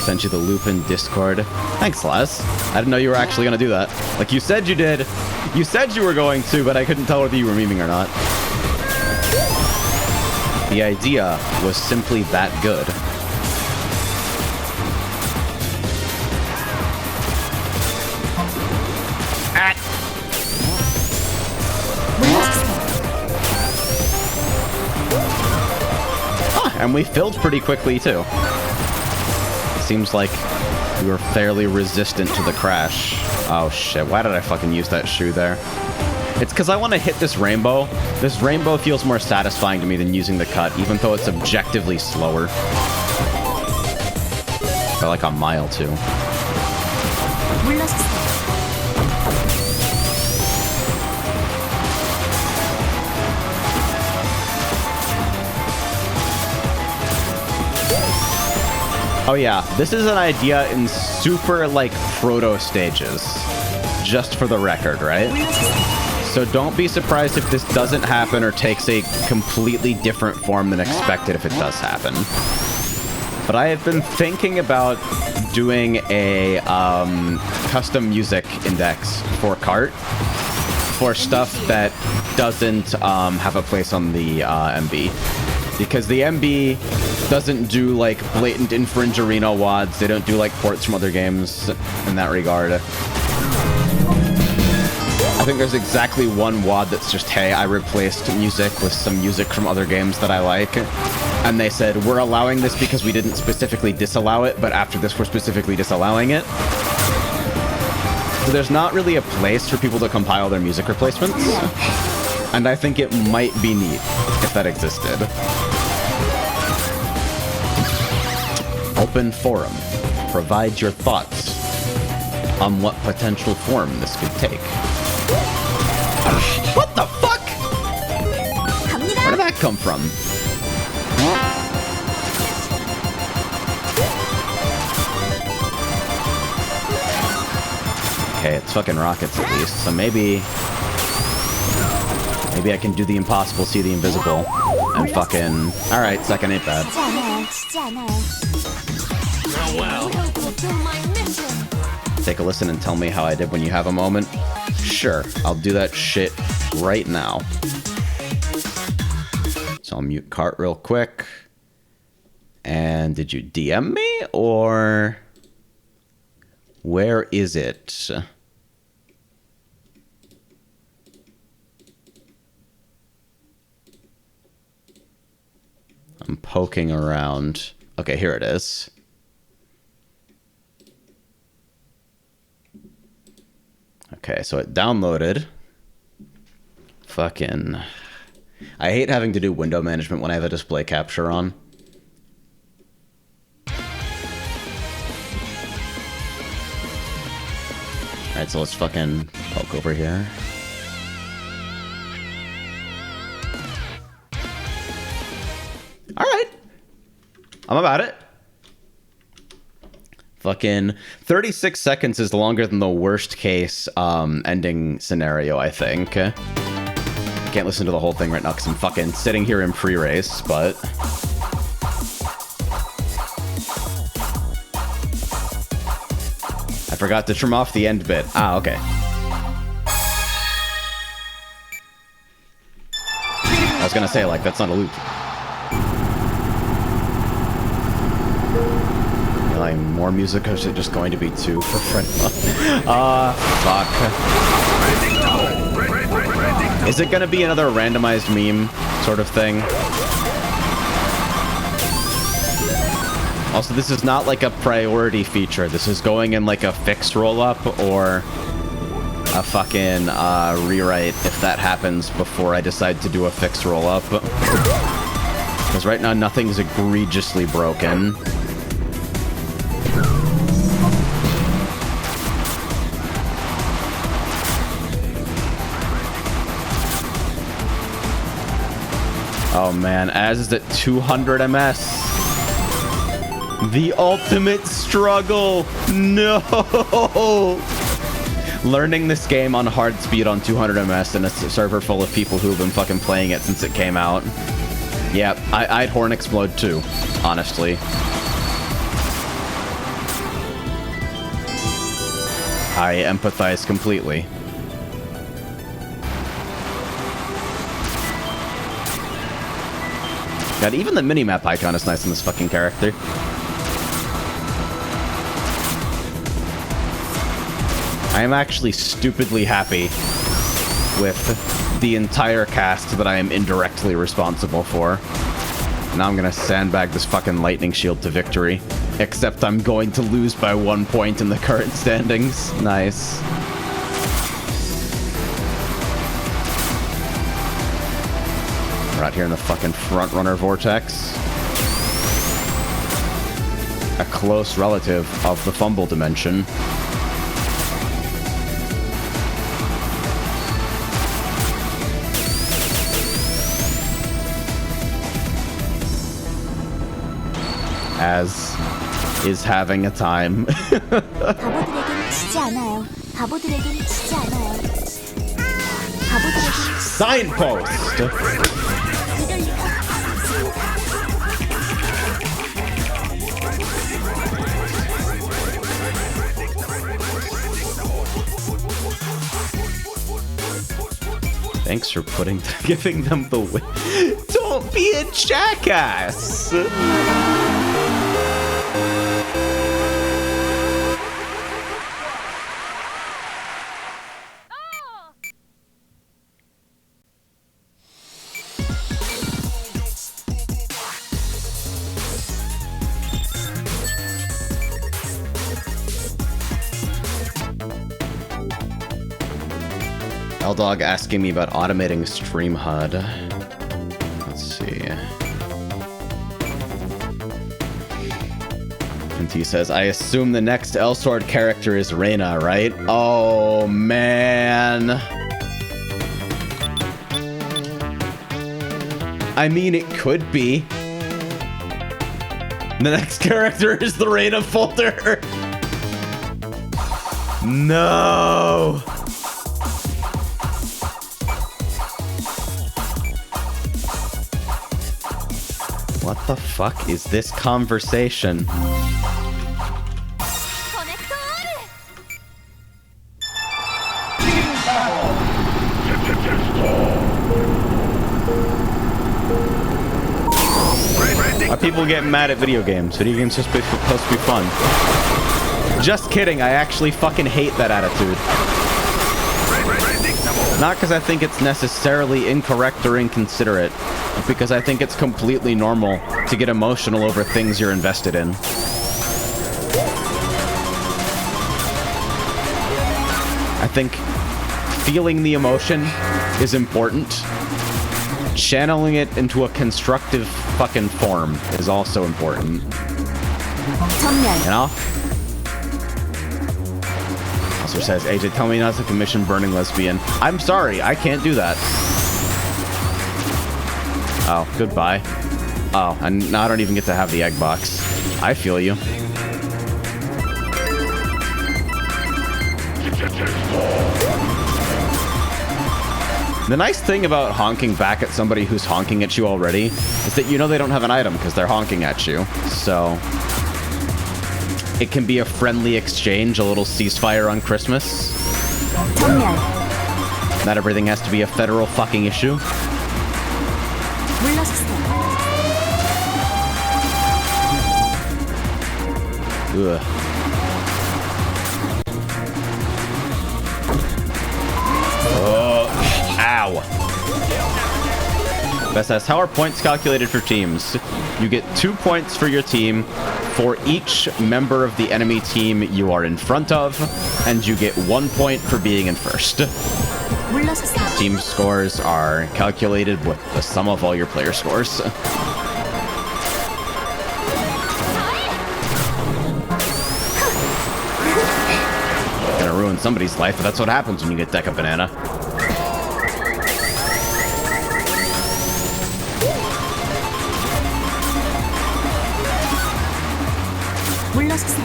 Sent you the loop in Discord. Thanks, Les. I didn't know you were actually gonna do that. Like, you said you did. You said you were going to, but I couldn't tell whether you were memeing or not. The idea was simply that good. Ah. Oh, and we filled pretty quickly, too. Seems like we were fairly resistant to the crash. Oh shit, why did I fucking use that shoe there? It's because I want to hit this rainbow. This rainbow feels more satisfying to me than using the cut, even though it's objectively slower. By like a mile, too. Oh yeah, this is an idea in super, like, proto stages. Just for the record, right? So don't be surprised if this doesn't happen or takes a completely different form than expected if it does happen. But I have been thinking about doing a custom music index for Kart for stuff that doesn't have a place on the MB. Because the MB doesn't do, like, blatant infringe arena WODs. They don't do, like, ports from other games in that regard. I think there's exactly one WOD that's just, hey, I replaced music with some music from other games that I like. And they said, we're allowing this because we didn't specifically disallow it, but after this, we're specifically disallowing it. So there's not really a place for people to compile their music replacements. And I think it might be neat if that existed. Open forum. Provide your thoughts on what potential form this could take. What the fuck? Where did that come from? Okay, it's fucking rockets at least, so maybe I can do the impossible, see the invisible, and fucking... Alright, second ain't bad. Well. Take a listen and tell me how I did when you have a moment. Sure, I'll do that shit right now. So I'll mute Kart real quick. And did you DM me, or... Where is it? I'm poking around. Okay, here it is. Okay, so it downloaded. Fucking... I hate having to do window management when I have a display capture on. Alright, so let's fucking poke over here. All right. I'm about it. Fucking 36 seconds is longer than the worst case ending scenario, I think. I can't listen to the whole thing right now because I'm fucking sitting here in pre-race, but... I forgot to trim off the end bit. Ah, okay. I was gonna say, like, that's not a loop. More music, or is it just going to be 2 for Fred? Fuck. Is it gonna be another randomized meme sort of thing? Also, this is not like a priority feature. This is going in like a fixed roll-up or a fucking rewrite if that happens before I decide to do a fixed roll-up. Because right now, nothing's egregiously broken. Oh man, Az is at 200 MS. The ultimate struggle. No. Learning this game on hard speed on 200 MS in a server full of people who've been fucking playing it since it came out. Yeah, I'd horn explode too, honestly. I empathize completely. God, even the minimap icon is nice in this fucking character. I am actually stupidly happy with the entire cast that I am indirectly responsible for. Now I'm gonna sandbag this fucking lightning shield to victory. Except I'm going to lose by 1 point in the current standings. Nice. We're out here in the fucking front runner vortex. A close relative of the fumble dimension. Az is having a time. Signpost! Thanks for giving them the win. Don't be a jackass! L-Dog asking me about automating stream HUD. Let's see. And he says, I assume the next L-Sword character is Reyna, right? Oh, man. I mean, it could be. The next character is the Reyna folder. No. What the fuck is this conversation? Why people get mad at video games? Video games are supposed to be fun. Just kidding, I actually fucking hate that attitude. Not because I think it's necessarily incorrect or inconsiderate, but because I think it's completely normal to get emotional over things you're invested in. I think feeling the emotion is important. Channeling it into a constructive fucking form is also important. You know? Also says, AJ, tell me not to commission burning lesbian. I'm sorry, I can't do that. Oh, goodbye. Oh, and now I don't even get to have the egg box. I feel you. The nice thing about honking back at somebody who's honking at you already is that you know they don't have an item because they're honking at you. So it can be a friendly exchange, a little ceasefire on Christmas. 정렬. Not everything has to be a federal fucking issue. 물러섰어. Ugh. Ow. Best asks, how are points calculated for teams? You get 2 points for your team for each member of the enemy team you are in front of, and you get 1 point for being in first. 물러섰어. Team scores are calculated with the sum of all your player scores. Gonna ruin somebody's life, but that's what happens when you get Deca Banana. 물러섰어.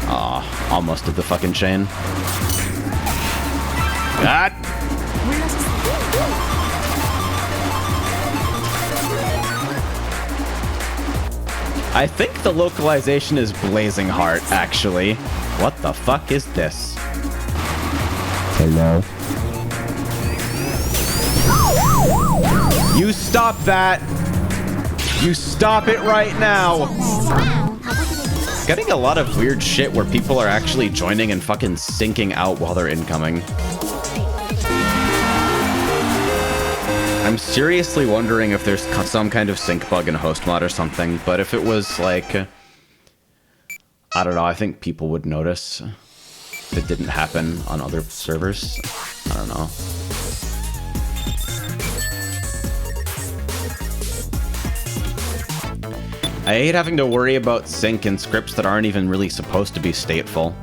Aw, almost did the fucking chain. God! 물러섰어. I think the localization is Blazing Heart, actually. What the fuck is this? Hello? You stop that! You stop it right now! Getting a lot of weird shit where people are actually joining and fucking syncing out while they're incoming. I'm seriously wondering if there's some kind of sync bug in host mod or something, but if it was like, I don't know, I think people would notice if it didn't happen on other servers. I don't know. I hate having to worry about sync in scripts that aren't even really supposed to be stateful.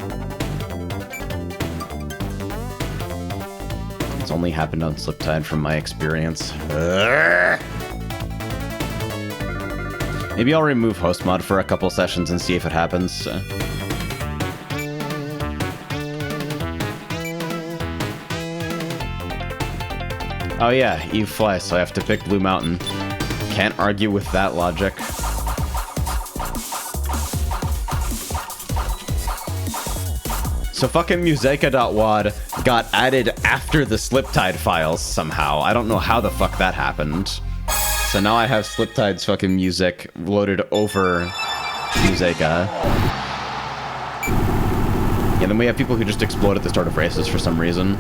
It's only happened on Sliptide from my experience. Maybe I'll remove host mod for a couple sessions and see if it happens. Oh yeah, Eve flies, so I have to pick Blue Mountain. Can't argue with that logic. So fucking Museka.wad got added after the Sliptide files somehow. I don't know how the fuck that happened. So now I have Sliptide's fucking music loaded over Museka. Yeah, then we have people who just explode at the start of races for some reason.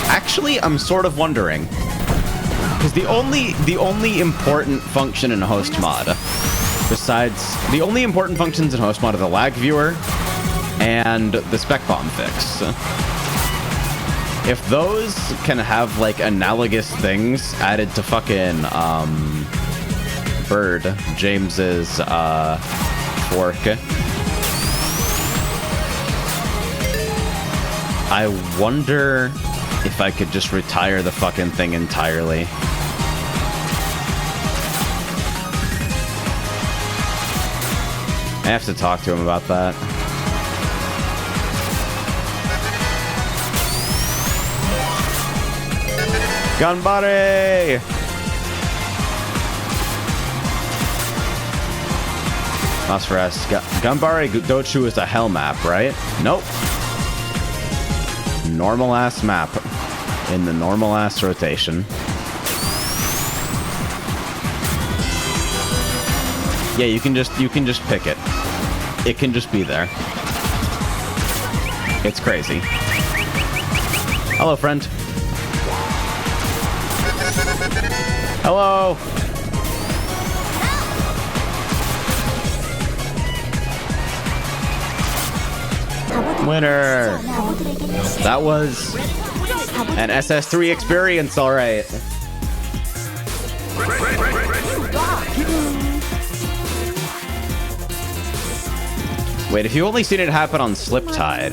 Actually, I'm sort of wondering, because the only important function in host mod, besides the only important functions in host mod are the lag viewer and the spec bomb fix. If those can have like analogous things added to fucking Bird, James's fork, I wonder if I could just retire the fucking thing entirely. I have to talk to him about that. Ganbare! Nosferas. Ganbare Dochu is a hell map, right? Nope. Normal ass map in the normal ass rotation. Yeah, you can just pick it. It can just be there. It's crazy. Hello, friend. Hello. Winner. That was an SS3 experience, all right. Wait, if you only seen it happen on Sliptide.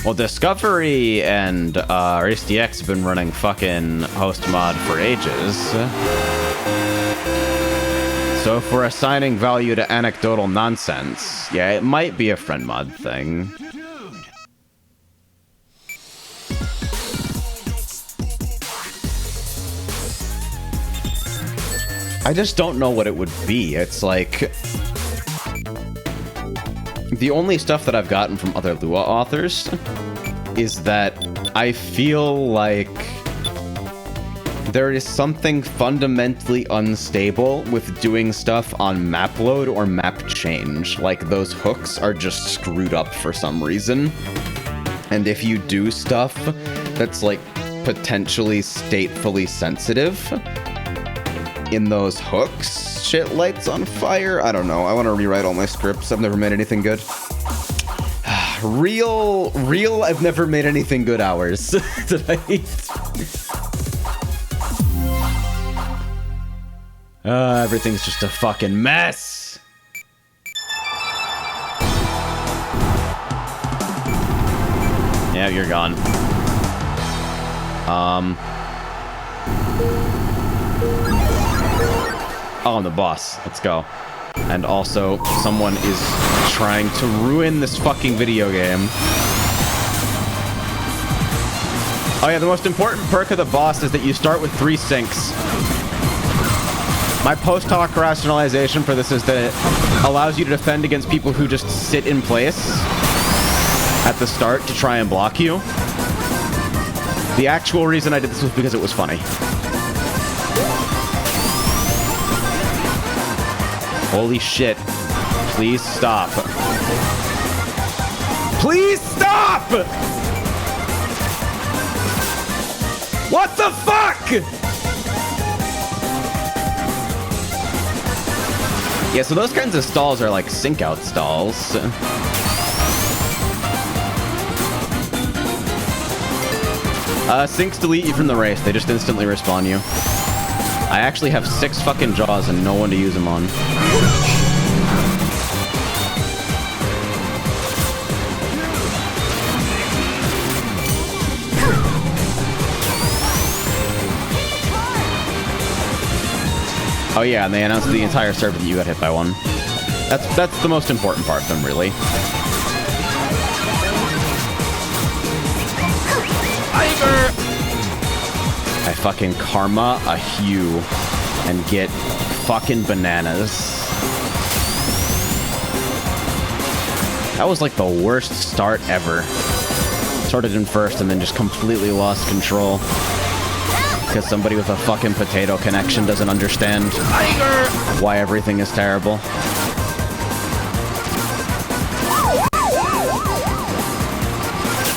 Well, Discovery and RaceDX have been running fucking host mod for ages. So if we're assigning value to anecdotal nonsense, yeah, it might be a friend mod thing. I just don't know what it would be. It's like... The only stuff that I've gotten from other Lua authors is that I feel like there is something fundamentally unstable with doing stuff on map load or map change. Like, those hooks are just screwed up for some reason. And if you do stuff that's, like, potentially statefully sensitive in those hooks, shit lights on fire. I don't know. I want to rewrite all my scripts. I've never made anything good. Real, I've never made anything good hours tonight. Everything's just a fucking mess. Yeah, you're gone. Oh, I'm the boss. Let's go. And also, someone is trying to ruin this fucking video game. Oh yeah, the most important perk of the boss is that you start with 3 sinks. My post-hoc rationalization for this is that it allows you to defend against people who just sit in place at the start to try and block you. The actual reason I did this was because it was funny. Holy shit. Please stop. Please stop! What the fuck? Yeah, so those kinds of stalls are like sync out stalls. Syncs delete you from the race. They just instantly respawn you. I actually have 6 fucking jaws and no one to use them on. Oh yeah, and they announced the entire server that you got hit by one. That's the most important part of them, really. Tiger! I fucking karma a hue and get fucking bananas. That was like the worst start ever. Started in first and then just completely lost control. Because somebody with a fucking potato connection doesn't understand why everything is terrible.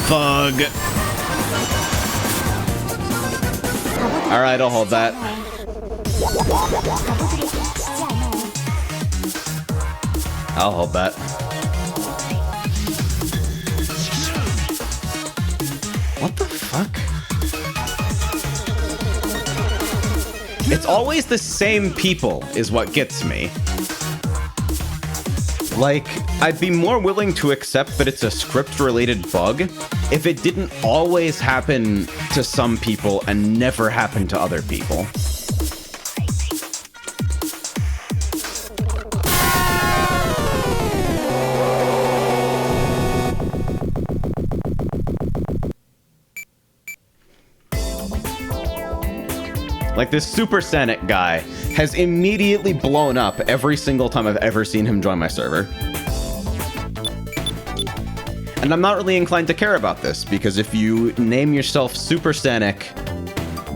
Fug. Alright, I'll hold that. I'll hold that. What the fuck? It's always the same people is what gets me. Like, I'd be more willing to accept that it's a script-related bug if it didn't always happen to some people and never happen to other people. Like, this Super Sanic guy has immediately blown up every single time I've ever seen him join my server. And I'm not really inclined to care about this, because if you name yourself Super Sanic,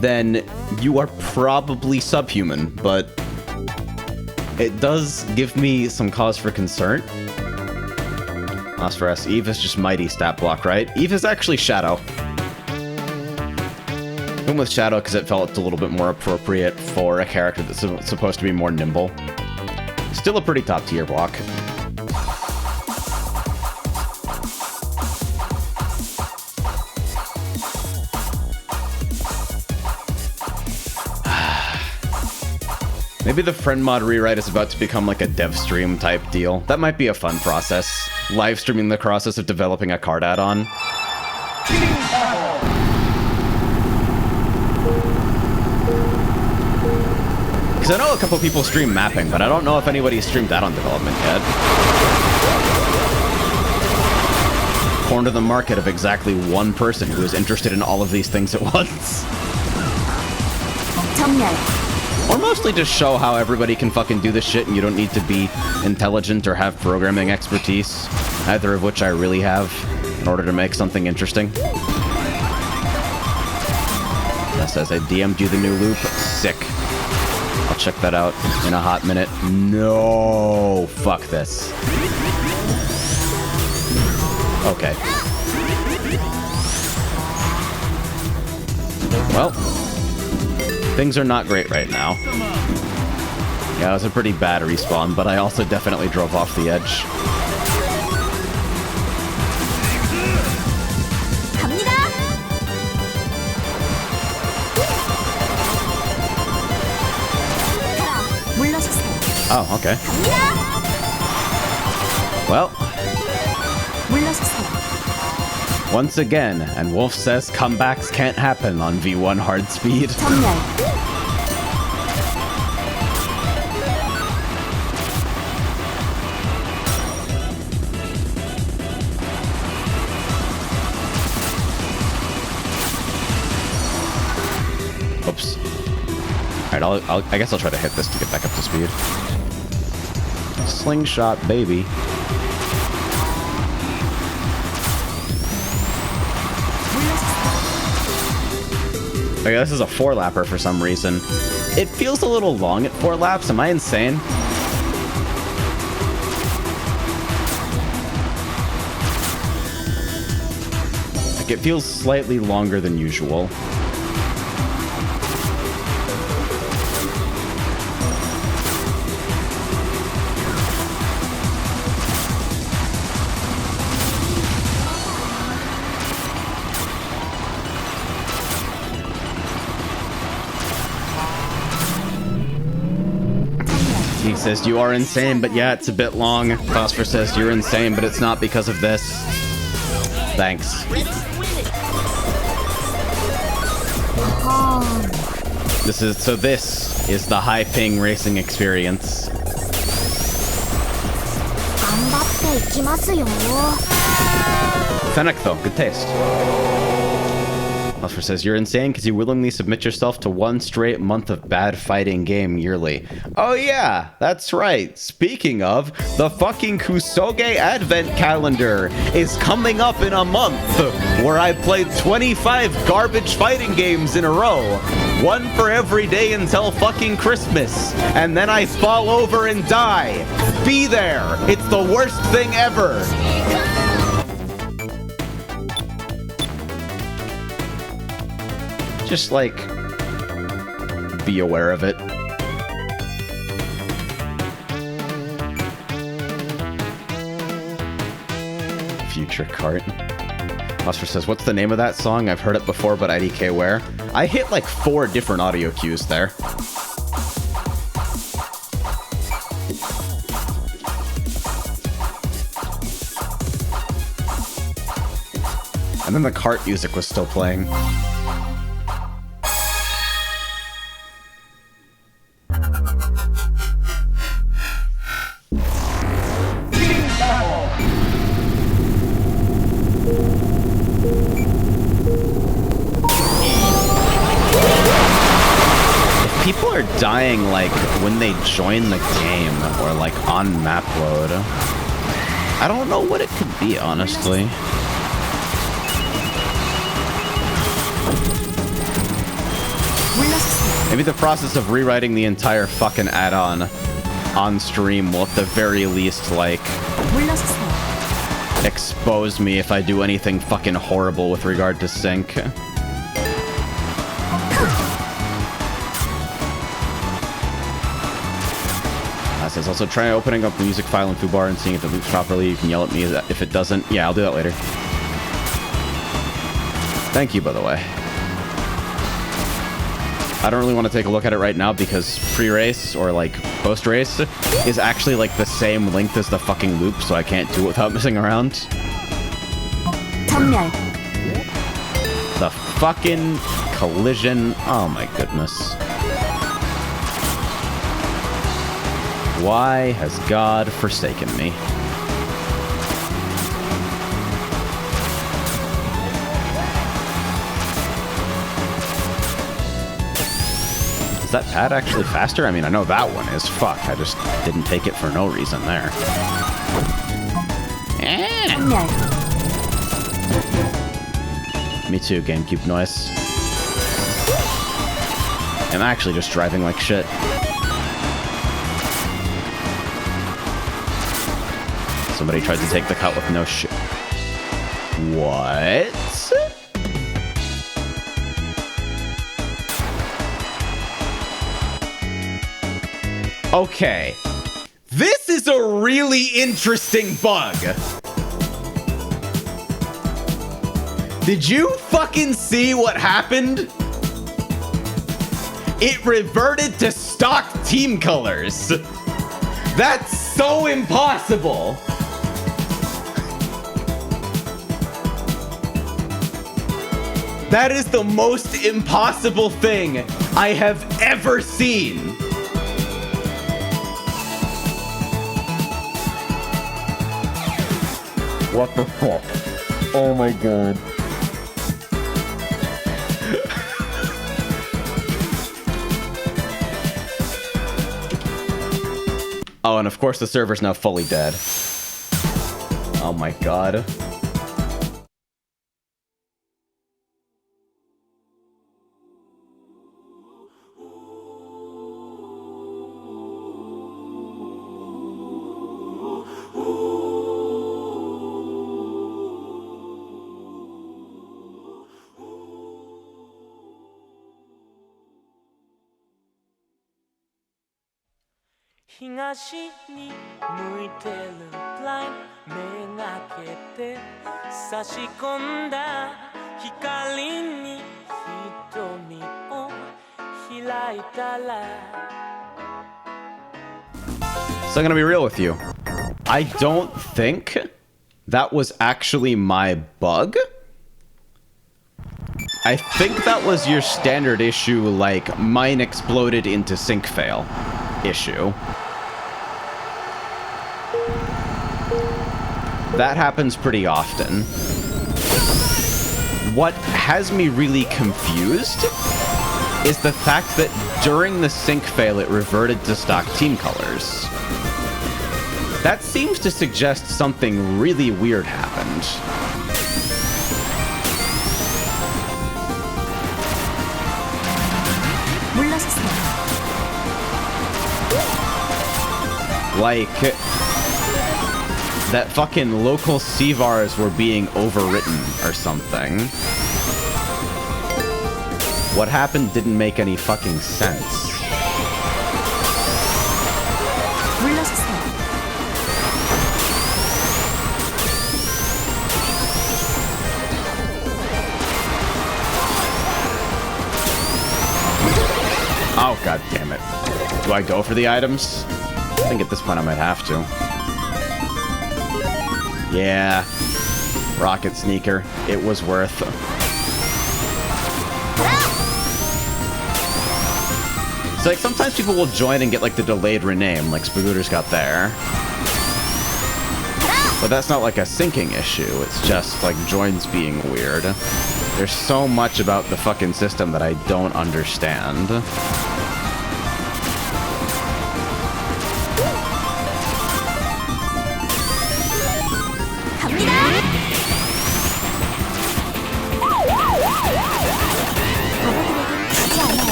then you are probably subhuman, but it does give me some cause for concern. As for us, Eve is just mighty stat block, right? Eve is actually Shadow. I went with Shadow because it felt a little bit more appropriate for a character that's supposed to be more nimble. Still a pretty top tier block. Maybe the friend mod rewrite is about to become like a dev stream type deal. That might be a fun process. Live streaming the process of developing a card add-on. Because I know a couple people stream mapping, but I don't know if anybody's streamed add-on development yet. Corner the market of exactly one person who is interested in all of these things at once. Or mostly just show how everybody can fucking do this shit and you don't need to be intelligent or have programming expertise, either of which I really have, in order to make something interesting. That says I DM'd you the new loop. Sick. I'll check that out in a hot minute. No, fuck this. Okay. Well, things are not great right now. Yeah, it was a pretty bad respawn, but I also definitely drove off the edge. Oh, okay. Well. Once again, and Wolf says comebacks can't happen on V1 hard speed. Oops. Alright, I guess I'll try to hit this to get back up to speed. Slingshot, baby. Okay, this is a 4-lapper for some reason. It feels a little long at 4 laps. Am I insane? Like, it feels slightly longer than usual. Says you are insane, but yeah, it's a bit long. Phosphor says you're insane, but it's not because of this. Thanks. This is the high ping racing experience. Fennec though, good taste. Phosphor says, you're insane because you willingly submit yourself to one straight month of bad fighting game yearly. Oh yeah, that's right. Speaking of, the fucking Kusoge Advent Calendar is coming up in a month, where I played 25 garbage fighting games in a row. One for every day until fucking Christmas. And then I fall over and die. Be there. It's the worst thing ever. Just, like, be aware of it. Future Kart. Phosphor says, what's the name of that song? I've heard it before, but IDK where? I hit, like, 4 different audio cues there. And then the kart music was still playing. People are dying, like, when they join the game, or, like, on map load. I don't know what it could be, honestly. Maybe the process of rewriting the entire fucking add-on on stream will, at the very least, like, expose me if I do anything fucking horrible with regard to sync. Says also try opening up the music file in Fubar and seeing if it loops properly. You can yell at me if it doesn't. Yeah, I'll do that later. Thank you, by the way. I don't really want to take a look at it right now because pre-race or like post-race is actually like the same length as the fucking loop, so I can't do it without messing around. 전멸. The fucking collision. Oh my goodness. Why has God forsaken me? Is that pad actually faster? I mean, I know that one is. Fuck, I just didn't take it for no reason there. 전멸. Me too, GameCube noise. I'm actually just driving like shit. Somebody tried to take the cut with no shit. What? Okay. This is a really interesting bug. Did you fucking see what happened? It reverted to stock team colors. That's so impossible. That is the most impossible thing I have ever seen. What the fuck? Oh my god. Oh, and of course the server's now fully dead. Oh my god.東に向いてるブライン目がけて差し込んだ光に瞳を開いたら So I'm gonna be real with you. I don't think that was actually my bug. I think that was your standard issue, like mine exploded into sync fail issue. That happens pretty often. What has me really confused is the fact that during the sync fail it reverted to stock team colors. That seems to suggest something really weird happened. 물러섰습니다. Like, that fucking local CVARs were being overwritten or something. What happened didn't make any fucking sense. 물러섰습니다. Oh, god damn it. Do I go for the items? I think at this point I might have to. Yeah. Rocket Sneaker. It was worth. So, like, sometimes people will join and get, like, the delayed rename, like Spagooter's got there. But that's not, like, a syncing issue. It's just, like, joins being weird. There's so much about the fucking system that I don't understand.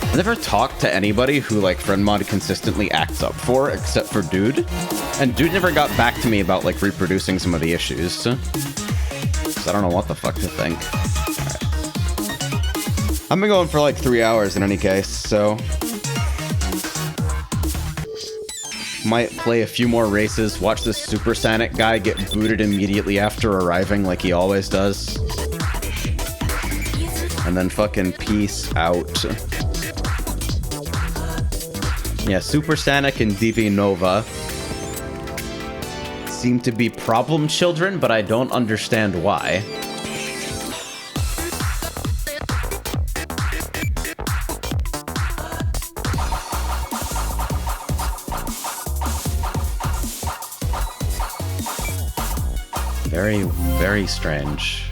I've never talked to anybody who, like, friend mod consistently acts up for, except for Dude. And Dude never got back to me about, like, reproducing some of the issues. So I don't know what the fuck to think. Alright. I've been going for, like, 3 hours in any case, so... Might play a few more races, watch this Super Sonic guy get booted immediately after arriving like he always does. And then fucking peace out. Yeah, Super Sonic and DV Nova seem to be problem children, but I don't understand why. Very, very strange.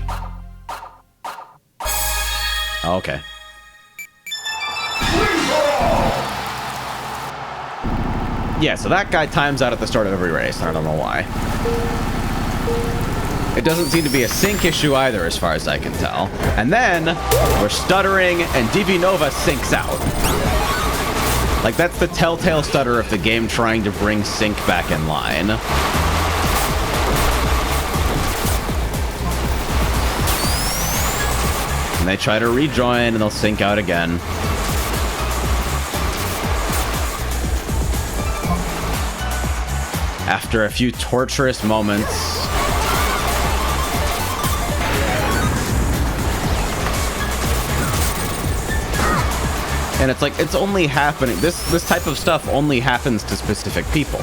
Oh, okay. Yeah, so that guy times out at the start of every race, and I don't know why. It doesn't seem to be a sync issue either, as far as I can tell. And then, we're stuttering, and DV Nova syncs out. Like, that's the telltale stutter of the game trying to bring sync back in line. And they try to rejoin, and they'll sync out again. After a few torturous moments. And it's like, it's only happening. This type of stuff only happens to specific people.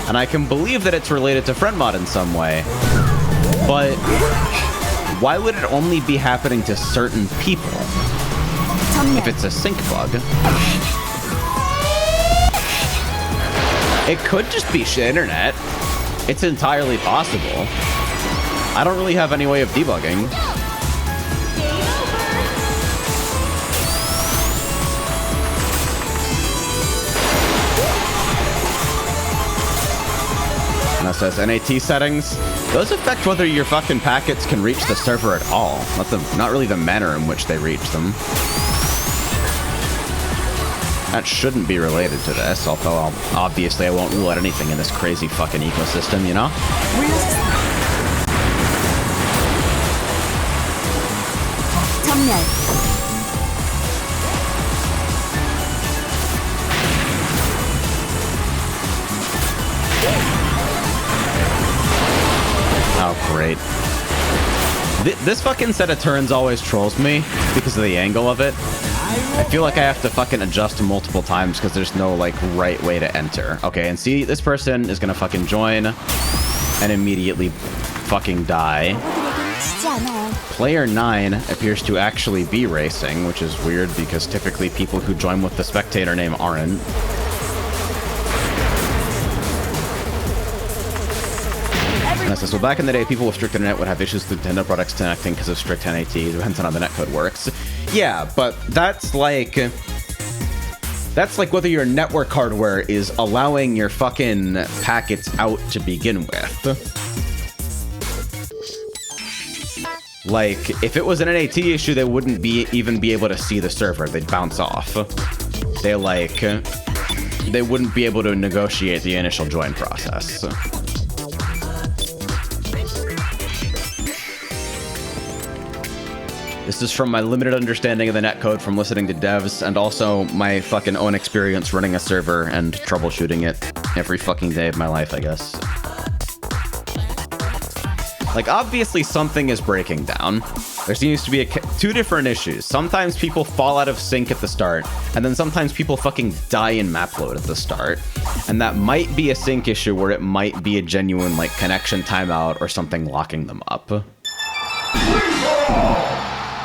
And I can believe that it's related to friend mod in some way. But why would it only be happening to certain people if it's a sync bug? It could just be shit internet. It's entirely possible. I don't really have any way of debugging. And it says NAT settings. Those affect whether your fucking packets can reach the server at all. Not really the manner in which they reach them. That shouldn't be related to this, although obviously I won't rule out anything in this crazy fucking ecosystem, you know? Oh, great. This fucking set of turns always trolls me because of the angle of it. I feel like I have to fucking adjust multiple times because there's no, like, right way to enter. Okay, and see, this person is gonna fucking join and immediately fucking die. Player 9 appears to actually be racing, which is weird because typically people who join with the spectator name aren't. And it says, so back in the day, people with strict internet would have issues with Nintendo products connecting because of strict NAT. Depends on how the netcode works. Yeah, but that's like whether your network hardware is allowing your fucking packets out to begin with. Like, if it was an NAT issue, they wouldn't even be able to see the server. They'd bounce off. They wouldn't be able to negotiate the initial join process. This is from my limited understanding of the netcode from listening to devs, and also my fucking own experience running a server and troubleshooting it every fucking day of my life, I guess. Like, obviously something is breaking down. There seems to be two different issues. Sometimes people fall out of sync at the start, and then sometimes people fucking die in map load at the start. And that might be a sync issue where it might be a genuine, like, connection timeout or something locking them up.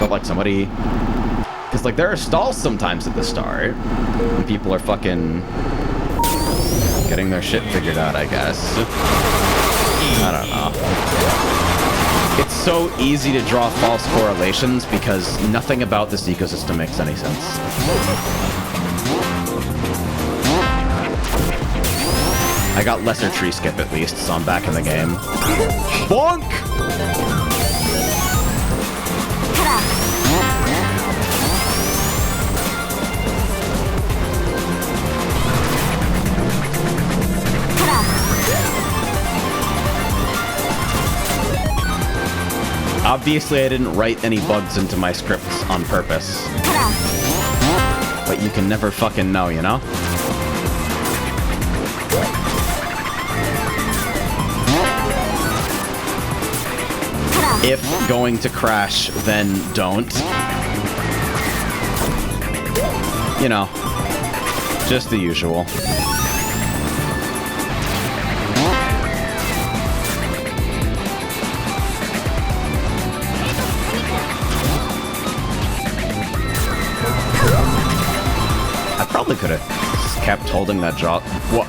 But, like, somebody... Because, like, there are stalls sometimes at the start. And people are fucking... getting their shit figured out, I guess. I don't know. It's so easy to draw false correlations because nothing about this ecosystem makes any sense. I got lesser tree skip at least, so I'm back in the game. Bonk! Obviously, I didn't write any bugs into my scripts on purpose. But you can never fucking know, you know? If going to crash, then don't. you know, just the usual. I probably could have kept holding that drop. What?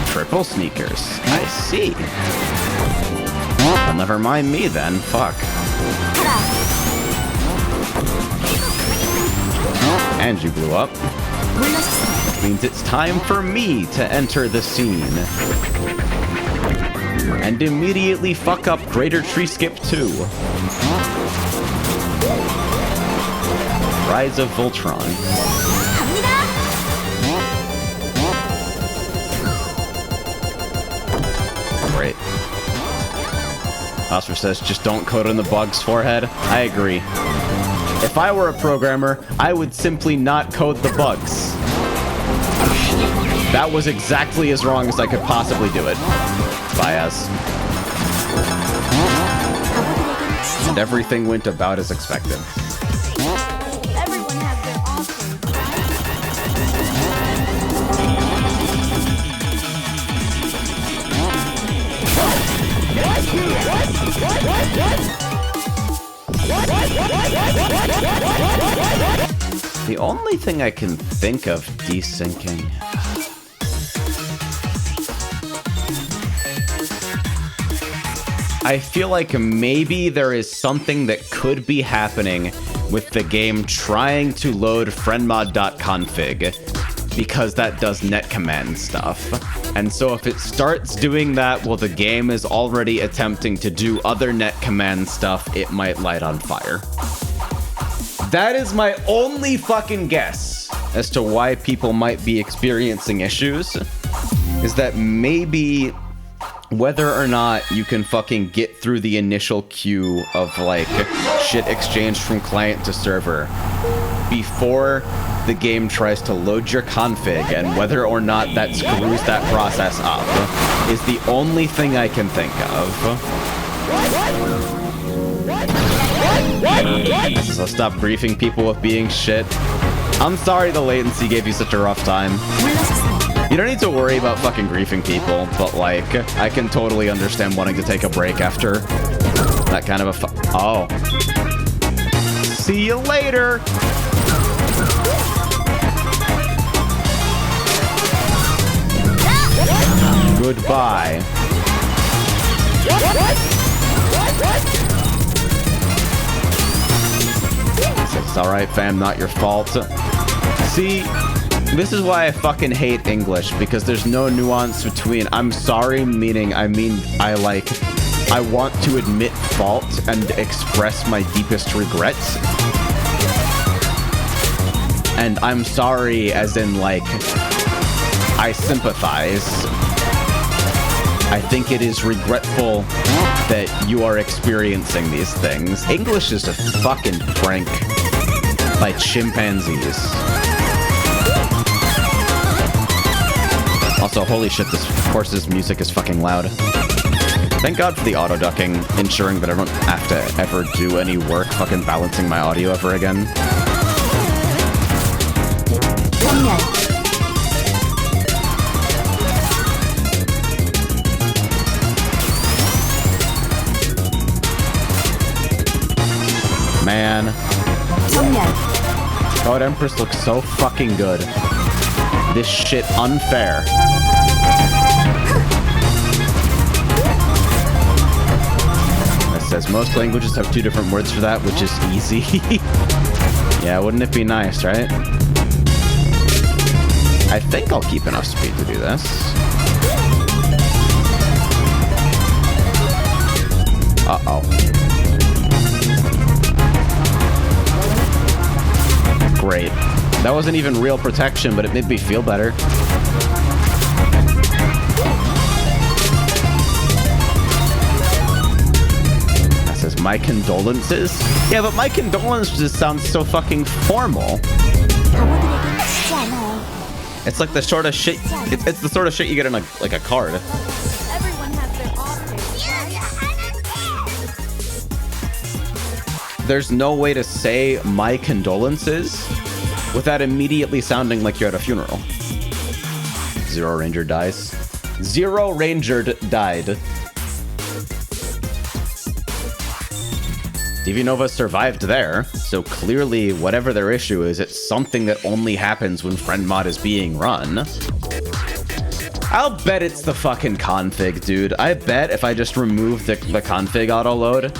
Triple sneakers. I see. Well, never mind me then. Fuck. And you blew up. Which means it's time for me to enter the scene. And immediately fuck up Greater Tree Skip 2. Rise of Voltron. Great. Oscar says, just don't code on the bug's forehead. I agree. If I were a programmer, I would simply not code the bugs. That was exactly as wrong as I could possibly do it. Bias. And everything went about as expected. Everyone has their The only thing I can think of desyncing... I feel like maybe there is something that could be happening with the game trying to load friendmod.config, because that does netcommand stuff. And so if it starts doing that while the game is already attempting to do other netcommand stuff, it might light on fire. That is my only fucking guess as to why people might be experiencing issues, is that maybe whether or not you can fucking get through the initial queue of like shit exchanged from client to server before the game tries to load your config, and whether or not that screws that process up is the only thing I can think of. So stop briefing people with being shit. I'm sorry the latency gave you such a rough time. You don't need to worry about fucking griefing people, but like, I can totally understand wanting to take a break after that kind of a oh. See you later! Goodbye. It's alright, fam, not your fault. See, this is why I fucking hate English, because there's no nuance between I'm sorry, meaning I want to admit fault and express my deepest regrets. And I'm sorry as in like, I sympathize. I think it is regretful that you are experiencing these things. English is a fucking prank by chimpanzees. Also, holy shit, this course's music is fucking loud. Thank God for the auto-ducking, ensuring that I don't have to ever do any work fucking balancing my audio ever again. Man. Code Empress looks so fucking good. This shit unfair. It says most languages have 2 different words for that, which is easy. Yeah, wouldn't it be nice, right? I think I'll keep enough speed to do this. Uh-oh. Great. That wasn't even real protection, but it made me feel better. That says, my condolences? Yeah, but my condolences sounds so fucking formal. It's like the sort of shit, it's the sort of shit you get in like a card. Everyone has their options. There's no way to say my condolences without immediately sounding like you're at a funeral. Zero Ranger dies. Zero Rangered died. DV Nova survived there, so clearly whatever their issue is, it's something that only happens when friend mod is being run. I'll bet it's the fucking config, dude. I bet if I just remove the config autoload,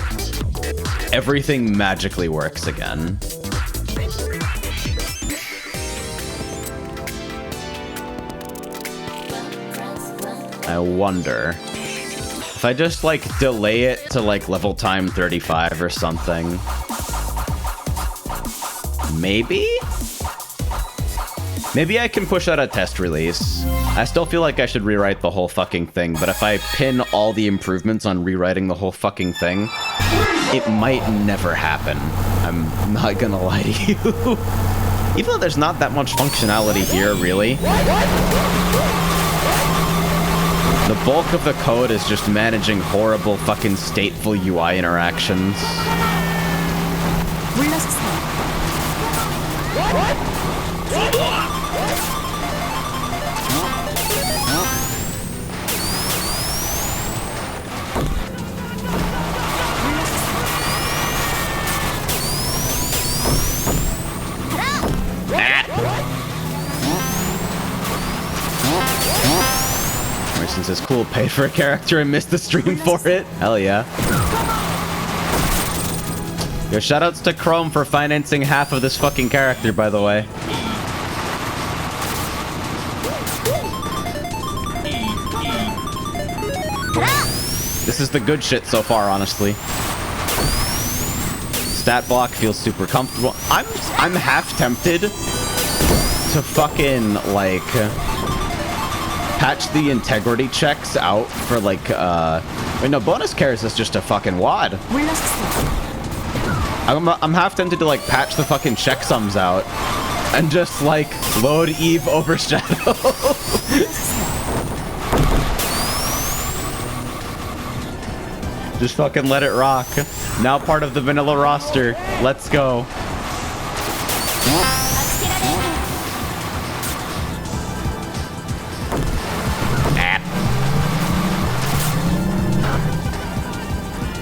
everything magically works again. I wonder if I just like delay it to like level time 35 or something. Maybe I can push out a test release. I still feel like I should rewrite the whole fucking thing, but if I pin all the improvements on rewriting the whole fucking thing, it might never happen. I'm not gonna lie to you. Even though there's not that much functionality here, really. The bulk of the code is just managing horrible fucking stateful UI interactions. Since it's cool, paid for a character and missed the stream for it. Hell yeah. Yo, shoutouts to Chrome for financing half of this fucking character, by the way. This is the good shit so far, honestly. Stat block feels super comfortable. I'm half tempted to fucking like patch the integrity checks out for like wait, no, bonus cares is just a fucking wad. I'm half tempted to like patch the fucking checksums out and just like load Eve Overshadow. Just fucking let it rock. Now part of the vanilla roster. Let's go.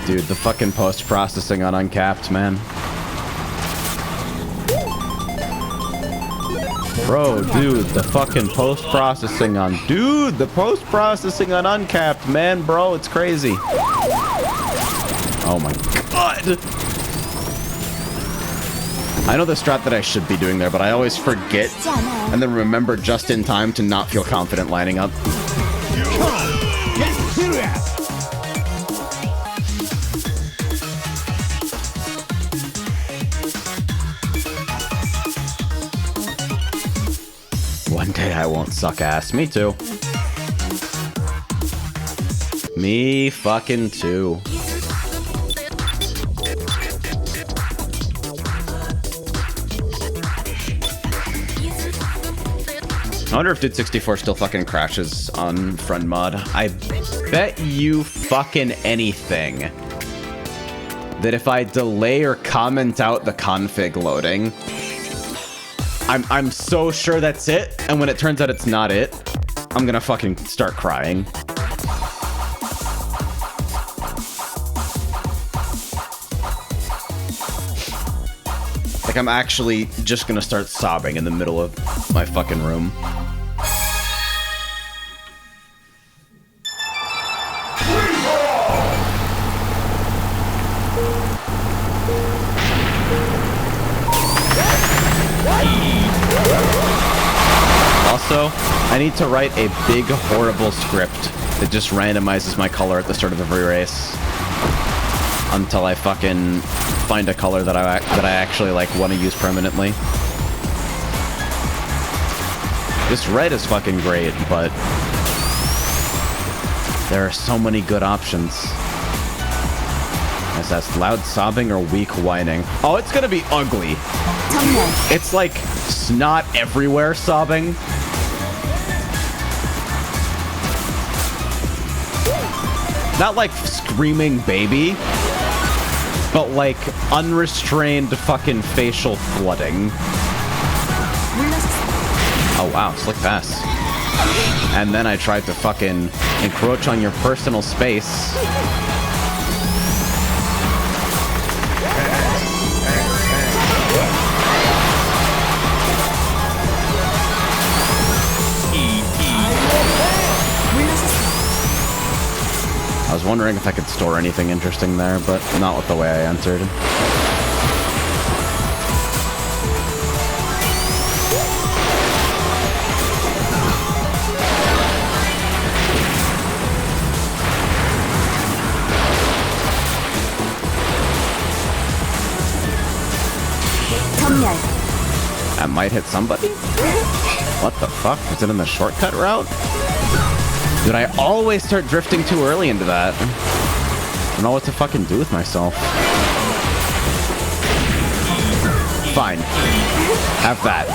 Dude, the fucking post-processing on Uncapped, man. Bro, dude, the fucking post-processing on... Dude, the post-processing on Uncapped, man, bro, it's crazy. Oh my god. I know the strat that I should be doing there, but I always forget and then remember just in time to not feel confident lining up. One day I won't suck ass. Me too. Me fucking too. I wonder if Dude 64 still fucking crashes on friend mod. I bet you fucking anything that if I delay or comment out the config loading, I'm so sure that's it, and when it turns out it's not it, I'm gonna fucking start crying. Like, I'm actually just gonna start sobbing in the middle of my fucking room. Also, I need to write a big, horrible script that just randomizes my color at the start of every race until I fucking find a color that I actually like want to use permanently. This red is fucking great, but there are so many good options. Is that loud sobbing or weak whining? Oh, it's gonna be ugly. It's like snot everywhere sobbing. Not like screaming baby, but like unrestrained fucking facial flooding. Oh wow, slick pass. And then I tried to fucking encroach on your personal space. I was wondering if I could store anything interesting there, but not with the way I entered. That might hit somebody? What the fuck? Is it in the shortcut route? Dude, I always start drifting too early into that. I don't know what to fucking do with myself. Fine. Have that.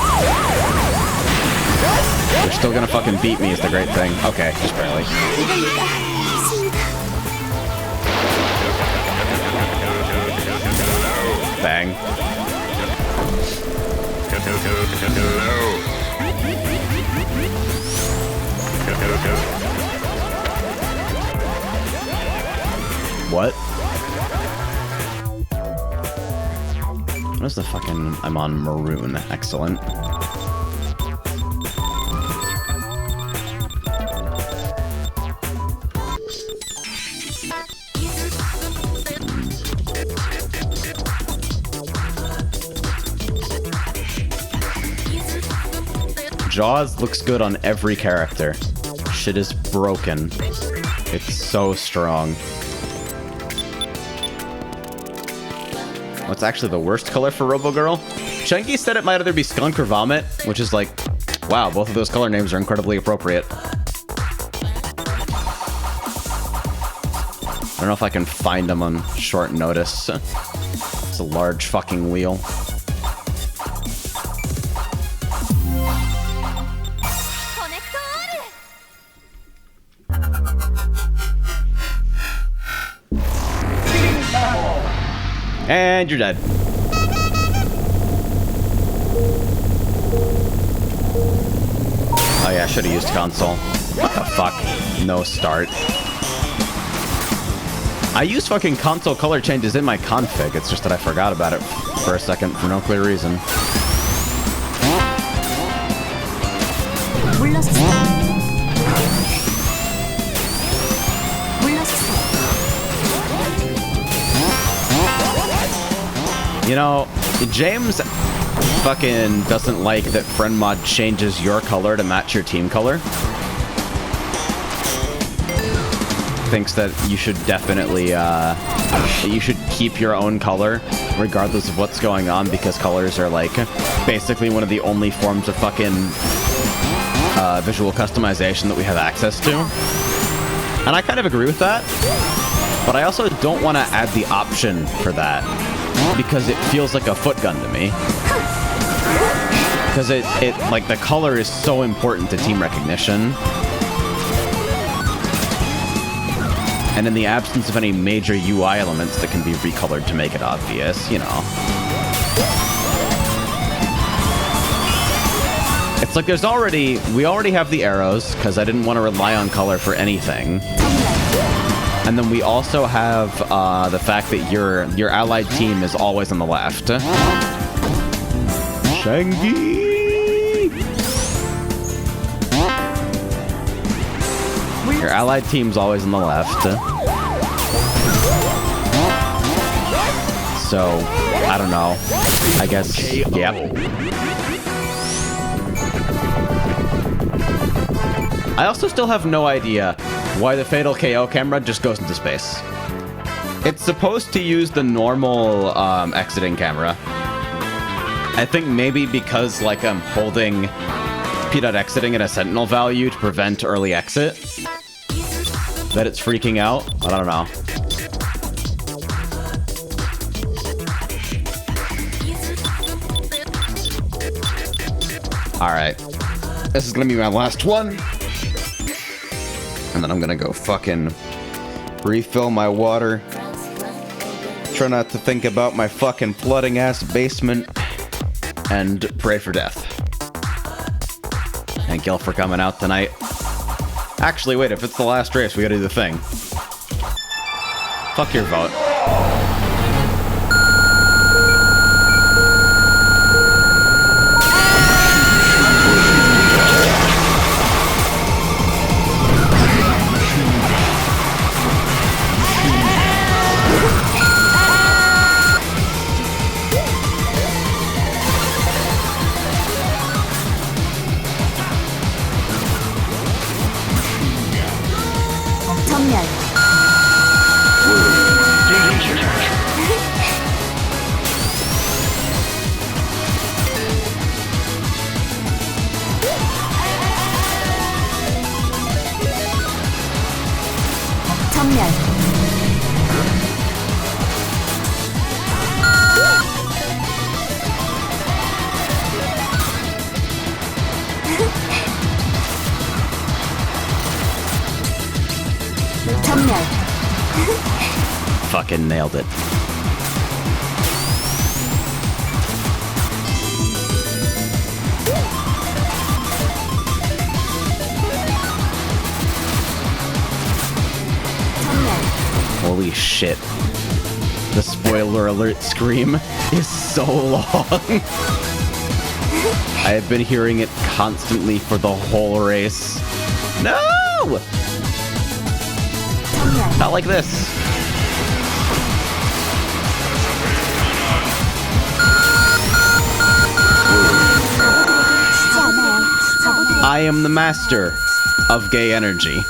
You're still gonna fucking beat me is the great thing. Okay, just barely. Bang. What? What is the fucking... I'm on maroon. Excellent. Jaws looks good on every character. Shit is broken. It's so strong. What's actually the worst color for Robo-Girl? Shanky said it might either be skunk or vomit, which is like, wow, both of those color names are incredibly appropriate. I don't know if I can find them on short notice. It's a large fucking wheel. And you're dead. Oh yeah, I should have used console. What the fuck? No start. I use fucking console color changes in my config. It's just that I forgot about it for a second for no clear reason. You know, James fucking doesn't like that friend mod changes your color to match your team color. Thinks that you should definitely, you should keep your own color regardless of what's going on because colors are like basically one of the only forms of fucking visual customization that we have access to. And I kind of agree with that, but I also don't want to add the option for that. Because it feels like a foot gun to me. Because it like the color is so important to team recognition. And in the absence of any major UI elements that can be recolored to make it obvious, you know. It's like we already have the arrows, because I didn't want to rely on color for anything. And then we also have the fact that your allied team is always on the left. Shangy! Your allied team's always on the left. So, I don't know. I guess, yep. I also still have no idea why the Fatal KO camera just goes into space. It's supposed to use the normal exiting camera. I think maybe because like I'm holding P.exiting at a sentinel value to prevent early exit, that it's freaking out. I don't know. Alright. This is gonna be my last one. And then I'm gonna go fucking refill my water. Try not to think about my fucking flooding ass basement. And pray for death. Thank y'all for coming out tonight. Actually, wait, if it's the last race, we gotta do the thing. Fuck your vote. 전멸. 전멸. 전멸. Fucking nailed it. Holy shit. The spoiler alert scream is so long. I have been hearing it constantly for the whole race. No! Not like this. I am the master of gay energy.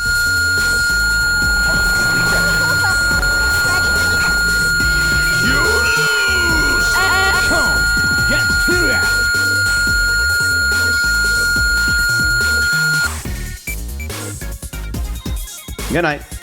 Good night.